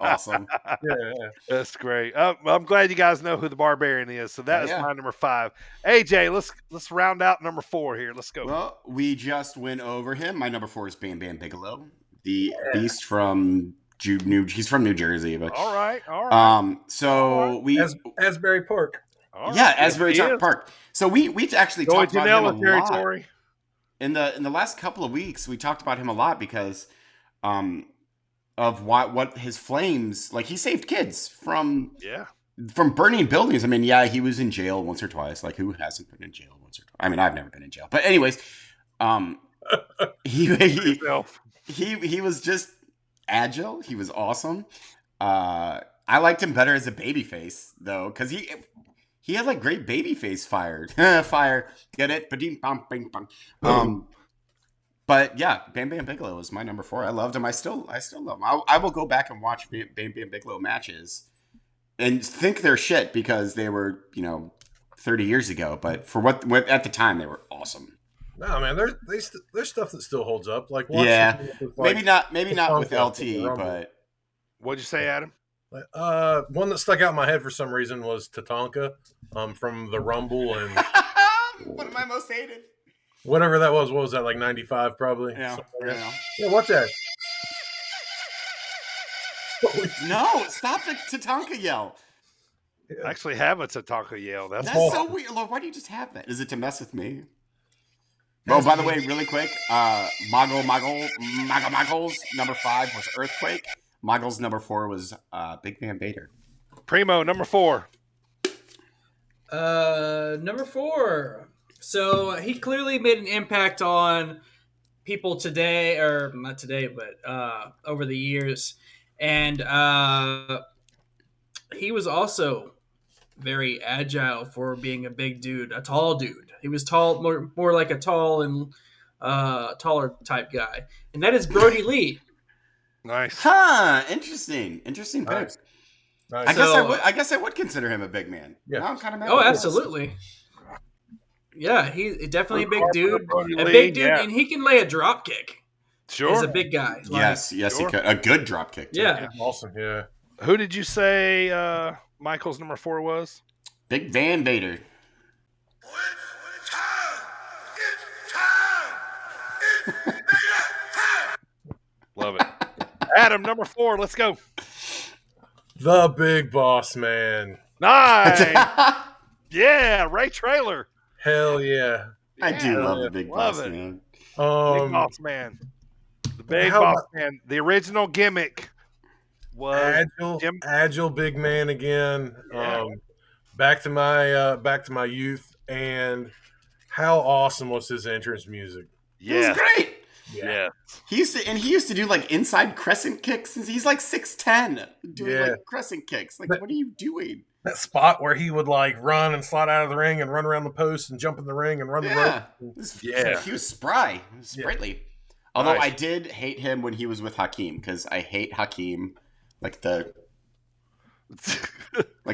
Awesome. Yeah. That's great. I'm glad you guys know who the Barbarian is. So that is Yeah. my number 5. AJ, let's round out number 4 here. Let's go. Well, we just went over him. My number 4 is Bam Bam Bigelow, the beast from he's from New Jersey, but All right, all right. so we Asbury Park. all yeah, right. Asbury He is. Park. So we actually Joey talked about him a Janela lot territory. in the last couple of weeks. We talked about him a lot because of what his flames, like he saved kids from Yeah. burning buildings. I mean, yeah, he was in jail once or twice. Like, who hasn't been in jail once or twice? I mean, I've never been in jail, but anyways, he Yourself. he was just agile. He was awesome. I liked him better as a babyface though, because he had like great babyface fire. Get it? Ba-ding, bong, bing, bong. But yeah, Bam Bam Bigelow was my number 4. I loved him. I still love him. I will go back and watch Bam Bam Bigelow matches and think they're shit because they were 30 years ago. But for what at the time they were awesome. No, man, there's stuff that still holds up. Like Yeah. with, like, Maybe not with Funko LT, Rumble. but What'd you say, Adam? One that stuck out in my head for some reason was Tatanka, from the Rumble and one of my most hated. whatever that was. What was that, like 95 probably? Yeah. Something like that. yeah. Yeah, what that? No, stop the Tatanka yell. I actually have a Tatanka yell. That's That's so weird. Lord, why do you just have that? Is it to mess with me? Oh, by the way, really quick, Moggle's number 5 was Earthquake. Moggle's number 4 was Big Van Vader. Primo, number 4. Number 4. So he clearly made an impact on people today, or not today, but over the years. And he was also very agile for being a big dude, a tall dude. He was tall, more like a tall and taller type guy. And that is Brody Lee. Nice. Huh, interesting pick. Nice. I guess I would consider him a big man. Yeah. Now I'm kind of mad. Oh, at this. absolutely. Yeah, he's definitely a big dude. Brody A Lee, big dude, yeah. and he can lay a drop kick. Sure. He's a big guy. Like, Yes, Sure. he could. A good drop kick. Too. Yeah. Awesome, yeah. Who did you say Michael's number 4 was? Big Van Vader. It's time! Love it. Adam, number 4. Let's go. The Big Boss Man. Nice. Yeah, Ray Trailer. Hell yeah. I do Yeah, love the Big love Boss it. Man. Big Boss Man. The Big how Boss about- Man. The original gimmick was agile big man again. Yeah. Back to my youth, and how awesome was his entrance music? It was yeah, great. yeah. He used to do like inside crescent kicks. He's like 6'10", doing Yeah. like crescent kicks. Like, But- what are you doing? That spot where he would like run and slide out of the ring and run around the post and jump in the ring and run the Yeah, rope. Yeah. He was spry, he was Yeah. sprightly. Although Nice. I did hate him when he was with Hakeem because I hate Hakeem. Like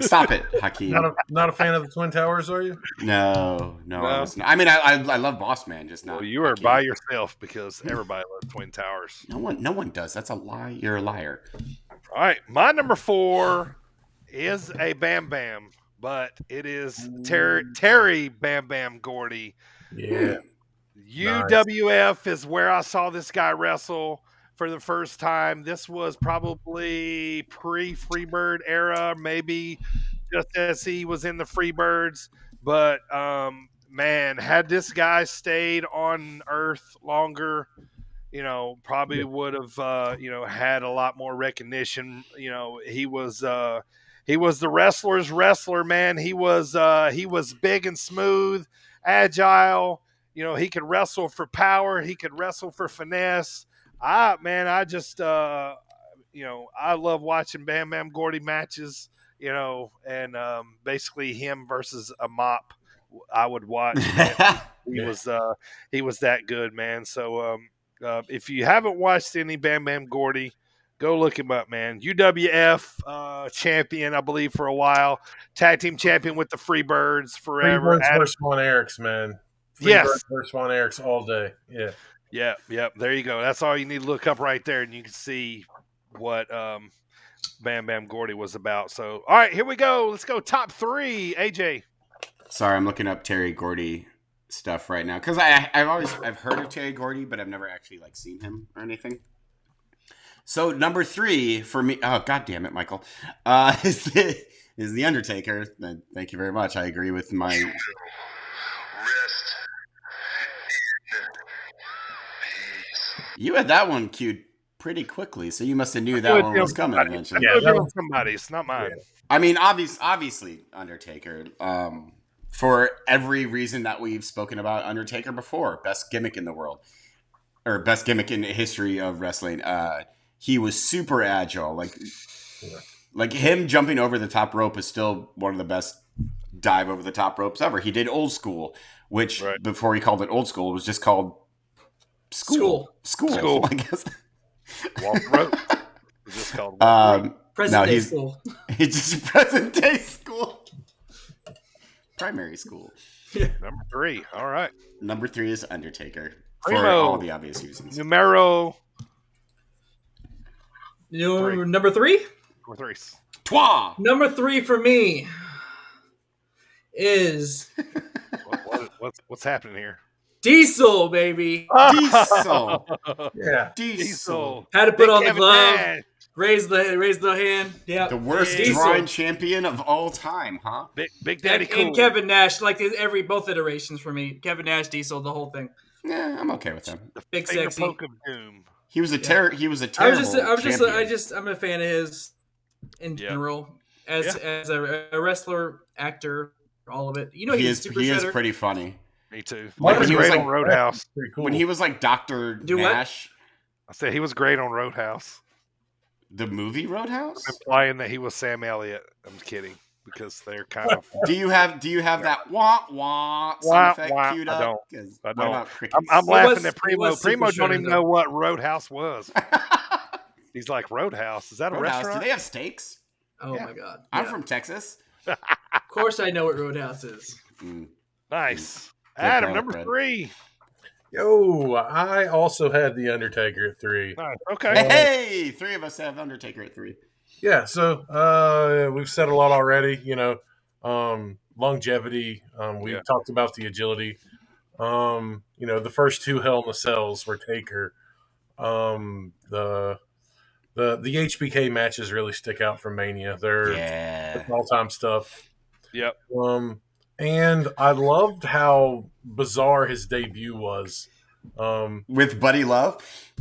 stop it, Hakeem. Not a fan of the Twin Towers, are you? No, I No? was not. I mean, I love Boss Man, just not. Well, you are Hakeem. by yourself because everybody loves Twin Towers. No one does. That's a lie. You're a liar. All right, my number 4 is a Bam Bam, but it is Terry Bam Bam Gordy. Yeah. UWF is where I saw this guy wrestle for the first time. This was probably pre-Freebird era, maybe just as he was in the Freebirds. But man, had this guy stayed on Earth longer, probably would have, had a lot more recognition. He was the wrestler's wrestler, man. He was big and smooth, agile. He could wrestle for power. He could wrestle for finesse. I just, I love watching Bam Bam Gordy matches. And basically him versus a mop, I would watch. And he Yeah. he was that good, man. So if you haven't watched any Bam Bam Gordy, go look him up, man. UWF champion, I believe, for a while. Tag team champion with the Freebirds forever. Freebirds Adam, versus Von Erichs, man. yes, Freebirds versus Von Erichs all day. Yeah. yeah. There you go. That's all you need to look up right there, and you can see what Bam Bam Gordy was about. So, all right, here we go. Let's go top 3. AJ. Sorry, I'm looking up Terry Gordy stuff right now because I've heard of Terry Gordy, but I've never actually seen him or anything. So number 3 for me, oh god damn it, Michael, is the Undertaker. Thank you very much. I agree with my. Rest. You had that one queued pretty quickly, so you must have knew that one was coming eventually. Yeah, that was- somebody's, not mine. Yeah. I mean, obviously, Undertaker. For every reason that we've spoken about Undertaker before, best gimmick in the world, or best gimmick in the history of wrestling. He was super agile. Like him jumping over the top rope is still one of the best dive over the top ropes ever. He did Old School, which before he called it Old School, it was just called School. School. I guess. Walk rope. It was just called Walk Rope. Present day he's school. He's just present day school. Primary school. Number 3. All right. Number 3 is Undertaker. Primo. For all the obvious reasons. Numero Number 3? Number 3. Twa! Number 3 for me is What's happening here? Diesel, baby. Diesel. Yeah. Diesel. Had to put Big on the Kevin glove. Nash. Raise the hand. Yeah. The worst Diesel. drawing champion of all time, huh? Big Daddy Cool. And Kevin Nash, both iterations for me. Kevin Nash, Diesel, the whole thing. Yeah, I'm okay with him. Big Finger sexy. poke of doom. He was a he was a I terrible was just champion. I'm a fan of his in Yeah. general as a wrestler, actor, all of it. You know, he he's is super he is shredder. pretty funny. Me too. Like He was when he was great like- on Roadhouse. Pretty cool. When he was like Dr. Do what? Nash, I said he was great on Roadhouse. the movie Roadhouse? Implying that he was Sam Elliott. I'm kidding because they're kind of. Do you have that wah wah Wah, sound effect wah. queued I up? don't. 'Cause I why don't. not crickets? I'm He laughing was- at he Primo. was Primo super don't shredder, even though. know what Roadhouse was. He's like, Roadhouse? Is that a Roadhouse, restaurant? do they have steaks? Oh Yeah. my god! I'm Yeah. from Texas. Of course, I know what Roadhouse is. Mm. Nice. Good Adam, garlic number bread. 3. Yo, I also had the Undertaker at 3. Nice. Okay. Hey, 3 of us have Undertaker at 3. Yeah, so we've said a lot already. Longevity. We talked about the agility. The first 2 Hell in the Cells were Taker. The HBK matches really stick out from Mania. They're Yeah. all time stuff. Yep. And I loved how bizarre his debut was. With Buddy Love?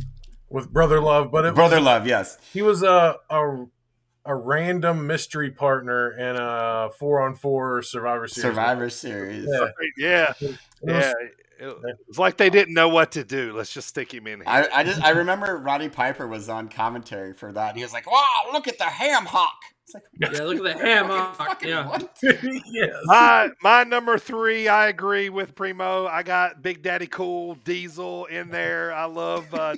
With Brother Love, but Brother Love, yes. he was a random mystery partner in a 4-on-4 Survivor Series. Survivor Series. Yeah. Yeah. It's like they didn't know what to do. Let's just stick him in here. I remember Roddy Piper was on commentary for that. And he was like, "Wow, look at the ham hock." It's like, Yeah, look at the ham. fucking Yeah. what? Yes. My number 3, I agree with Primo. I got Big Daddy Cool Diesel in there. I love, from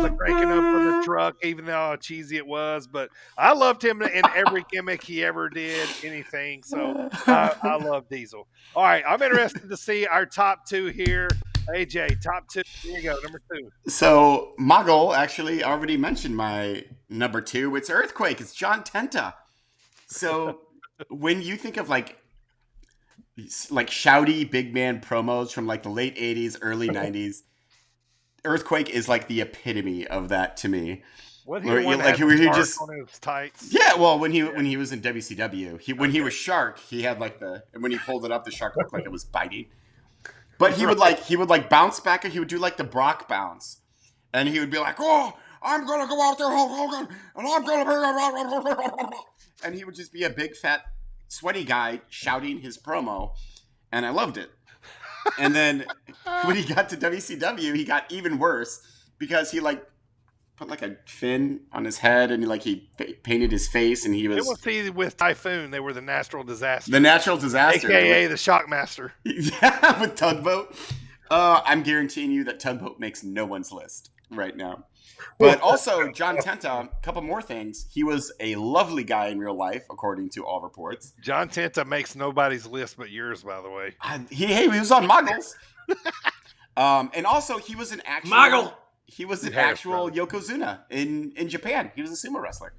the cranking up of the truck, even though how cheesy it was. But I loved him in every gimmick he ever did, anything. So I love Diesel. All right, I'm interested to see our top 2 here. AJ, top 2. Here you go, number 2. So Mogul actually already mentioned my number 2. It's Earthquake. It's John Tenta. So when you think of like shouty big man promos from like the late 80s, early 90s, Earthquake is like the epitome of that to me. What Where he you- one like, that had where the he mark just- on his tights? Yeah, well, when he was in WCW, when he was Shark, he had like and when he pulled it up, the shark looked like it was biting. But he would bounce back, and he would do like the Brock bounce, and he would be like, "Oh, I'm gonna go out there, Hulk Hogan, and I'm gonna be," and he would just be a big fat sweaty guy shouting his promo, and I loved it. And then when he got to WCW, he got even worse because he like put like a fin on his head and he painted his face, and he It was was he with Typhoon. They were the natural disaster, the natural disaster, aka the Shockmaster. yeah, with Tugboat. I'm guaranteeing you that Tugboat makes no one's list right now. But also, John Tenta, a couple more things. He was a lovely guy in real life, according to all reports. John Tenta makes nobody's list but yours, by the way. He was on Muggles. And also, he was an actual Moggle. He was an Yes, actual brother. Yokozuna in Japan. He was a sumo wrestler,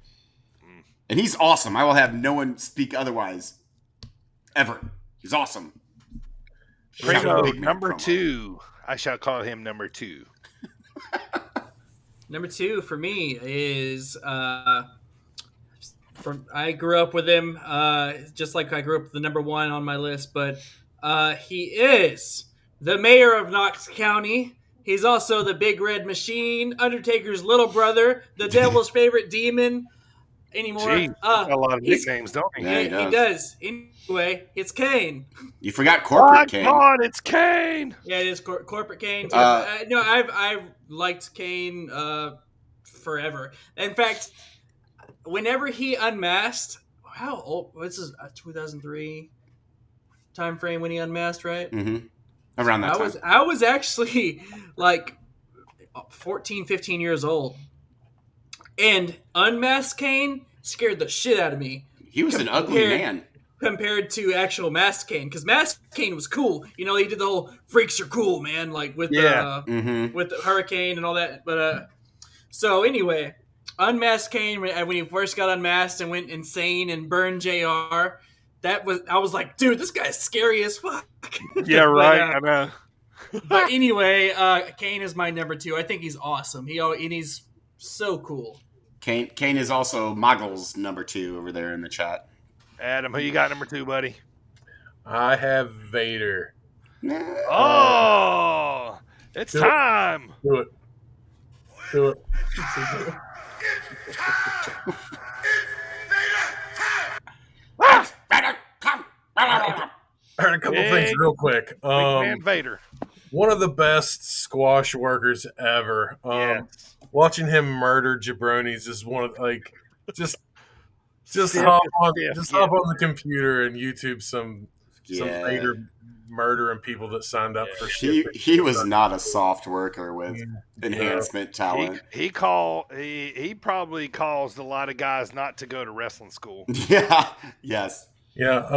and he's awesome. I will have no one speak otherwise, ever. He's awesome. Shout Primo, big man number promo. 2. I shall call him number 2. Number 2 for me is I grew up with him, just like I grew up with the number 1 on my list, but he is the mayor of Knox County. He's also the Big Red Machine, Undertaker's little brother, the Devil's favorite demon. Anymore? Gee, he's got a lot of he's- nicknames, don't he? Yeah, he does. Anyway, it's Kane. You forgot Corporate My King. God, it's Kane. Yeah, it is corporate Kane. Too. Uh, I've liked Kane forever. In fact, whenever he unmasked, how old? This is 2003 time frame when he unmasked, right? Mm-hmm. Around that time. I was actually like 14, 15 years old, and unmasked Kane scared the shit out of me. He was an ugly man. Compared to actual Masked Kane, because Masked Kane was cool. You know, he did the whole "freaks are cool," man, like with Mm-hmm. with the hurricane and all that. But so anyway, Unmasked Kane when he first got unmasked and went insane and burned Jr. I was like, dude, this guy's scary as fuck. Yeah, right. I know. But anyway, Kane is my number 2. I think he's awesome. And he's so cool. Kane is also Moggle's number 2 over there in the chat. Adam, who you got number 2, buddy? I have Vader. Oh, it's Do it. time. Do it. Do it. All right, a couple things Big- real quick. Big Man Vader. One of the best squash workers ever. Yes. Watching him murder jabronis is one of just Stiff hop as on stiff, hop on the computer and YouTube some Yeah. Vader murdering people that signed up for He shit. was not a soft worker with enhancement He talent. he probably caused a lot of guys not to go to wrestling school. Yeah. Yes. Yeah.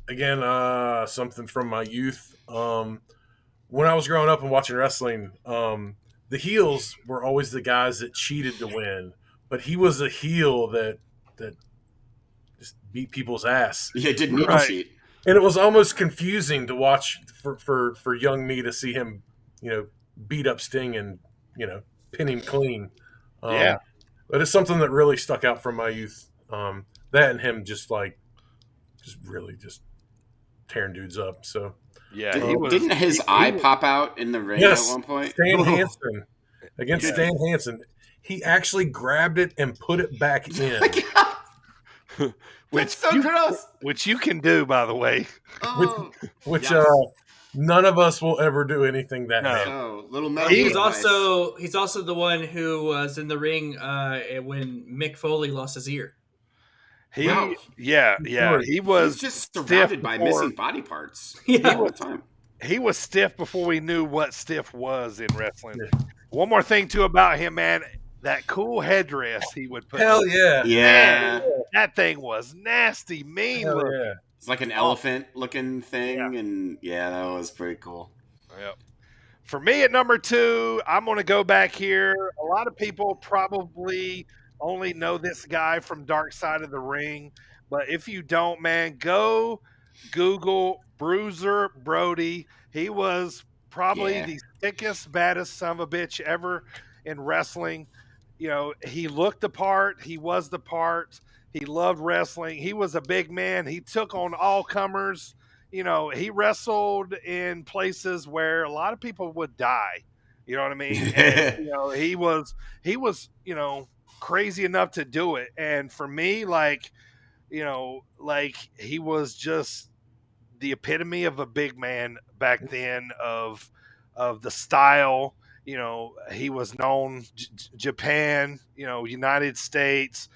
Again, something from my youth. When I was growing up and watching wrestling, the heels were always the guys that cheated to win, but he was a heel that just beat people's ass, Yeah, didn't need Right. to cheat. and it was almost confusing to watch for young me to see him, beat up Sting and pin him clean. Yeah. But it's something that really stuck out from my youth. That and him just really tearing dudes up. So Yeah, Didn't his eye pop out in the ring yes, at one point? Stan Hansen against Yeah. Stan Hansen, he actually grabbed it and put it back in. That's so gross. which you can do, by the way. Oh, Which yes. none of us will ever do anything that No. bad. Oh, little metal. He's advice. also the one who was in the ring when Mick Foley lost his ear. Wow. Yeah. He was He's just stiff surrounded by before- missing body parts Yeah. all the time. He was stiff before we knew what stiff was in wrestling. Yeah. One more thing too about him, man. That cool headdress he would put. Hell on. yeah. Yeah. That thing was nasty, mean. Hell looking. yeah. It's like an elephant looking thing, and yeah, that was pretty cool. Yep. For me at number 2, I'm going to go back here. A lot of people probably only know this guy from Dark Side of the Ring, but if you don't, man, go Google Bruiser Brody. He was probably Yeah. the thickest, baddest son of a bitch ever in wrestling. He looked the part. He was the part. He loved wrestling. He was a big man. He took on all comers. He wrestled in places where a lot of people would die. You know what I mean? And he was crazy enough to do it. And for me, like like he was just the epitome of a big man back then of the style. He was known Japan, United States.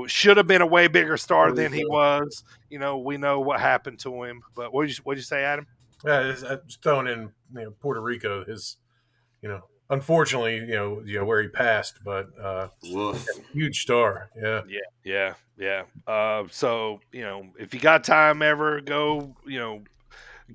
Should have been a way bigger star Puerto than he Rico. was. We know what happened to him. But what'd you say, Adam? Yeah, just throwing in Puerto Rico. Unfortunately, where he passed, but Woof. huge star. Yeah. Yeah, yeah, yeah. So if you got time ever, go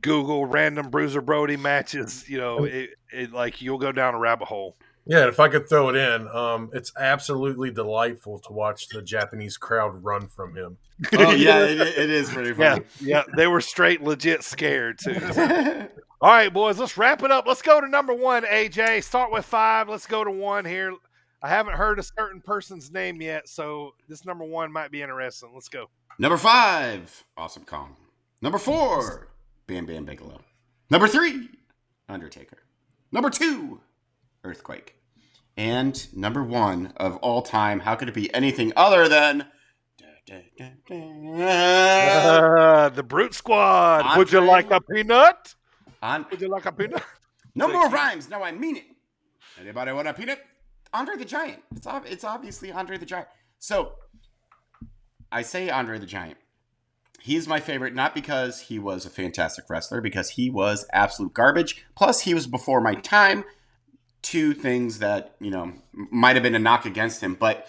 Google random Bruiser Brody matches. It like you'll go down a rabbit hole. Yeah, and if I could throw it in, it's absolutely delightful to watch the Japanese crowd run from him. Oh yeah, it is pretty Yeah, funny. yeah, they were straight legit scared too. So. All right, boys, let's wrap it up. Let's go to number one, AJ. Start with 5. Let's go to 1 here. I haven't heard a certain person's name yet, so this number 1 might be interesting. Let's go. Number 5, Awesome Kong. Number 4, Bam Bam Bigelow. Number 3, Undertaker. Number 2, Earthquake. And number 1 of all time, how could it be anything other than The Brute Squad. Andre- Would you like a peanut? On, Would you like a peanut? no more rhymes. No, I mean it. Anybody want a peanut? Andre the Giant. It's obviously Andre the Giant. So I say Andre the Giant. He's my favorite, not because he was a fantastic wrestler, because he was absolute garbage. Plus, he was before my time. 2 things that might have been a knock against him, but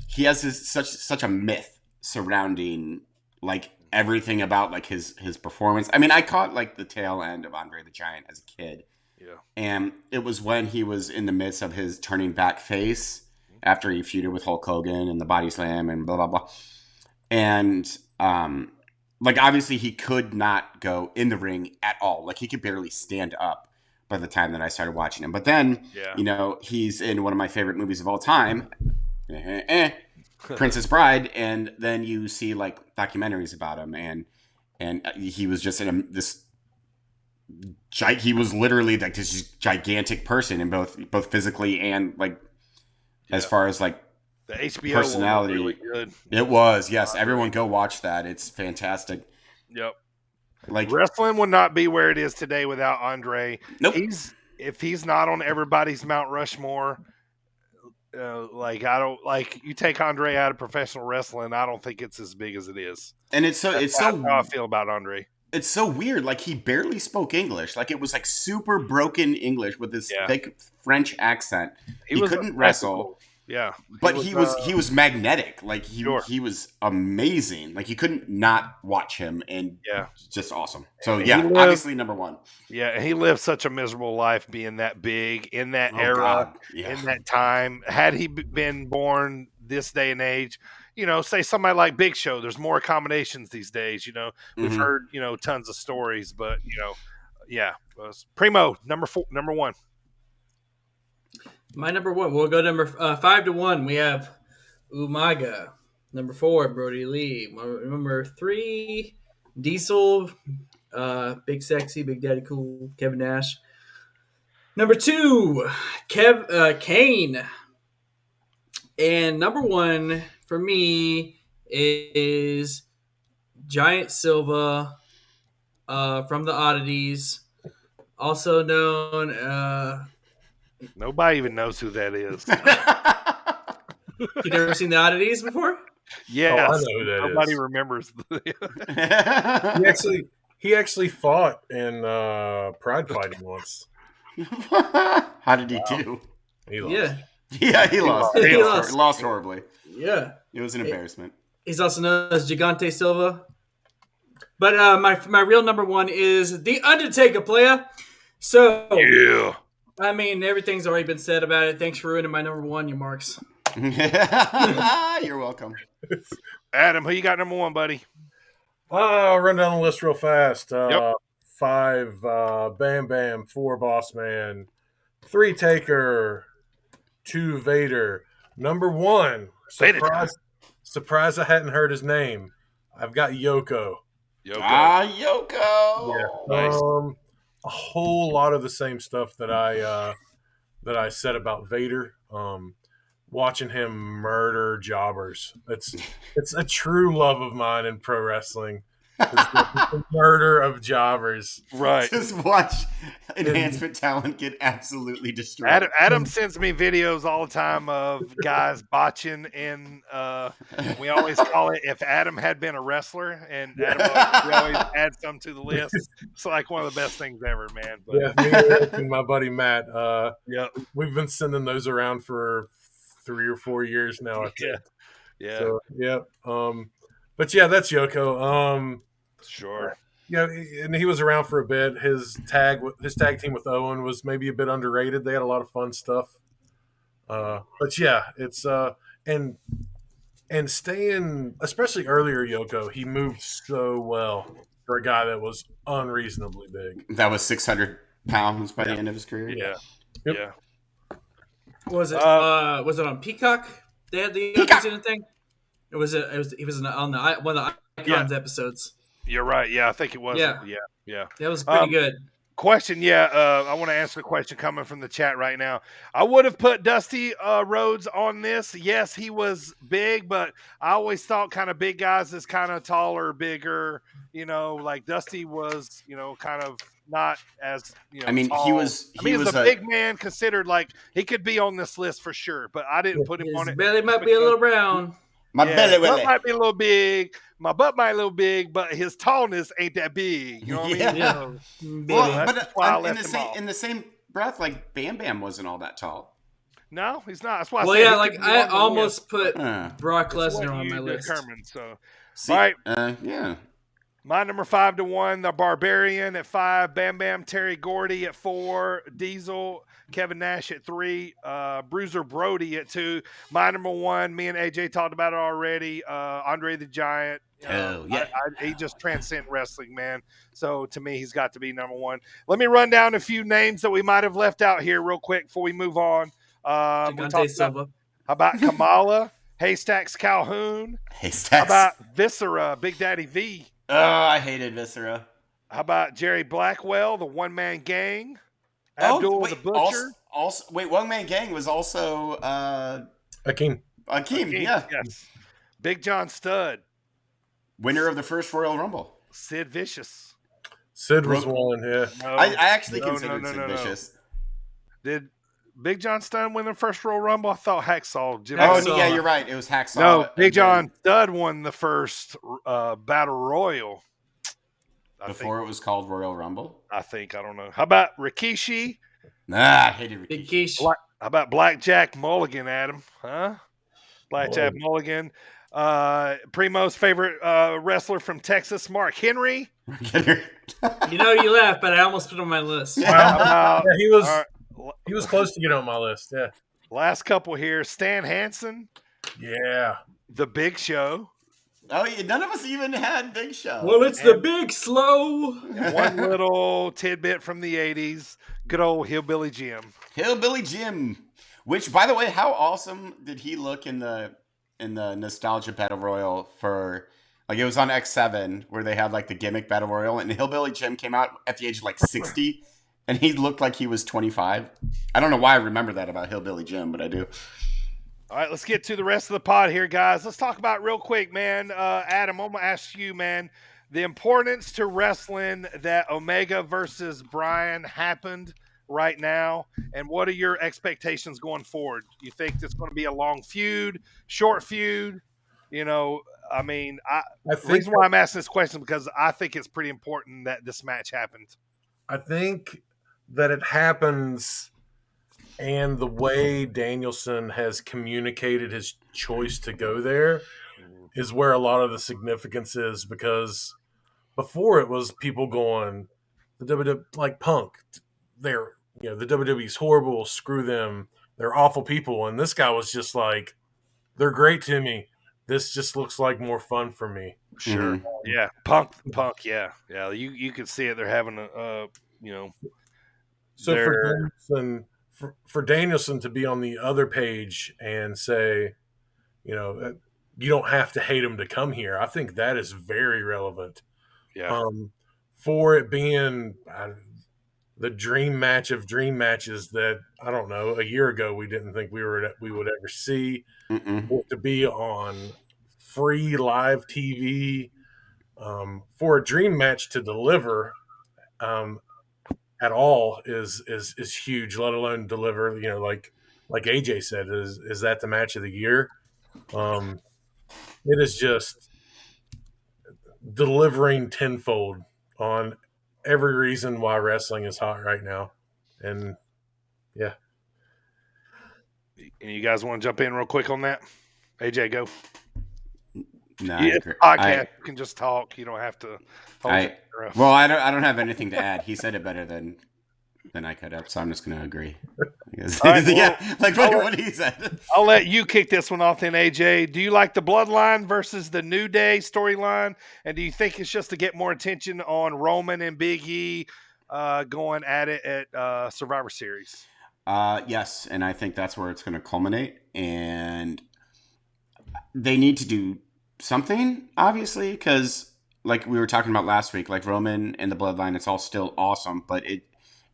he has such a myth surrounding like everything about like his performance. I mean, I caught like the tail end of Andre the Giant as a kid. Yeah. And it was when he was in the midst of his turning back face after he feuded with Hulk Hogan and the body slam and blah blah blah. And like obviously he could not go in the ring at all. Like he could barely stand up by the time that I started watching him. But then, he's in one of my favorite movies of all time, Princess Bride, and then you see like documentaries about him, and he was just in he was literally like this gigantic person in both physically and like as far as like the HBO personality. One was really good. It was, yes. Everyone go watch that. It's fantastic. Yep. Like Wrestling would not be where it is today without Andre. Nope. If he's not on everybody's Mount Rushmore, like I don't like you take Andre out of professional wrestling, I don't think it's as big as it is. And it's how I feel about Andre. It's so weird. Like he barely spoke English. Like it was like super broken English with this thick French accent. He couldn't wrestle. Yeah, but he was magnetic. Like he was amazing. Like you couldn't not watch him, and just awesome. So obviously number 1. Yeah, he lived such a miserable life being that big in that era, in that time. Had he been born this day and age, say somebody like Big Show, there's more accommodations these days. We've heard tons of stories, but Primo number 1. My number 1. We'll go number 5 to 1. We have Umaga. Number 4, Brody Lee. Number 3, Diesel. Big Sexy, Big Daddy Cool, Kevin Nash. Number 2, Kane. And number 1 for me is Giant Silva from the Oddities, also known. Nobody even knows who that is. You never seen the Oddities before? Yeah, I know who that nobody is. remembers. He actually fought in Pride Fighting once. How did he do? He lost. Yeah, he lost. He lost. Lost horribly. Yeah. It was an embarrassment. He's also known as Gigante Silva. But my real number 1 is The Undertaker, player. So, I mean, everything's already been said about it. Thanks for ruining my number 1, you marks. You're welcome. Adam, who you got number 1, buddy? I'll run down the list real fast. Yep. 5, Bam Bam. 4, Boss Man. 3, Taker. 2, Vader. Number 1, surprise I hadn't heard his name. I've got Yoko. Yoko. Yeah. Nice. A whole lot of the same stuff that I that I said about Vader. Watching him murder jobbers. It's a true love of mine in pro wrestling. Is the murder of jobbers. Right. Just watch And, enhancement talent get absolutely destroyed. Adam sends me videos all the time of guys botching in. We always call it if Adam had been a wrestler, and we always add some to the list. It's like one of the best things ever, man. But yeah, me and Eric and my buddy Matt, yeah, we've been sending those around for 3 or 4 years now, I yeah, think. yeah, So, yeah. But yeah, that's Yoko. sure. Yeah, and he was around for a bit. His tag team with Owen was maybe a bit underrated. They had a lot of fun stuff. But yeah, it's and and staying, especially earlier Yoko, he moved so well for a guy that was unreasonably big. That was 600 pounds by the Yeah. end of his career. Yeah, Yep. yeah. Was it? Was it on Peacock? They had the Peacock! Undisputed thing. It was. He was on the one of the Icons episodes. You're right. Yeah, I think it was. Yeah. Yeah. That was pretty good. Question, I want to answer the question coming from the chat right now. I would have put Dusty Rhodes on this. Yes, he was big, but I always thought kind of big guys is kind of taller, bigger. Like Dusty was, kind of not as I mean, tall. he was he's a big man considered. Like he could be on this list for sure, but I didn't put him on His it. belly might be a little round. my belly butt willy. might be a little big. My butt might be a little big, but his tallness ain't that big. You know what I mean? Yeah. So, Well, that's but why I in left the him same off. in the same breath, like Bam Bam wasn't all that tall. No, he's not. That's why I Well, said yeah, he like could be I on the almost list. put Uh, Brock It's Lesnar what on you my list. determine. So, see, all right, yeah. my number 5-1, the Barbarian at 5, Bam Bam, Terry Gordy at 4, Diesel, Kevin Nash at 3, Bruiser Brody at 2. My number 1, me and AJ talked about it already. Andre the Giant. Oh, yeah. He just transcends wrestling, man. So to me, he's got to be number 1. Let me run down a few names that we might have left out here real quick before we move on. We Gigante talked Silva. about how about Kamala, Haystacks Calhoun. Hey, How Stacks. about Viscera, Big Daddy V? Oh, I hated Viscera. How about Jerry Blackwell, the One Man Gang? Abdul wait, the Butcher? wait, One Man Gang was also Akeem. Akeem, King, yeah. Yes. Big John Studd, Winner of the first Royal Rumble. Sid Vicious. Sid was Rook. one, yeah. No, I actually no, considered no, Sid no, no. Vicious. Did Big John Studd win the first Royal Rumble? I thought Hacksaw. Jim Oh, Hacksaw. yeah, you're right. It was Hacksaw. No, and Big then John Studd won the first Battle Royal. before it was called Royal Rumble. I think. I don't know. How about Rikishi? Nah, I hated Big Rikishi. Keish. How about Blackjack Mulligan, Adam? Huh? Blackjack Mulligan. Primo's favorite wrestler from Texas, Mark Henry. You know you laugh, but I almost put it on my list. How about, Yeah, he was all right, he was close to getting on my list. Yeah. last couple here, Stan Hansen, Yeah. The Big Show, Oh, yeah, none of us even had Big Show. Well, it's the big slow. one little tidbit from the 80s, good old Hillbilly Jim. Hillbilly Jim. Which, by the way, how awesome did he look in the nostalgia battle royal for? Like, it was on X7 where they had like the gimmick battle royal, and Hillbilly Jim came out at the age of like 60, and he looked like he was 25. I don't know why I remember that about Hillbilly Jim, but I do. All right, let's get to the rest of the pod here, guys. Let's talk about real quick, man. Adam, I'm going to ask you, man, the importance to wrestling that Omega versus Bryan happened right now, and what are your expectations going forward? You think it's going to be a long feud, short feud? I mean, I the think reason why I'm asking this question is because I think it's pretty important that this match happened. I think that it happens, and the way Danielson has communicated his choice to go there is where a lot of the significance is, because before it was people going, the WWE, like Punk, they're, the WWE's horrible, screw them, they're awful people. And this guy was just like, they're great to me. This just looks like more fun for me. Sure. Mhm. Yeah. Punk. Yeah. You can see it. They're having So they're- for Danielson to be on the other page and say, you don't have to hate him to come here, I think that is very relevant. yeah. For it being the dream match of dream matches that I don't know, a year ago we didn't think we would ever see, Mm-mm. for it to be on free live TV, for a dream match to deliver, um, at all is huge. Let alone deliver, like AJ said, is that the match of the year? Um, it is just delivering tenfold on every reason why wrestling is hot right now, and yeah. And you guys want to jump in real quick on that? AJ, go. No, I Yeah, it's agree. a podcast. You can just talk. You don't have to hold your I, breath. well, I don't have anything to add. He said it better than I could have, so I'm just going to agree. All right, well, Yeah, like look at what he said. I'll let you kick this one off then, AJ. Do you like the Bloodline versus the New Day storyline? And do you think it's just to get more attention on Roman and Big E going at it at Survivor Series? Yes, and I think that's where it's going to culminate. And they need to do something, obviously, because like we were talking about last week, like Roman and the Bloodline, it's all still awesome, but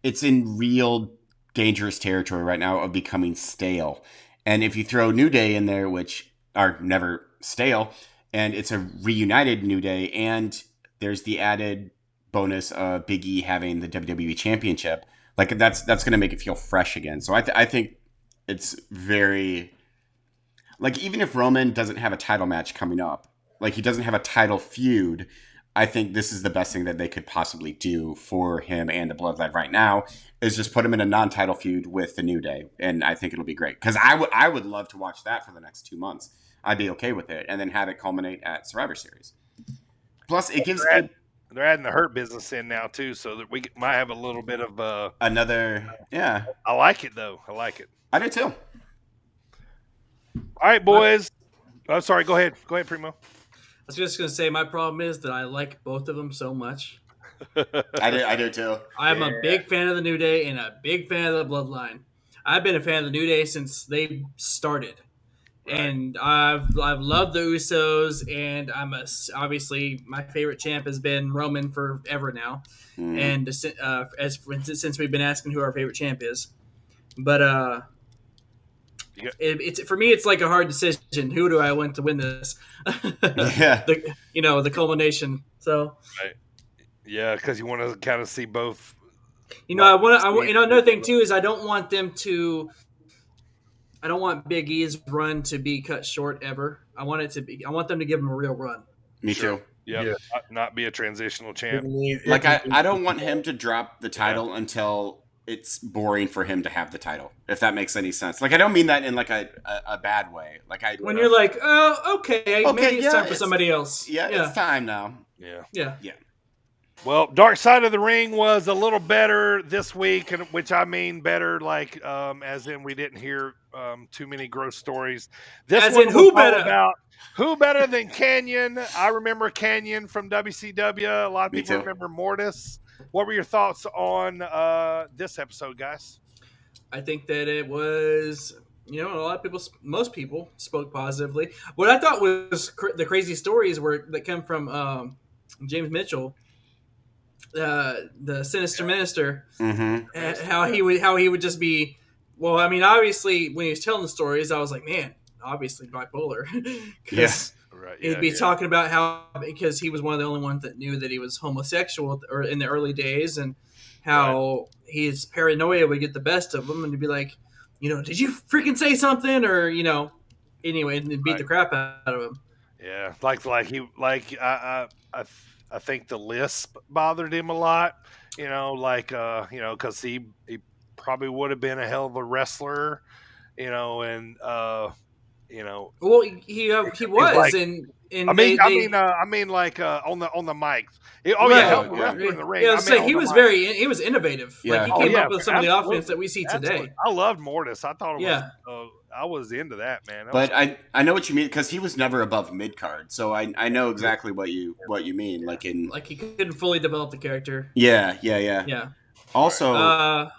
it's in real dangerous territory right now of becoming stale. And if you throw New Day in there, which are never stale, and it's a reunited New Day, and there's the added bonus of Big E having the WWE Championship, like that's going to make it feel fresh again. So I think it's very like even if Roman doesn't have a title match coming up, like he doesn't have a title feud, I think this is the best thing that they could possibly do for him and the Bloodline right now is just put him in a non-title feud with the New Day, and I think it'll be great because I would love to watch that for the next 2 months. I'd be okay with it, and then have it culminate at Survivor Series. Plus, it gives They're adding the Hurt Business in now too, so that we might have a little bit of. another. Yeah, I like it though. I like it. I do too. All right, boys. Oh, sorry. Go ahead. Go ahead, Primo. I was just gonna say my problem is that I like both of them so much. I do too. I'm a big fan of the New Day and a big fan of the Bloodline. I've been a fan of the New Day since they started, and I've loved the Usos, and obviously my favorite champ has been Roman forever now, and as for instance, since we've been asking who our favorite champ is, but it's for me it's like a hard decision. Who do I want to win this? Yeah. The culmination. So. Right. Yeah, because you want to kind of see both. I want. Another thing too is I don't want Big E's run to be cut short ever. I want them to give him a real run. Me too. Yep. Yeah. Not be a transitional champ. Like I don't want him to drop the title until it's boring for him to have the title. If that makes any sense. Like I don't mean that in like a bad way. Like when you're like, oh, okay, maybe it's time for somebody else. Yeah, it's time now. Yeah. Yeah. Well, Dark Side of the Ring was a little better this week, and which I mean better, like as in we didn't hear too many gross stories. This as one in who was all better? about who better than Canyon? I remember Canyon from WCW. A lot of Me people too. remember Mortis. What were your thoughts on this episode, guys? I think that it was. A lot of people, most people spoke positively. What I thought was the crazy stories that come from James Mitchell. The Sinister Minister, how he would just be. Well, I mean, obviously, when he was telling the stories, I was like, man, obviously bipolar, because he'd be talking about how because he was one of the only ones that knew that he was homosexual or in the early days, and how his paranoia would get the best of him, and he'd be like, did you freaking say something, or anyway, and beat the crap out of him. Yeah, I think the lisp bothered him a lot, because he probably would have been a hell of a wrestler, and Well, he was, like, and I mean, on the mic. Hell of a wrestler in the ring. Yeah, he was innovative. Yeah. Like he came up with some of the offense that we see today. I loved Mortis. I thought it was. I was into that, man. But I know what you mean because he was never above mid card, so I know exactly what you mean. Like he couldn't fully develop the character. Yeah. Also, go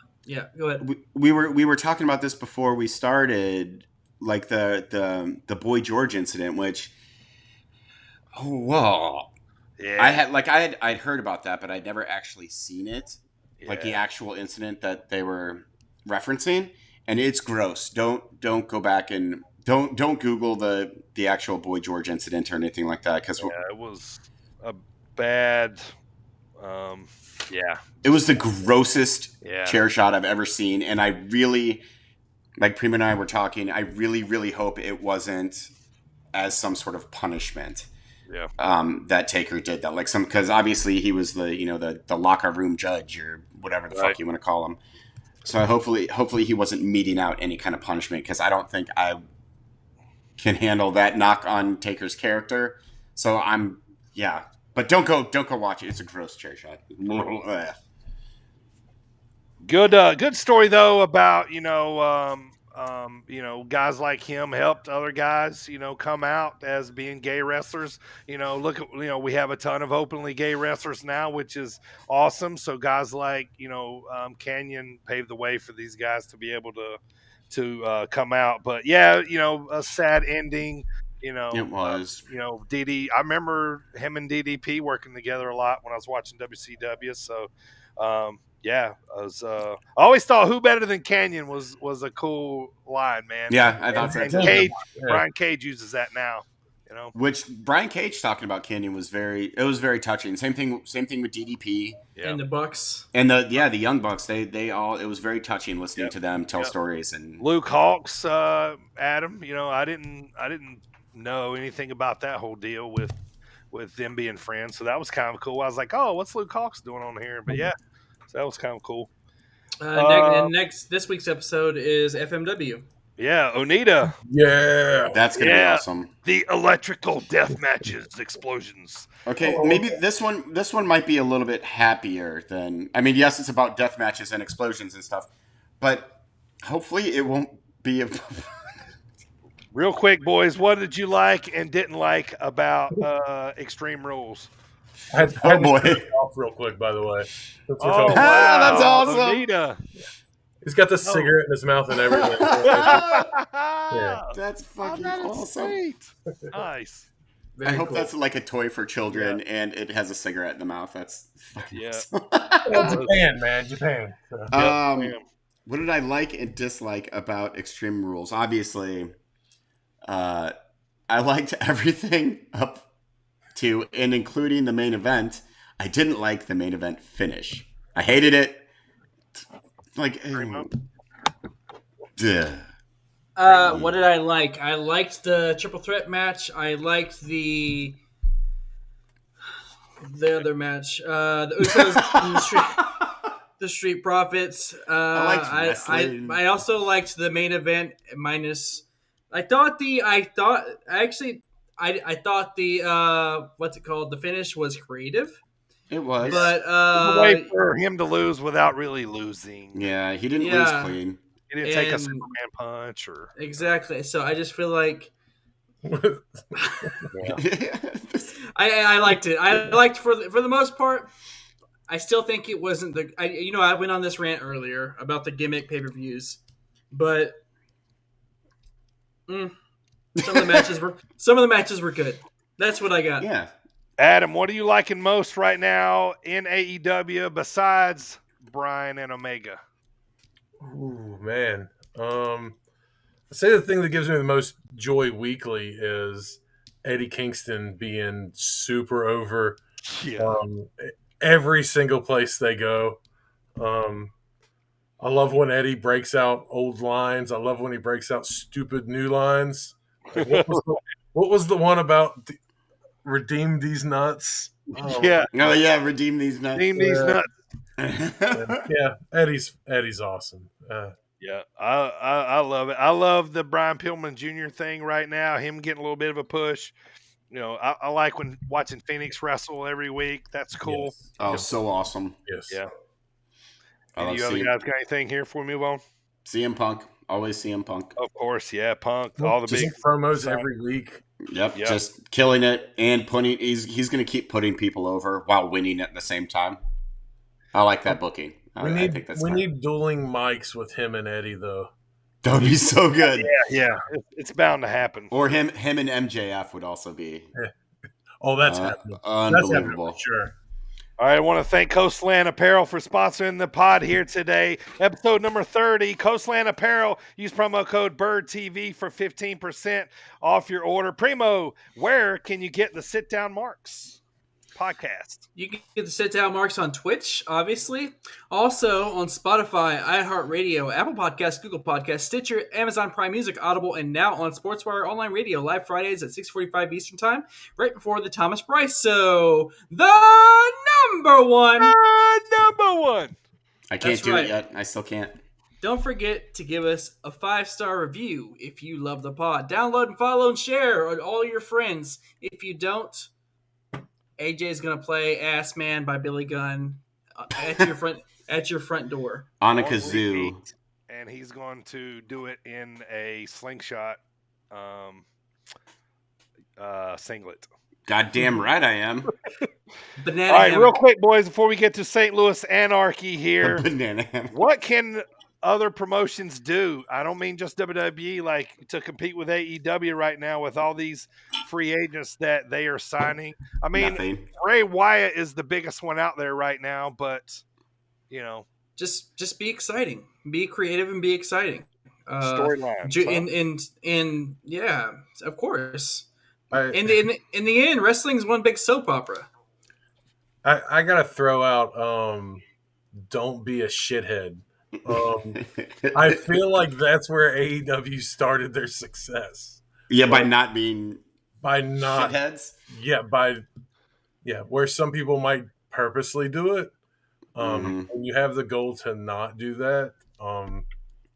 ahead. We were talking about this before we started, like the Boy George incident, which I'd heard about that, but I'd never actually seen it. like the Yeah. actual incident that they were referencing, and it's gross. Don't go back and don't Google the actual Boy George incident or anything like that because It was a bad. Um, yeah, it was the grossest yeah, chair shot I've ever seen, and I really, like Prima and I were talking, I really hope it wasn't as some sort of punishment. yeah. That Taker did that, like some, because obviously he was the locker room judge or whatever the Right. fuck you want to call him. So hopefully he wasn't meting out any kind of punishment because I don't think I can handle that knock on Taker's character. So yeah, but don't go watch it. It's a gross chair shot. Good story though about guys like him helped other guys come out as being gay wrestlers. Look at we have a ton of openly gay wrestlers now, which is awesome. So guys like Canyon paved the way for these guys to be able to come out. But yeah, a sad ending. It was. DD. I remember him and DDP working together a lot when I was watching WCW. So. Yeah, I always thought "Who better than Canyon" was a cool line, man. Yeah, I thought so And too. Cage, Yeah. Brian Cage uses that now. Which Brian Cage talking about Canyon was very touching. Same thing with DDP Yeah. And the Bucks. and the Young Bucks. They all, it was very touching listening Yep. to them tell Yep. stories. And Luke Hawks, Adam. I didn't know anything about that whole deal with them being friends, so that was kind of cool. I was like, oh, what's Luke Hawks doing on here? But yeah, so that was kind of cool. This week's episode is FMW. Yeah, Onita. Yeah. that's gonna be Yeah. awesome. The electrical death matches, explosions. Okay, maybe this one might be a little bit happier than. I mean, yes, it's about death matches and explosions and stuff, but hopefully it won't be a. Real quick, boys, what did you like and didn't like about Extreme Rules? I had Oh, to boy. turn it off real quick, by the way. Since we're Oh, talking- wow. That's awesome. Onita. He's got the cigarette in his mouth and everything. That's fucking that is awesome. sweet. Nice. I Very hope cool. that's like a toy for children and it has a cigarette in the mouth. That's fucking Yeah. awesome. Well, Japan, man, Japan. So. Damn. What did I like and dislike about Extreme Rules? Obviously, I liked everything up to and including the main event. I didn't like the main event finish. I hated it. Like, duh. What did I like? I liked the triple threat match. I liked the other match. The Usos and the Street Profits. liked wrestling. I also liked the main event minus. I thought the what's it called? The finish was creative, It was. but a way for him to lose without really losing. yeah, he didn't Yeah. lose clean. He didn't take a And- Superman punch or. exactly. So I just feel like Yeah. I liked it. I liked for the most part. I still think it wasn't the. I went on this rant earlier about the gimmick pay per views, but some of the matches were good. That's what I got. Yeah. Adam, what are you liking most right now in AEW besides Bryan and Omega? Ooh, man. I'd say the thing that gives me the most joy weekly is Eddie Kingston being super over Yeah. every single place they go. I love when Eddie breaks out old lines. I love when he breaks out stupid new lines. Like, what was the one about redeem these nuts? Yeah. Oh yeah, redeem these nuts. Name these Yeah. nuts. Yeah, Eddie's awesome. Yeah, I love it. I love the Brian Pillman Jr. thing right now. Him getting a little bit of a push. I like when watching Phoenix wrestle every week. That's cool. Yes. Oh, so awesome. Yes. Yeah. I Any love you other CM, guys got anything here before we move on? CM Punk. Always CM Punk. Of course, yeah. Punk, all the Just big. promos every week. Yep, Yep. just killing it and putting. He's going to keep putting people over while winning at the same time. I like that booking. I think that's We smart. need dueling mics with him and Eddie though. That would be so good. Yeah, it's bound to happen. Or him and MJF would also be Oh, that's happening. That's happening unbelievable. for sure. All right, I want to thank Coastland Apparel for sponsoring the pod here today. Episode number 30, Coastland Apparel. Use promo code BIRDTV for 15% off your order. Primo, where can you get the Sit Down Marks podcast? You can get the Sit Down Marks on Twitch, obviously. Also on Spotify, iHeartRadio, Apple Podcasts, Google Podcasts, Stitcher, Amazon Prime Music, Audible, and now on SportsWire Online Radio, live Fridays at 6:45 Eastern Time, right before the Thomas Bryce. So, the number one. Number one. I can't That's do right. it yet. I still can't. Don't forget to give us a 5-star review if you love the pod. Download and follow and share on all your friends. If you don't, AJ is gonna play "Ass Man" by Billy Gunn at your front door. On a On kazoo. repeat. And he's going to do it in a slingshot singlet. Goddamn right I am. Banana. All right, hammock. real quick, boys, before we get to St. Louis Anarchy here, Banana hammock. what can other promotions do? I don't mean just WWE, like to compete with AEW right now with all these free agents that they are signing. I mean, Nothing. Bray Wyatt is the biggest one out there right now, but you know, Just be exciting, be creative, and be exciting. storylines. In yeah, of course. I, In the end, wrestling's one big soap opera. I gotta throw out don't be a shithead. I feel like that's where AEW started their success. Yeah, by not being By not shitheads. where some people might purposely do it. Mhm. When you have the goal to not do that,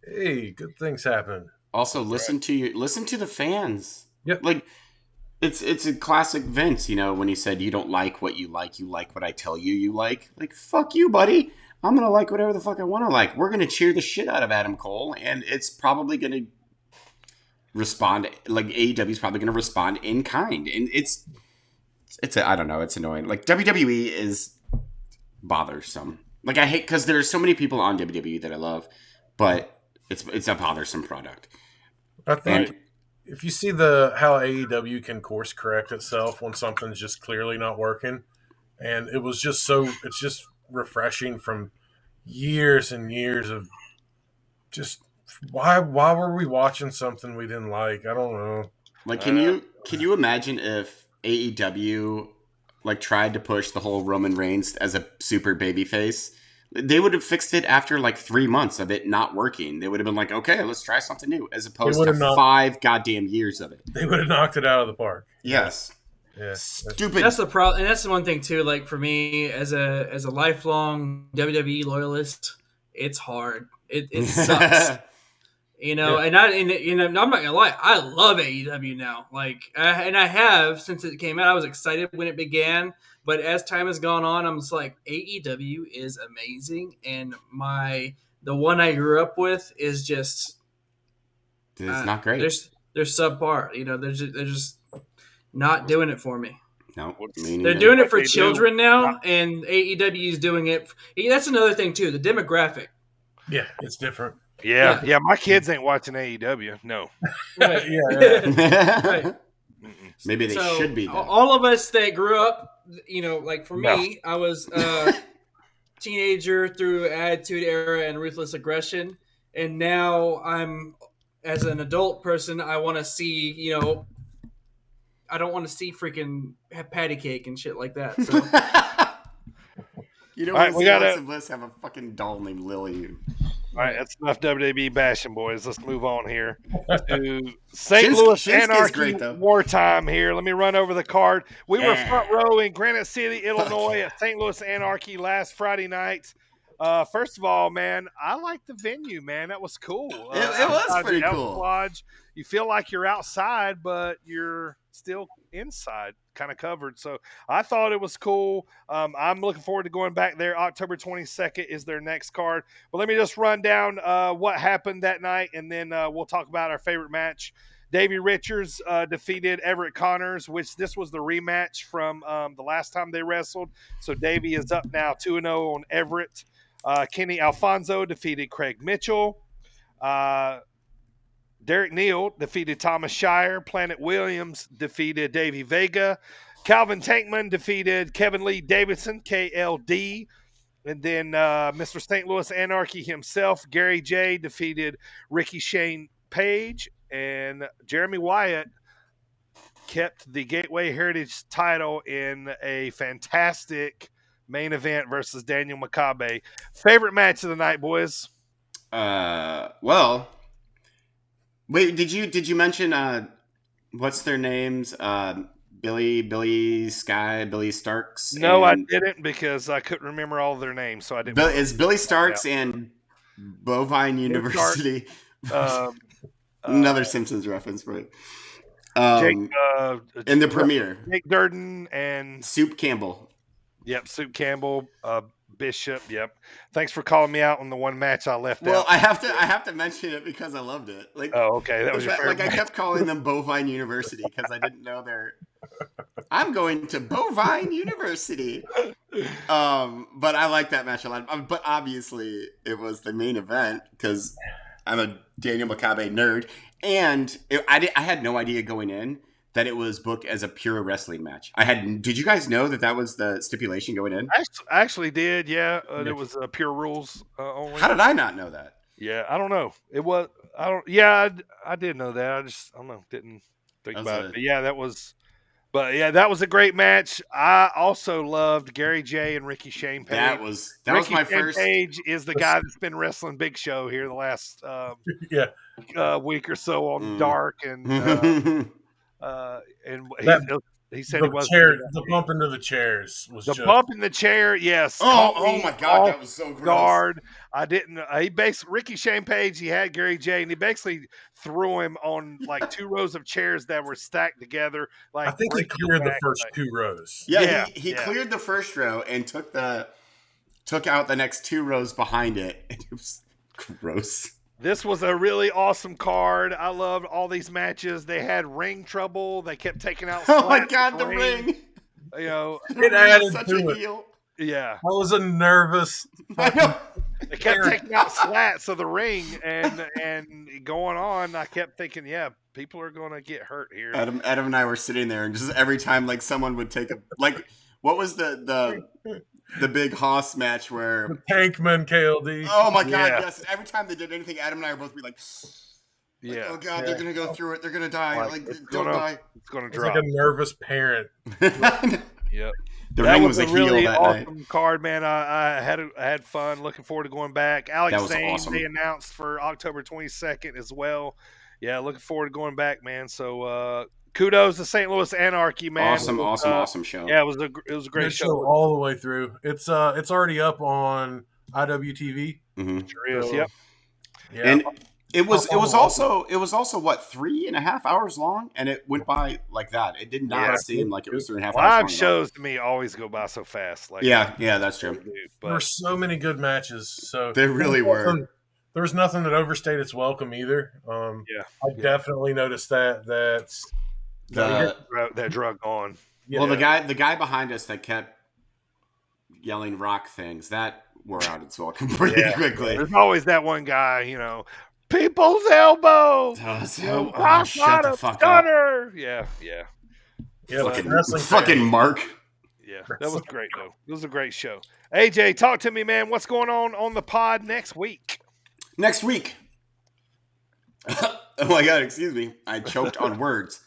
hey, good things happen. Also, listen to the fans. Yep. Like it's a classic Vince, when he said you don't like what you like what I tell you like. Like, fuck you, buddy. I'm gonna like whatever the fuck I want to like. We're gonna cheer the shit out of Adam Cole, and it's probably gonna respond like AEW's probably gonna respond in kind, and I don't know, it's annoying. Like WWE is bothersome. Like I hate because there's so many people on WWE that I love, but it's a bothersome product. I think And if you see how AEW can course correct itself when something's just clearly not working, and it's just refreshing from years and years of just why were we watching something we didn't like? I don't know. like, can you imagine if AEW like tried to push the whole Roman Reigns as a super baby face? They would have fixed it after like 3 months of it not working. They would have been like, okay, let's try something new, as opposed to 5 goddamn years of it. They would have knocked it out of the park. Yes. Yeah. Stupid. That's the problem, and that's the one thing too. Like for me, as a lifelong WWE loyalist, it's hard. It sucks. And I'm not gonna lie, I love AEW now. Like, and I have since it came out. I was excited when it began, but as time has gone on, I'm just like, AEW is amazing, and the one I grew up with is just It's not great. They're subpar. They're just not doing it for me. No, They're doing it for They do. children now, and AEW is doing it. That's another thing too. The demographic. Yeah, it's different. Yeah. My kids ain't watching AEW. No. Right. Yeah. Right. Maybe they So, should be. Then. all of us that grew up, like for No. me, I was teenager through Attitude Era and Ruthless Aggression, and now I'm as an adult person. I want to see, I don't want to see freaking patty cake and shit like that. So You know, All right, we we gotta- Alexa Bliss have a fucking doll named Lily. All right, that's enough WWE bashing, boys. Let's move on here to St. Shinsuke- Louis Shinsuke's Anarchy great, though. wartime here. Let me run over the card. We were Yeah. front row in Granite City, Illinois at St. Louis Anarchy last Friday night. First of all, man, I like the venue, man. That was cool. It was outside the pretty Elks cool. Lodge, you feel like you're outside, but you're still inside, kind of covered. So I thought it was cool. I'm looking forward to going back there. October 22nd is their next card. But let me just run down what happened that night, and then we'll talk about our favorite match. Davey Richards defeated Everett Connors, which this was the rematch from the last time they wrestled. So Davey is up now 2-0 on Everett. Kenny Alfonso defeated Craig Mitchell. Derek Neal defeated Thomas Shire. Planet Williams defeated Davey Vega. Calvin Tankman defeated Kevin Lee Davidson, KLD. And then Mr. St. Louis Anarchy himself, Gary J, defeated Ricky Shane Page. And Jeremy Wyatt kept the Gateway Heritage title in a fantastic main event versus Daniel Makabe. Favorite match of the night, boys? Well, wait, did you mention what's their names? Billy Sky, Billy Starks. No, I and didn't because I couldn't remember all of their names, so I didn't. It's Billy Starks and Bovine University. Another Simpsons reference, right? Jake, in the premiere, Jake Durden and Soup Campbell. Yep, Soup Campbell, Bishop. Yep. Thanks for calling me out on the one match I left out. Well, I have to mention it because I loved it. Like, oh, okay, that was your favorite. Like, I kept calling them Bovine University because I didn't know they're. I'm going to Bovine University. But I like that match a lot. But obviously, it was the main event because I'm a Daniel Makabe nerd, and I had no idea going in that it was booked as a pure wrestling match. Did you guys know that was the stipulation going in? I actually did, yeah. It was pure rules only. How did I not know that? Yeah, I don't know. It was, yeah, I did know that. I don't know, didn't think about it. But yeah, that was a great match. I also loved Gary J and Ricky Shane Page. That was my first. Page is the guy that's been wrestling Big Show here the last week or so on Dark and. He said the bump into the chairs was bump in the chair. Yes. Oh my God, that was so gross. Guard. I didn't. He basically Ricky Shane Page. He had Gary J, and he basically threw him on like 2 rows of chairs that were stacked together. Like I think he cleared the first 2 rows. Yeah, he cleared the first row and took out the next 2 rows behind it. It was gross. This was a really awesome card. I loved all these matches. They had ring trouble. They kept taking out. Oh my God, the ring! You know, it added to it. Heel. Yeah, I was a nervous. I know. They kept taking out slats of the ring and going on. I kept thinking, yeah, people are going to get hurt here. Adam and I were sitting there, and just every time like someone would take what was the big Haas match where the Tankman KLD. Oh my God, yes! Every time they did anything, Adam and I would both be like, yeah, oh God, they're gonna go through it. They're gonna die. Don't die. It's gonna It's drop. like a nervous parent. Yep. The that ring was a really heel that awesome night. Card, man. I had fun. Looking forward to going back. Alex Zane, awesome. They announced for October 22nd as well. Yeah, looking forward to going back, man. So kudos to St. Louis Anarchy, man. Awesome show. Yeah, it was a great show all the way through. It's already up on IWTV. Mm-hmm. Sure is. Yep. Yeah. And it was also what 3.5 hours long, and it went by like that. It did not seem like it was 3.5 hours long. Live shows to me always go by so fast. Like yeah, that's true. But there were so many good matches. So there really were. There was nothing that overstayed its welcome either. I definitely noticed that drug on. Yeah. Well, the guy behind us that kept yelling rock things that wore out its welcome pretty quickly. There's always that one guy, people's elbow. Shut the fuck stunner. Up. Yeah. Fucking Mark. Yeah, that was great though. It was a great show. AJ, talk to me, man. What's going on the pod next week? Next week. Oh my God, excuse me. I choked on words.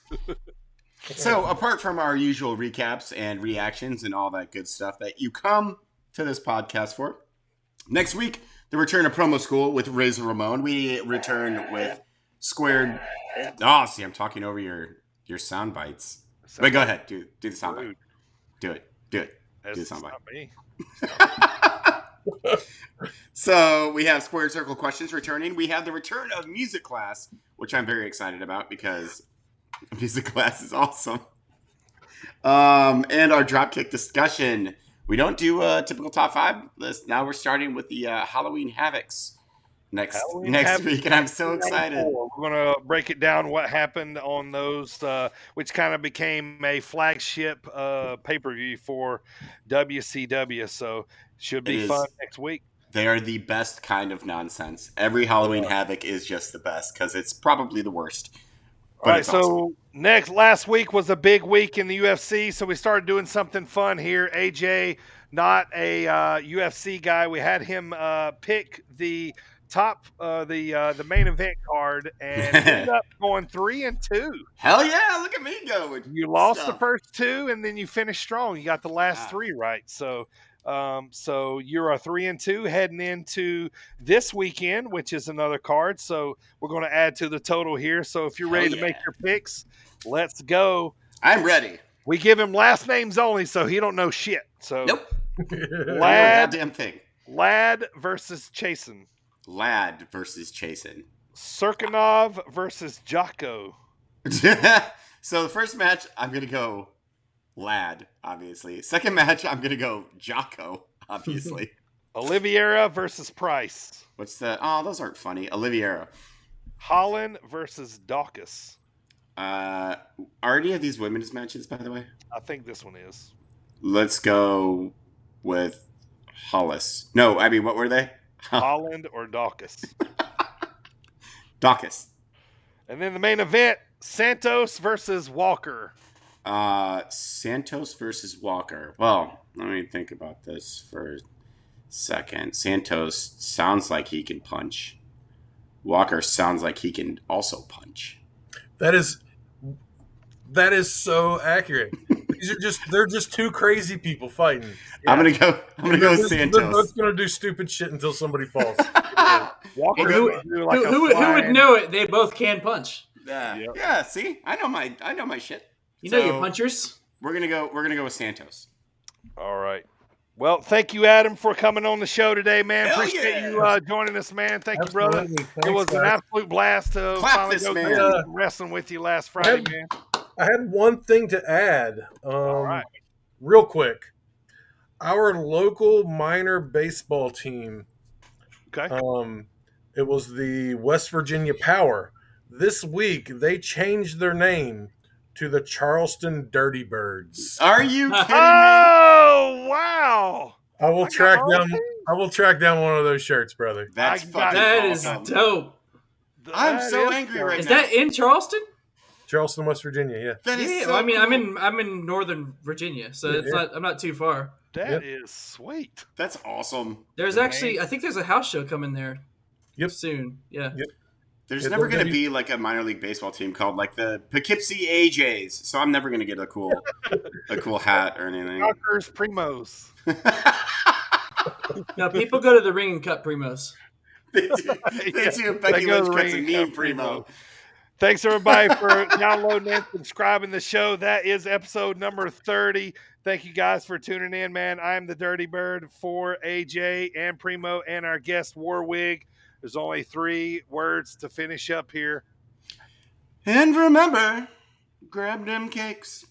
So, apart from our usual recaps and reactions and all that good stuff that you come to this podcast for, next week, the return of Promo School with Razor Ramon. We return with Squared. Oh, see, I'm talking over your sound bites. Wait, go ahead. Do the sound bite. Do it. Do the sound bite. So we have Squared Circle questions returning. We have the return of music class, which I'm very excited about because music class is awesome. And our dropkick discussion. We don't do a typical top 5 list. Now we're starting with the Halloween Havocs next week, and I'm so excited. We're going to break it down what happened on those, which kind of became a flagship pay-per-view for WCW. So should be fun next week. They are the best kind of nonsense. Every Halloween Havoc is just the best because it's probably the worst. All but right, it's awesome. so last week was a big week in the UFC, so we started doing something fun here. AJ, not a UFC guy, we had him pick the top, the main event card, and he ended up going 3-2. Hell yeah! Look at me going. You Good lost the stuff. first two, and then you finished strong. You got the last Yeah. three right. So you're a 3-2 heading into this weekend, which is another card. So we're going to add to the total here. So if you're Hell ready to yeah. make your picks, let's go. I'm ready. We give him last names only, so he don't know shit. So Nope. I know a Lad, goddamn thing. Lad versus Chasen, Lad versus Chasen. Serkinov versus Jocko, So the first match, I'm gonna go Lad, obviously. Second match, I'm gonna go Jocko, obviously. Oliveira versus Price, What's the? Oh, those aren't funny. Oliveira. Holland versus Dawkins. Are any of these women's matches, by the way? I think this one is. Let's go with Hollis. No, I mean, what were they? Holland or Dawkins. Dawkins. And then the main event, Santos versus Walker. Santos versus Walker. Well, let me think about this for a second. Santos sounds like he can punch. Walker sounds like he can also punch. That is so accurate. They're just two crazy people fighting. I'm gonna go with They're Santos. both gonna do stupid shit until somebody falls. Walker Who- would do like a who would flying- know it? They both can punch. Yeah, Yep. yeah. See, I know my shit. You know your So, punchers. We're gonna go with Santos. All right. Well, thank you, Adam, for coming on the show today, man. Hell Appreciate yeah. you joining us, man. Thank you, brother. Absolutely. It Thanks, was an guys. absolute blast to Clap finally this go man. do wrestling with you last Friday, had- man. I had one thing to add. All right. Real quick. Our local minor baseball team, Okay. it was the West Virginia Power. This week, they changed their name to the Charleston Dirty Birds. Are you kidding me? Oh, wow. I will I got track my own down. team. I will track down one of those shirts, brother. That's I got fucking That is awesome. dope. I'm That so is angry dope. right Is now. that in Charleston? Charleston, West Virginia. Yeah. That is Yeah, so well, I mean, cool. I'm in Northern Virginia, so it's Yeah. not. I'm not too far. That is sweet. That's awesome. There's actually, I think there's a house show coming there. Yep. Soon. Yeah. Yep. There's Yeah, never they're going to gonna- be like a minor league baseball team called like the Poughkeepsie AJs, so I'm never going to get a cool hat or anything. Rockers Primos. Now people go to the ring and cut primos. They do. Yeah, Becky they go to Lynch the cuts ring a and mean cut primo. Thanks everybody for downloading and subscribing the show. That is episode number 30. Thank you guys for tuning in, man. I am the Dirty Bird for AJ and Primo and our guest Warwig. There's only 3 words to finish up here. And remember, grab them cakes.